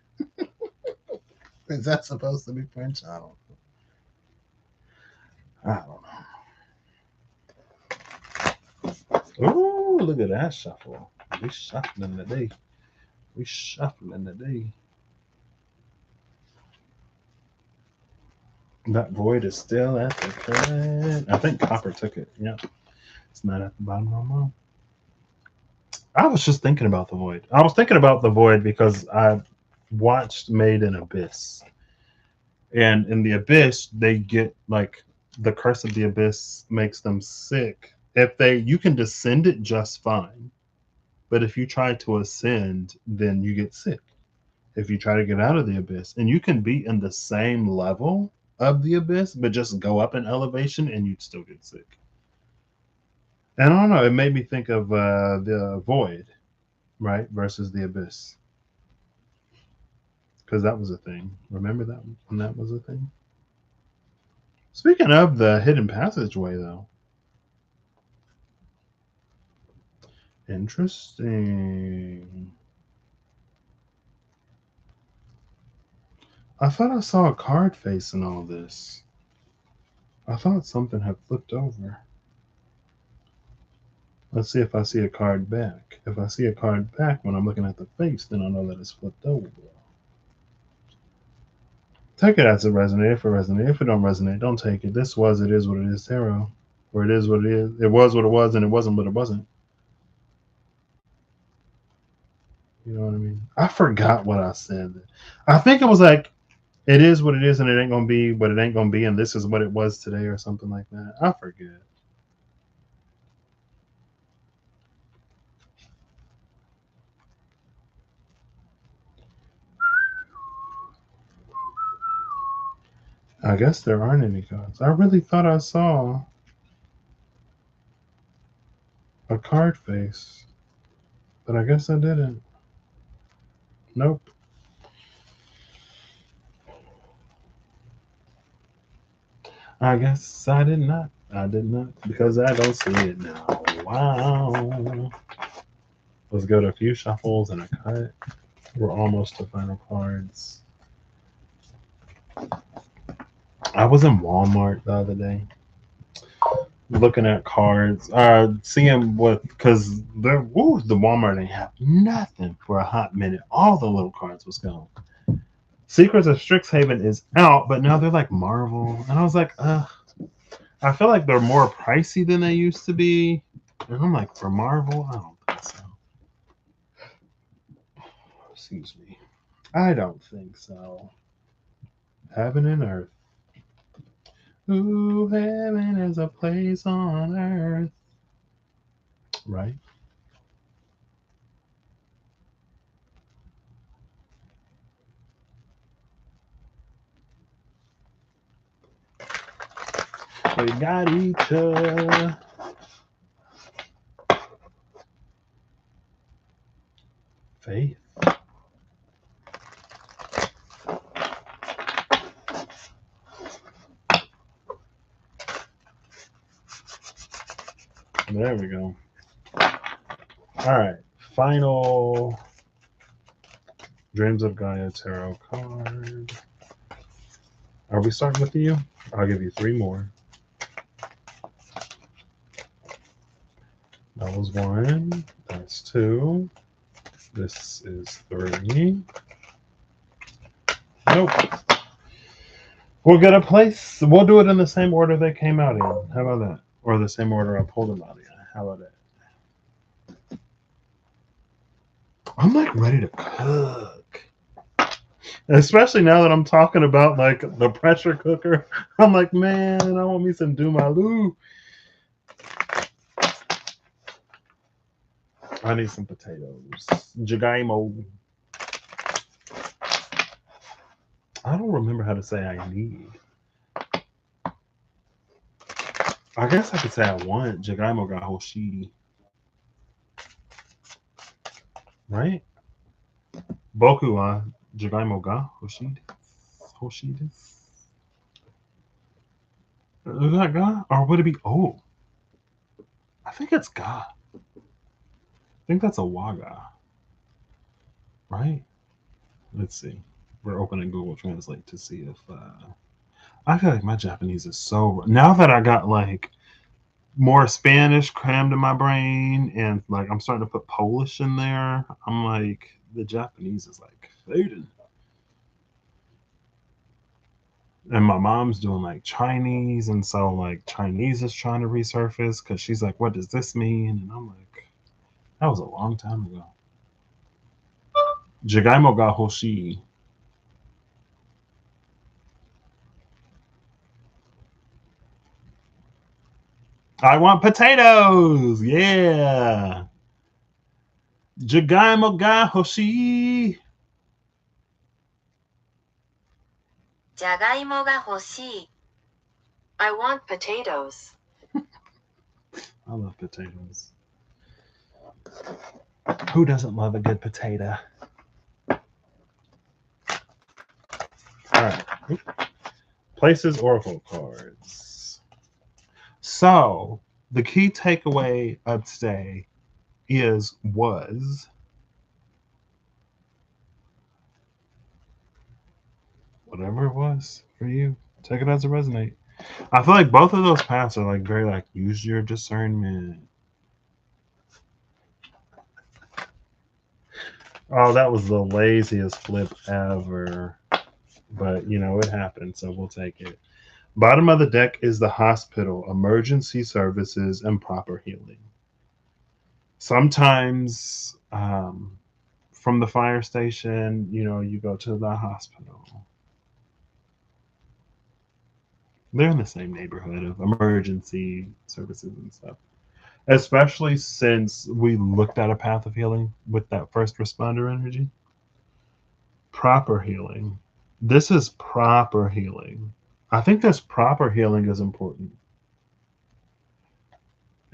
Is that supposed to be French? I don't know. Ooh, look at that shuffle. We shuffling today. We shuffling today. That void is still at the cut. I think Copper took it. Yep. It's not at the bottom no more. I was just thinking about the void. I was thinking about the void because I watched Made in Abyss. And in the Abyss, they get like the curse of the Abyss makes them sick. You can descend it just fine. But if you try to ascend, then you get sick. If you try to get out of the Abyss, and you can be in the same level of the Abyss, but just go up in elevation and you'd still get sick. And I don't know, it made me think of the void, right, versus the Abyss. Because that was a thing. Remember that when that was a thing? Speaking of the hidden passageway, though. Interesting. I thought I saw a card face in all this. I thought something had flipped over. Let's see if I see a card back. If I see a card back when I'm looking at the face, then I know that it's flipped over. Take it as it resonates. If it resonates, if it don't resonate, don't take it. This was, it is what it is, tarot. Or it is what it is. It was what it was, and it wasn't what it wasn't. You know what I mean? I forgot what I said. I think it was like, it is what it is, and it ain't gonna be what it ain't gonna be, and this is what it was today, or something like that. I forget. I guess there aren't any cards. I really thought I saw a card face, but I guess I didn't. Nope. I guess I did not. I did not, because I don't see it now. Wow. Let's go to a few shuffles and a cut. We're almost to final cards. I was in Walmart the other day looking at cards, seeing what, because the Walmart ain't have nothing for a hot minute. All the little cards was gone. Secrets of Strixhaven is out, but now they're like Marvel, and I was like, I feel like they're more pricey than they used to be, and I'm like, for Marvel, I don't think so. Excuse me, I don't think so. Heaven and earth. Ooh, heaven is a place on earth. Right? We got each other. Faith. There we go. All right. Final Dreams of Gaia Tarot card. Are we starting with you? I'll give you 3 more. That was 1. That's 2. This is 3. Nope. We'll get a place. We'll do it in the same order they came out in. How about that? Or the same order I pulled them out in. How about that? I'm like ready to cook. Especially now that I'm talking about like the pressure cooker. I'm like, man, I want me some Dumaloo. I need some potatoes. Jagaimo. I don't remember how to say I need. I guess I could say I want. Jagaimo ga hoshiri. Right? Boku wa Jagaimo ga hoshiri. Hoshiri. Is that ga? Or would it be oh? I think it's ga. I think that's a waga. Right? Let's see. We're opening Google Translate to see if I feel like my Japanese is so now that I got like more Spanish crammed in my brain and like I'm starting to put Polish in there. I'm like the Japanese is like fading. And my mom's doing like Chinese, and so like Chinese is trying to resurface because she's like, what does this mean? And I'm like, that was a long time ago. Jagaimo ga hoshi. I want potatoes. Yeah. Jagaimo ga hoshi.
じゃがいもが欲しい. I want potatoes.
I love potatoes. Who doesn't love a good potato? All right. Places Oracle cards. So the key takeaway of today was whatever it was for you. Take it as it resonate. I feel like both of those paths are like very like use your discernment. Oh, that was the laziest flip ever. But you know, it happened, so we'll take it. Bottom of the deck is the hospital, emergency services, and proper healing. Sometimes from the fire station, you go to the hospital. They're in the same neighborhood of emergency services and stuff. Especially since we looked at a path of healing with that first responder energy. Proper healing. This is proper healing. I think this proper healing is important.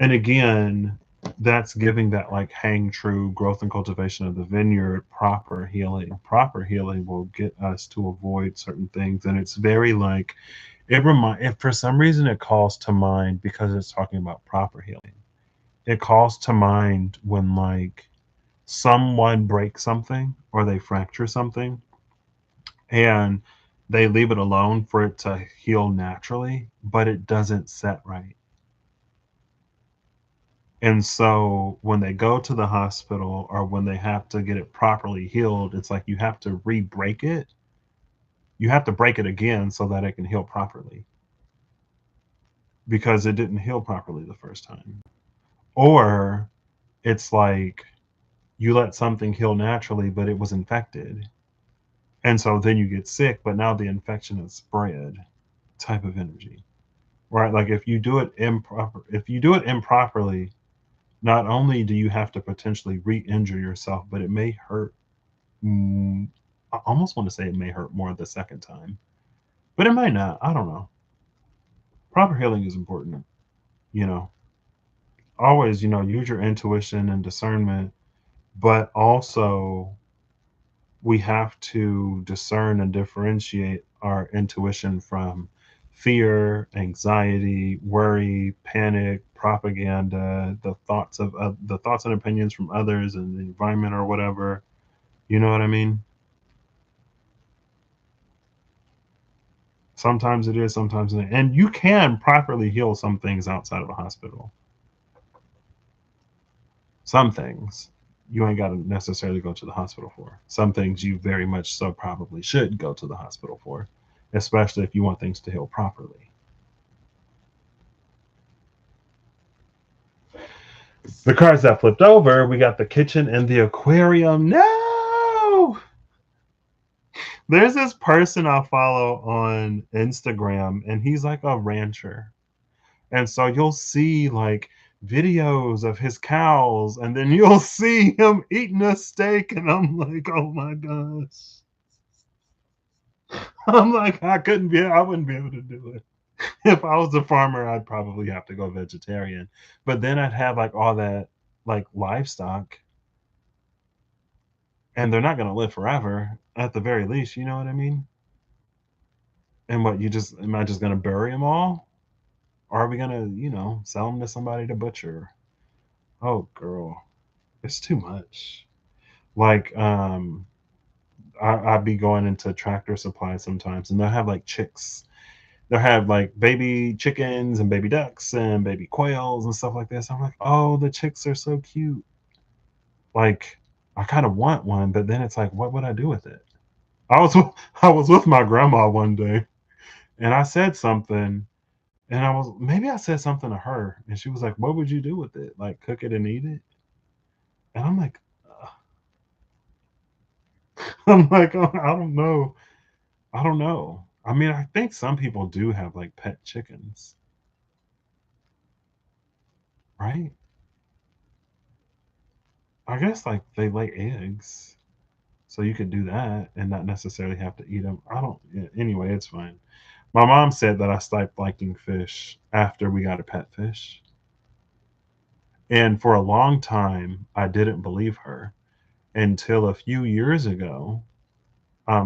And again, that's giving that like hang true growth and cultivation of the vineyard proper healing. Proper healing will get us to avoid certain things. And it's very like, if for some reason it calls to mind, because it's talking about proper healing, it calls to mind when like someone breaks something or they fracture something and they leave it alone for it to heal naturally, but it doesn't set right. And so when they go to the hospital or when they have to get it properly healed, it's like you have to re-break it. You have to break it again so that it can heal properly, because it didn't heal properly the first time. Or it's like you let something heal naturally, but it was infected. And so then you get sick, but now the infection is spread type of energy, right? Like if you do it improperly, not only do you have to potentially re-injure yourself, but it may hurt. I almost want to say it may hurt more the second time, but it might not. I don't know. Proper healing is important. Always, use your intuition and discernment, but also we have to discern and differentiate our intuition from fear, anxiety, worry, panic, propaganda, the thoughts and opinions from others and the environment or whatever. You know what I mean? Sometimes it is, sometimes it ain't. And you can properly heal some things outside of a hospital. Some things you ain't got to necessarily go to the hospital for. Some things you very much so probably should go to the hospital for, especially if you want things to heal properly. The cards that flipped over, we got the kitchen and the aquarium. No! There's this person I follow on Instagram, and he's like a rancher. And so you'll see like videos of his cows, and then you'll see him eating a steak, and I'm like, oh my gosh. I'm like, I wouldn't be able to do it. If I was a farmer, I'd probably have to go vegetarian. But then I'd have like all that like livestock, and they're not going to live forever at the very least. You know what I mean? And am I just going to bury them all? Or are we going to, sell them to somebody to butcher? Oh, girl, it's too much. Like, I'd be going into Tractor Supply sometimes, and they'll have like chicks. They'll have like baby chickens and baby ducks and baby quails and stuff like this. I'm like, oh, the chicks are so cute. Like, I kind of want one, but then it's like, what would I do with it? I was with my grandma one day, and I said something, and maybe I said something to her, and she was like, "What would you do with it? Like, cook it and eat it?" And I'm like, oh, I don't know. I don't know. I mean, I think some people do have like pet chickens, right? I guess like they lay eggs, so you could do that and not necessarily have to eat them. I don't. Anyway, it's fine. My mom said that I stopped liking fish after we got a pet fish, and for a long time I didn't believe her until a few years ago.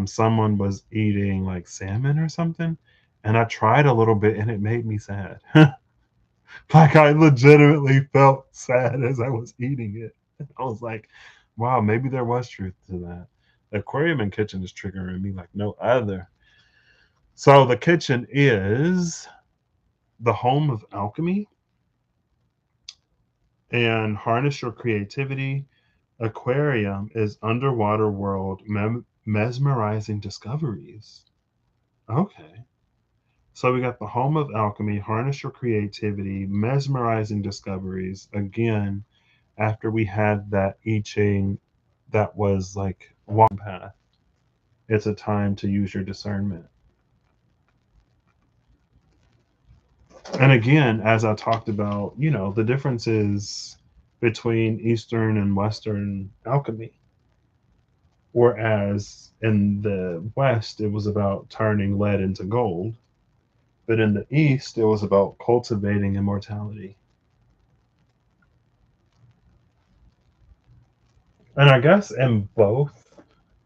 Someone was eating like salmon or something, and I tried a little bit, and it made me sad. Like I legitimately felt sad as I was eating it. I was like, wow, maybe there was truth to that. The aquarium and kitchen is triggering me like no other. So the kitchen is the home of alchemy and harness your creativity. Aquarium is underwater world mesmerizing discoveries. Okay. So we got the home of alchemy, harness your creativity, mesmerizing discoveries. Again, after we had that I Ching that was like walking path. It's a time to use your discernment. And again, as I talked about, the differences between Eastern and Western alchemy. Whereas in the West, it was about turning lead into gold, but in the East, it was about cultivating immortality. And I guess in both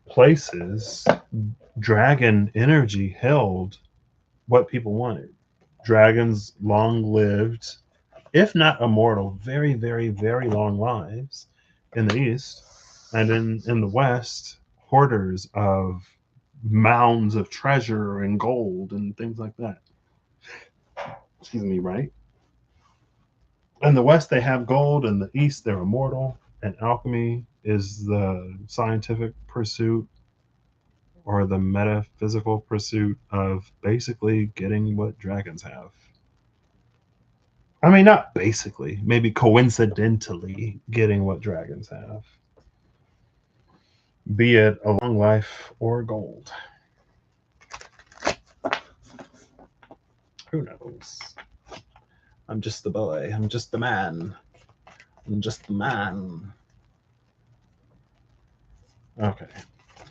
places, dragon energy held what people wanted. Dragons long lived, if not immortal, very, very, very long lives in the East. And in the West, hoarders of mounds of treasure and gold and things like that. Excuse me, right? In the West, they have gold. In the East, they're immortal. And alchemy is the scientific pursuit or the metaphysical pursuit of basically getting what dragons have. I mean, not basically, maybe coincidentally getting what dragons have, be it a long life or gold. Who knows? I'm just the boy. I'm just the man. I'm just the man. Okay.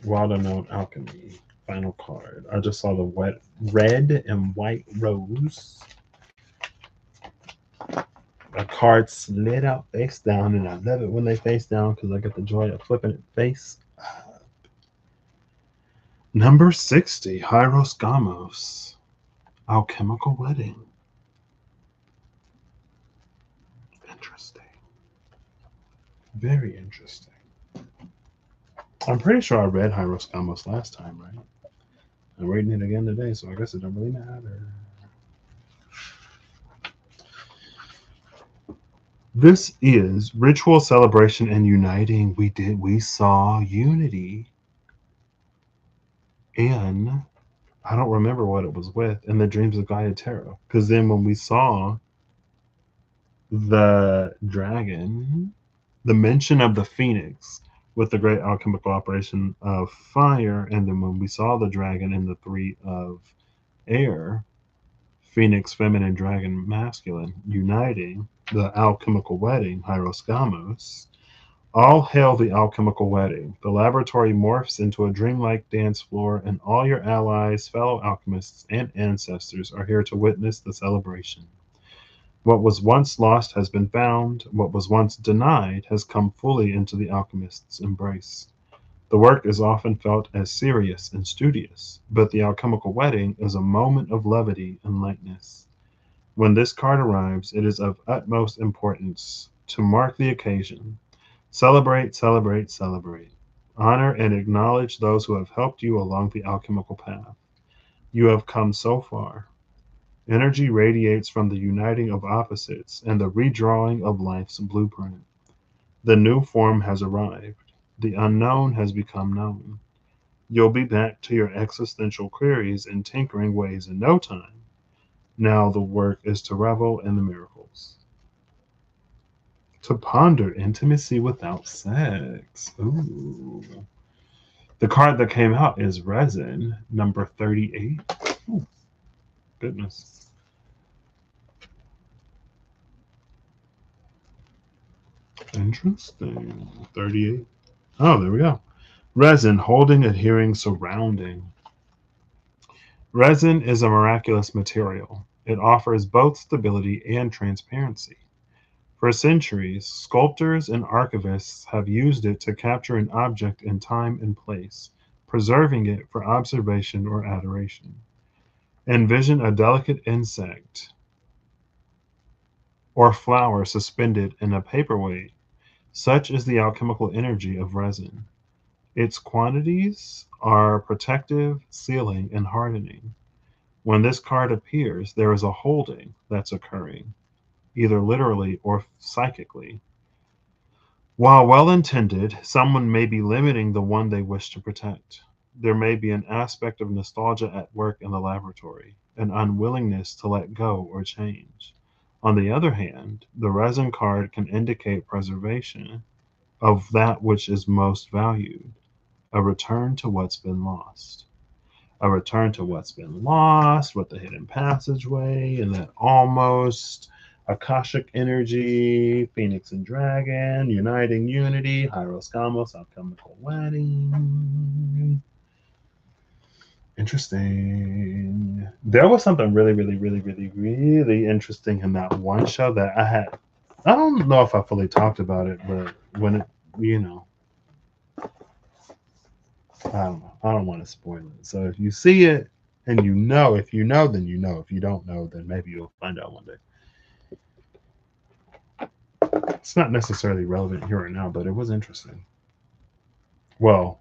Wild Unknown Alchemy. Final card. I just saw the red and white rose. A card slid out face down, and I love it when they face down because I get the joy of flipping it face up. Number 60, Hyros Gamos. Alchemical Wedding. Interesting. Very interesting. I'm pretty sure I read Hyros Gamos last time, right? I'm reading it again today, so I guess it don't really matter. This is ritual celebration and uniting. We saw unity in, I don't remember what it was with, in the Dreams of Gaia Tarot. Because then when we saw the dragon, the mention of the phoenix with the great alchemical operation of fire, and then when we saw the dragon in the three of air, phoenix feminine, dragon masculine, uniting, the alchemical wedding, Hyros Gamos. All hail the alchemical wedding. The laboratory morphs into a dreamlike dance floor, and all your allies, fellow alchemists, and ancestors are here to witness the celebration. What was once lost has been found. What was once denied has come fully into the alchemist's embrace. The work is often felt as serious and studious, but the alchemical wedding is a moment of levity and lightness. When this card arrives, it is of utmost importance to mark the occasion. Celebrate, celebrate, celebrate. Honor and acknowledge those who have helped you along the alchemical path. You have come so far. Energy radiates from the uniting of opposites and the redrawing of life's blueprint. The new form has arrived. The unknown has become known. You'll be back to your existential queries and tinkering ways in no time. Now the work is to revel in the miracles. To ponder intimacy without sex. Ooh. The card that came out is Resin, number 38. Ooh, goodness. Interesting. 38. Oh, there we go. Resin, holding, adhering, surrounding. Resin is a miraculous material. It offers both stability and transparency. For centuries, sculptors and archivists have used it to capture an object in time and place, preserving it for observation or adoration. Envision a delicate insect or flower suspended in a paperweight. Such is the alchemical energy of resin. Its quantities are protective, sealing, and hardening. When this card appears, there is a holding that's occurring, either literally or psychically. While well-intended, someone may be limiting the one they wish to protect. There may be an aspect of nostalgia at work in the laboratory, an unwillingness to let go or change. On the other hand, the resin card can indicate preservation, of that which is most valued, a return to what's been lost. A return to what's been lost with the hidden passageway and that almost Akashic energy, Phoenix and Dragon, uniting unity, Hyros Gamos, alchemical wedding. Interesting. There was something really, really, really, really, really interesting in that one show that I don't know if I fully talked about it, but when it, I don't know. I don't want to spoil it. So if you see it and if you know, then you know. If you don't know, then maybe you'll find out one day. It's not necessarily relevant here right now, but it was interesting. Well,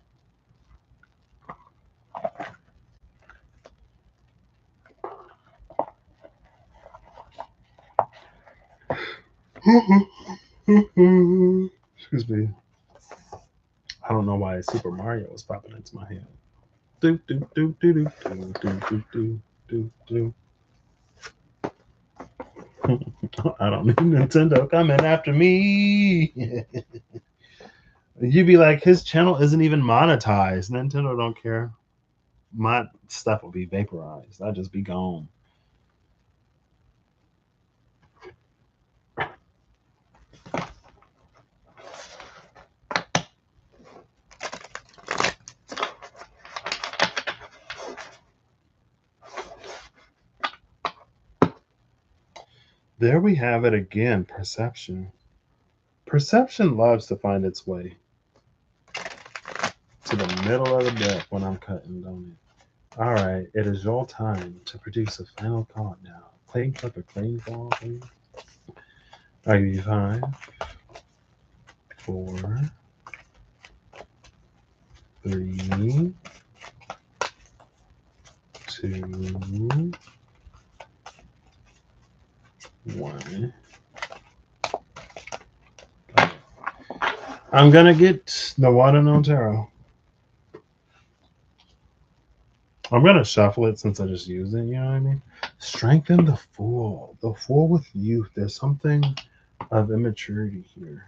excuse me. I don't know why Super Mario was popping into my head. Do do do do do do do do do do. I don't need Nintendo coming after me. You'd be like, his channel isn't even monetized. Nintendo don't care. My stuff will be vaporized. I'll just be gone. There we have it again, perception. Perception loves to find its way to the middle of the deck when I'm cutting, don't it? All right, it is your time to produce a final card now. Clean clip a clean call, please. Are you 5, 4, 3, 2, 1. I'm gonna get the water no tarot. I'm gonna shuffle it since I just used it, you know what I mean? Strengthen the Fool. The Fool with youth. There's something of immaturity here.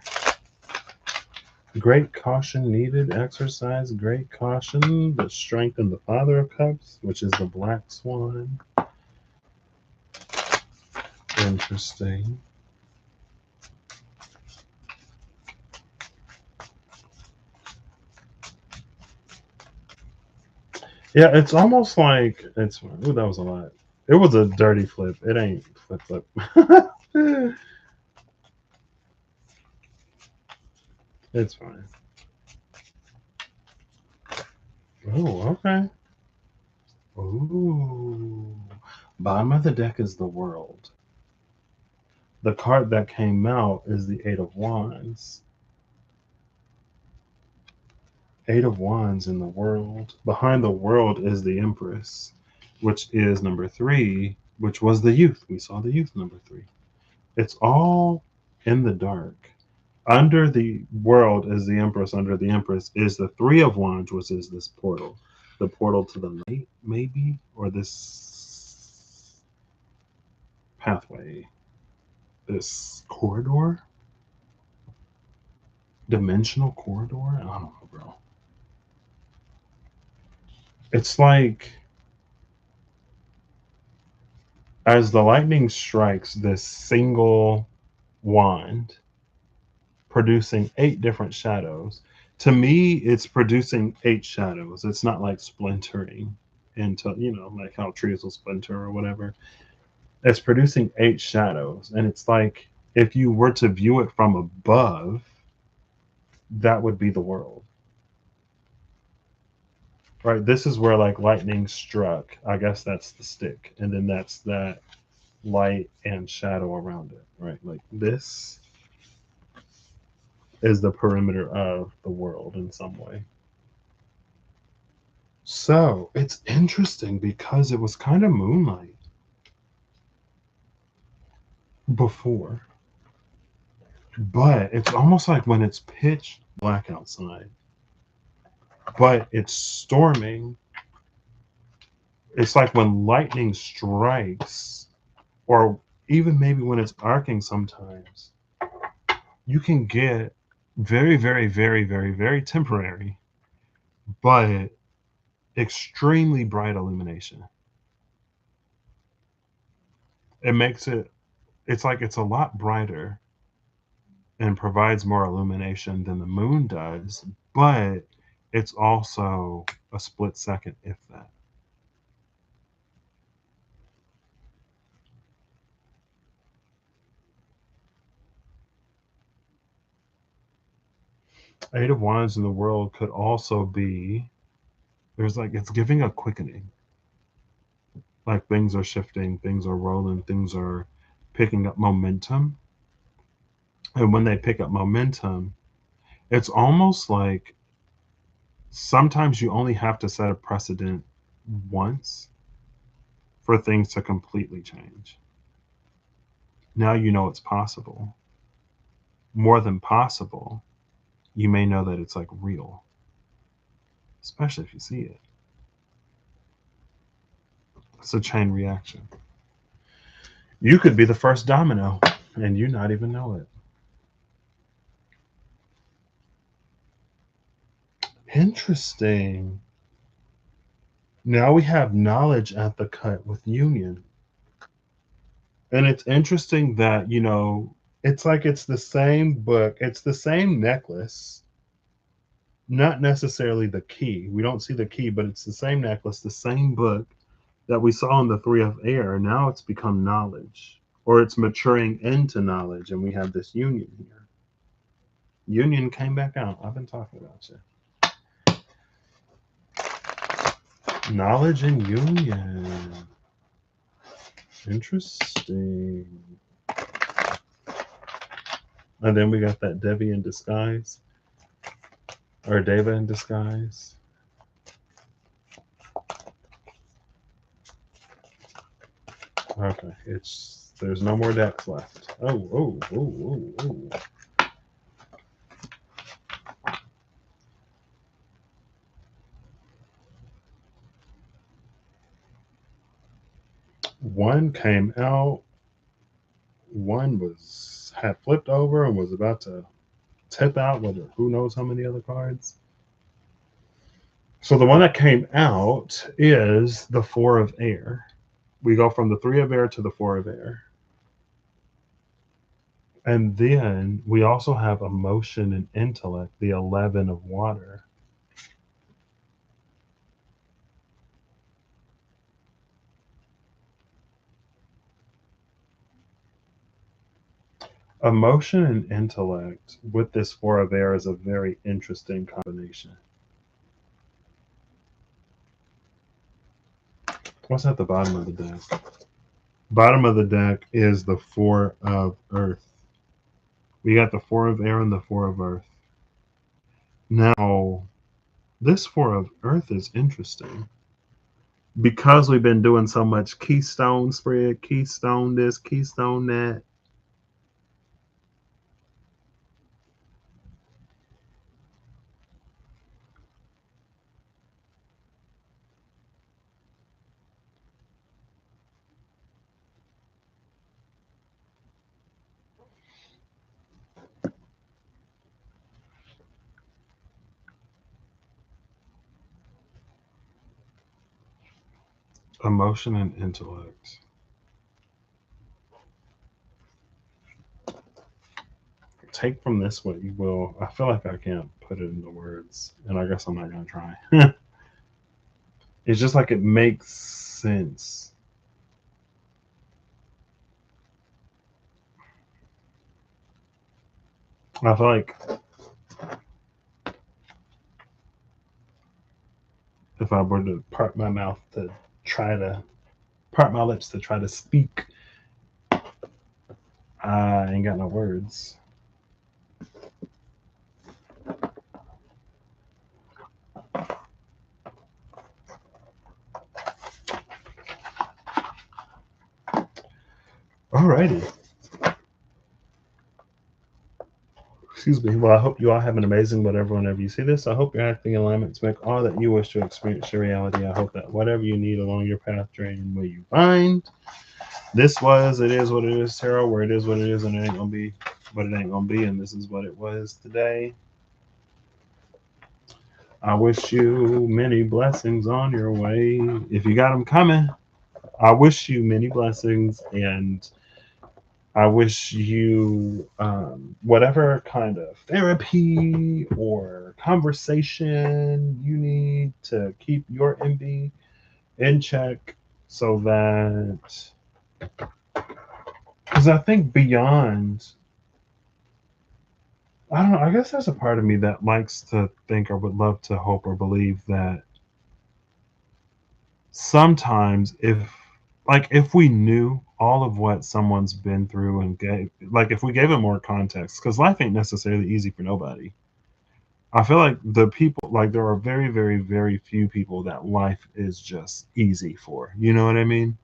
Great caution needed. Exercise great caution. But strengthen the Father of Cups, which is the Black Swan. Interesting. Yeah, it's almost like it's. Ooh, that was a lot. It was a dirty flip. It ain't flip. It's fine. Oh, okay. Ooh. Bottom of the deck is the World. The card that came out is the Eight of Wands. Eight of Wands in the World. Behind the World is the Empress, which is number 3, which was the Youth. We saw the Youth number 3. It's all in the dark. Under the World is the Empress. Under the Empress is the 3 of Wands, which is this portal. The portal to the night, maybe? Or this pathway. This corridor? Dimensional corridor? I don't know, bro. It's like as the lightning strikes this single wand, producing 8 different shadows. To me, it's producing 8 shadows. It's not like splintering into, like how trees will splinter or whatever. It's producing 8 shadows. And it's like if you were to view it from above, that would be the world. Right? This is where like lightning struck. I guess that's the stick. And then that's that light and shadow around it. Right? Like this is the perimeter of the world in some way. So it's interesting because it was kind of moonlight before, but it's almost like when it's pitch black outside, but it's storming. It's like when lightning strikes, or even maybe when it's arcing sometimes, you can get Very, very, very, very, very temporary, but extremely bright illumination. It makes it's like it's a lot brighter and provides more illumination than the moon does, but it's also a split second, if that. Eight of Wands in the world could also be, there's like, it's giving a quickening. Like things are shifting, things are rolling, things are picking up momentum. And when they pick up momentum, it's almost like sometimes you only have to set a precedent once for things to completely change. Now you know it's possible. More than possible, you may know that it's like real, especially if you see it. It's a chain reaction. You could be the first domino and you not even know it. Interesting. Now we have knowledge at the cut with union. And it's interesting that, it's like it's the same book, it's the same necklace, not necessarily the key. We don't see the key, but it's the same necklace, the same book that we saw in the Three of Air. Now it's become knowledge, or it's maturing into knowledge, and we have this union here. Union came back out. I've been talking about you. Knowledge and union. Interesting. And then we got that Devi in disguise, or Deva in disguise. Okay, there's no more decks left. Oh. One came out. One had flipped over and was about to tip out with who knows how many other cards. So the one that came out is the Four of Air. We go from the Three of Air to the Four of Air. And then we also have emotion and intellect, the 11 of Water. Emotion and intellect with this Four of Air is a very interesting combination. What's at the bottom of the deck? Bottom of the deck is the Four of Earth. We got the Four of Air and the Four of Earth. Now, this Four of Earth is interesting because we've been doing so much keystone spread, keystone this, keystone that. Emotion and intellect. Take from this what you will. I feel like I can't put it into words, and I guess I'm not going to try. It's just like it makes sense. I feel like if I were to part my mouth to try to part my lips to try to speak, I ain't got no words. Alrighty. Excuse me. Well, I hope you all have an amazing whenever you see this. I hope you're acting in alignment to make all that you wish to experience your reality. I hope that whatever you need along your path, journey, will you find. This was It Is What It Is Tarot, where it is what it is, and it ain't gonna be but it ain't gonna be, and this is what it was today. I wish you many blessings on your way. If you got them coming, I wish you many blessings, and I wish you whatever kind of therapy or conversation you need to keep your MB in check, so that, because I think beyond, I don't know, I guess there's a part of me that likes to think or would love to hope or believe that sometimes if we knew all of what someone's been through and gave, like if we gave it more context, because life ain't necessarily easy for nobody. I feel like the people, like there are very, very, very few people that life is just easy for. You know what I mean?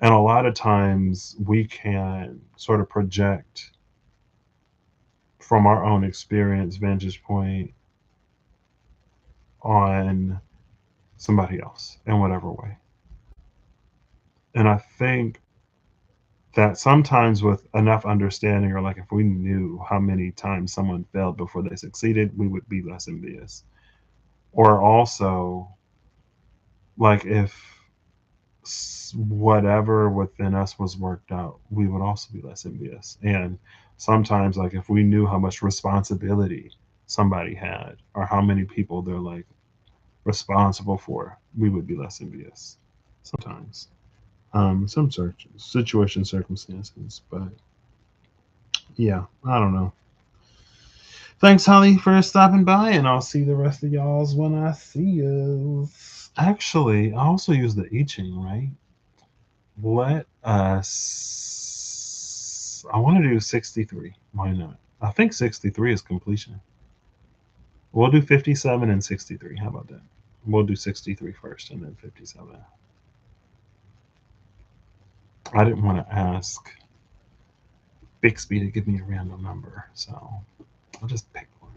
And a lot of times we can sort of project from our own experience, vantage point on somebody else in whatever way. And I think that sometimes with enough understanding, or like if we knew how many times someone failed before they succeeded, we would be less envious. Or also, like if whatever within us was worked out, we would also be less envious. And sometimes, like if we knew how much responsibility somebody had, or how many people they're like responsible for, we would be less envious. Sometimes, some situation circumstances, but yeah, I don't know. Thanks, Holly, for stopping by, and I'll see the rest of y'all's when I see you. Actually, I also use the I Ching, right? Let us. I want to do 63. Why not? I think 63 is completion. We'll do 57 and 63. How about that? We'll do 63 first and then 57. I didn't want to ask Bixby to give me a random number, so I'll just pick one.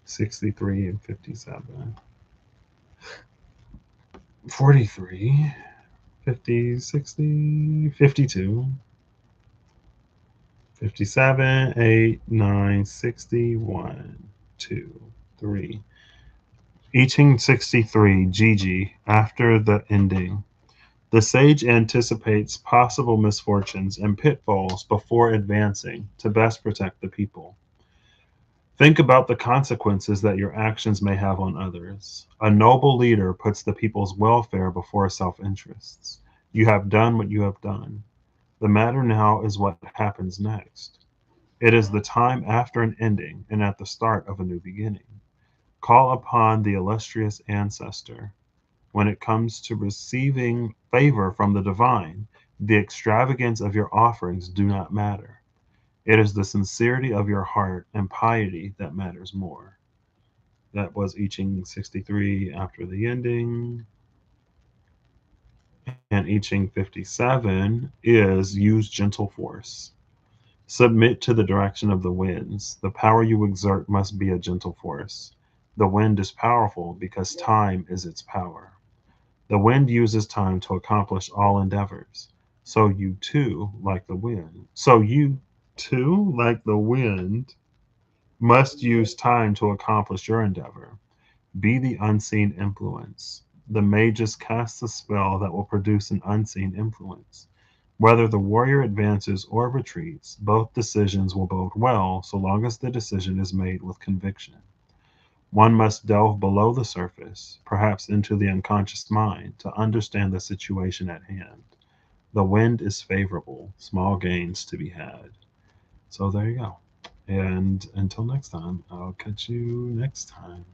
63 and 57. 43. 50, 60, 52. 57, 8, 9, 60, 1, 2, 3. Eating 63, Gigi, after the ending. The sage anticipates possible misfortunes and pitfalls before advancing to best protect the people. Think about the consequences that your actions may have on others. A noble leader puts the people's welfare before self-interests. You have done what you have done. The matter now is what happens next. It is the time after an ending and at the start of a new beginning. Call upon the illustrious ancestor. When it comes to receiving favor from the divine, the extravagance of your offerings do not matter. It is the sincerity of your heart and piety that matters more. That was I Ching 63 after the ending. And I Ching 57 is use gentle force. Submit to the direction of the winds. The power you exert must be a gentle force. The wind is powerful because time is its power. The wind uses time to accomplish all endeavors. So you too, like the wind. Must use time to accomplish your endeavor. Be the unseen influence. The magus casts a spell that will produce an unseen influence. Whether the warrior advances or retreats, both decisions will bode well so long as the decision is made with conviction. One must delve below the surface, perhaps into the unconscious mind, to understand the situation at hand. The wind is favorable, small gains to be had. So there you go. And until next time, I'll catch you next time.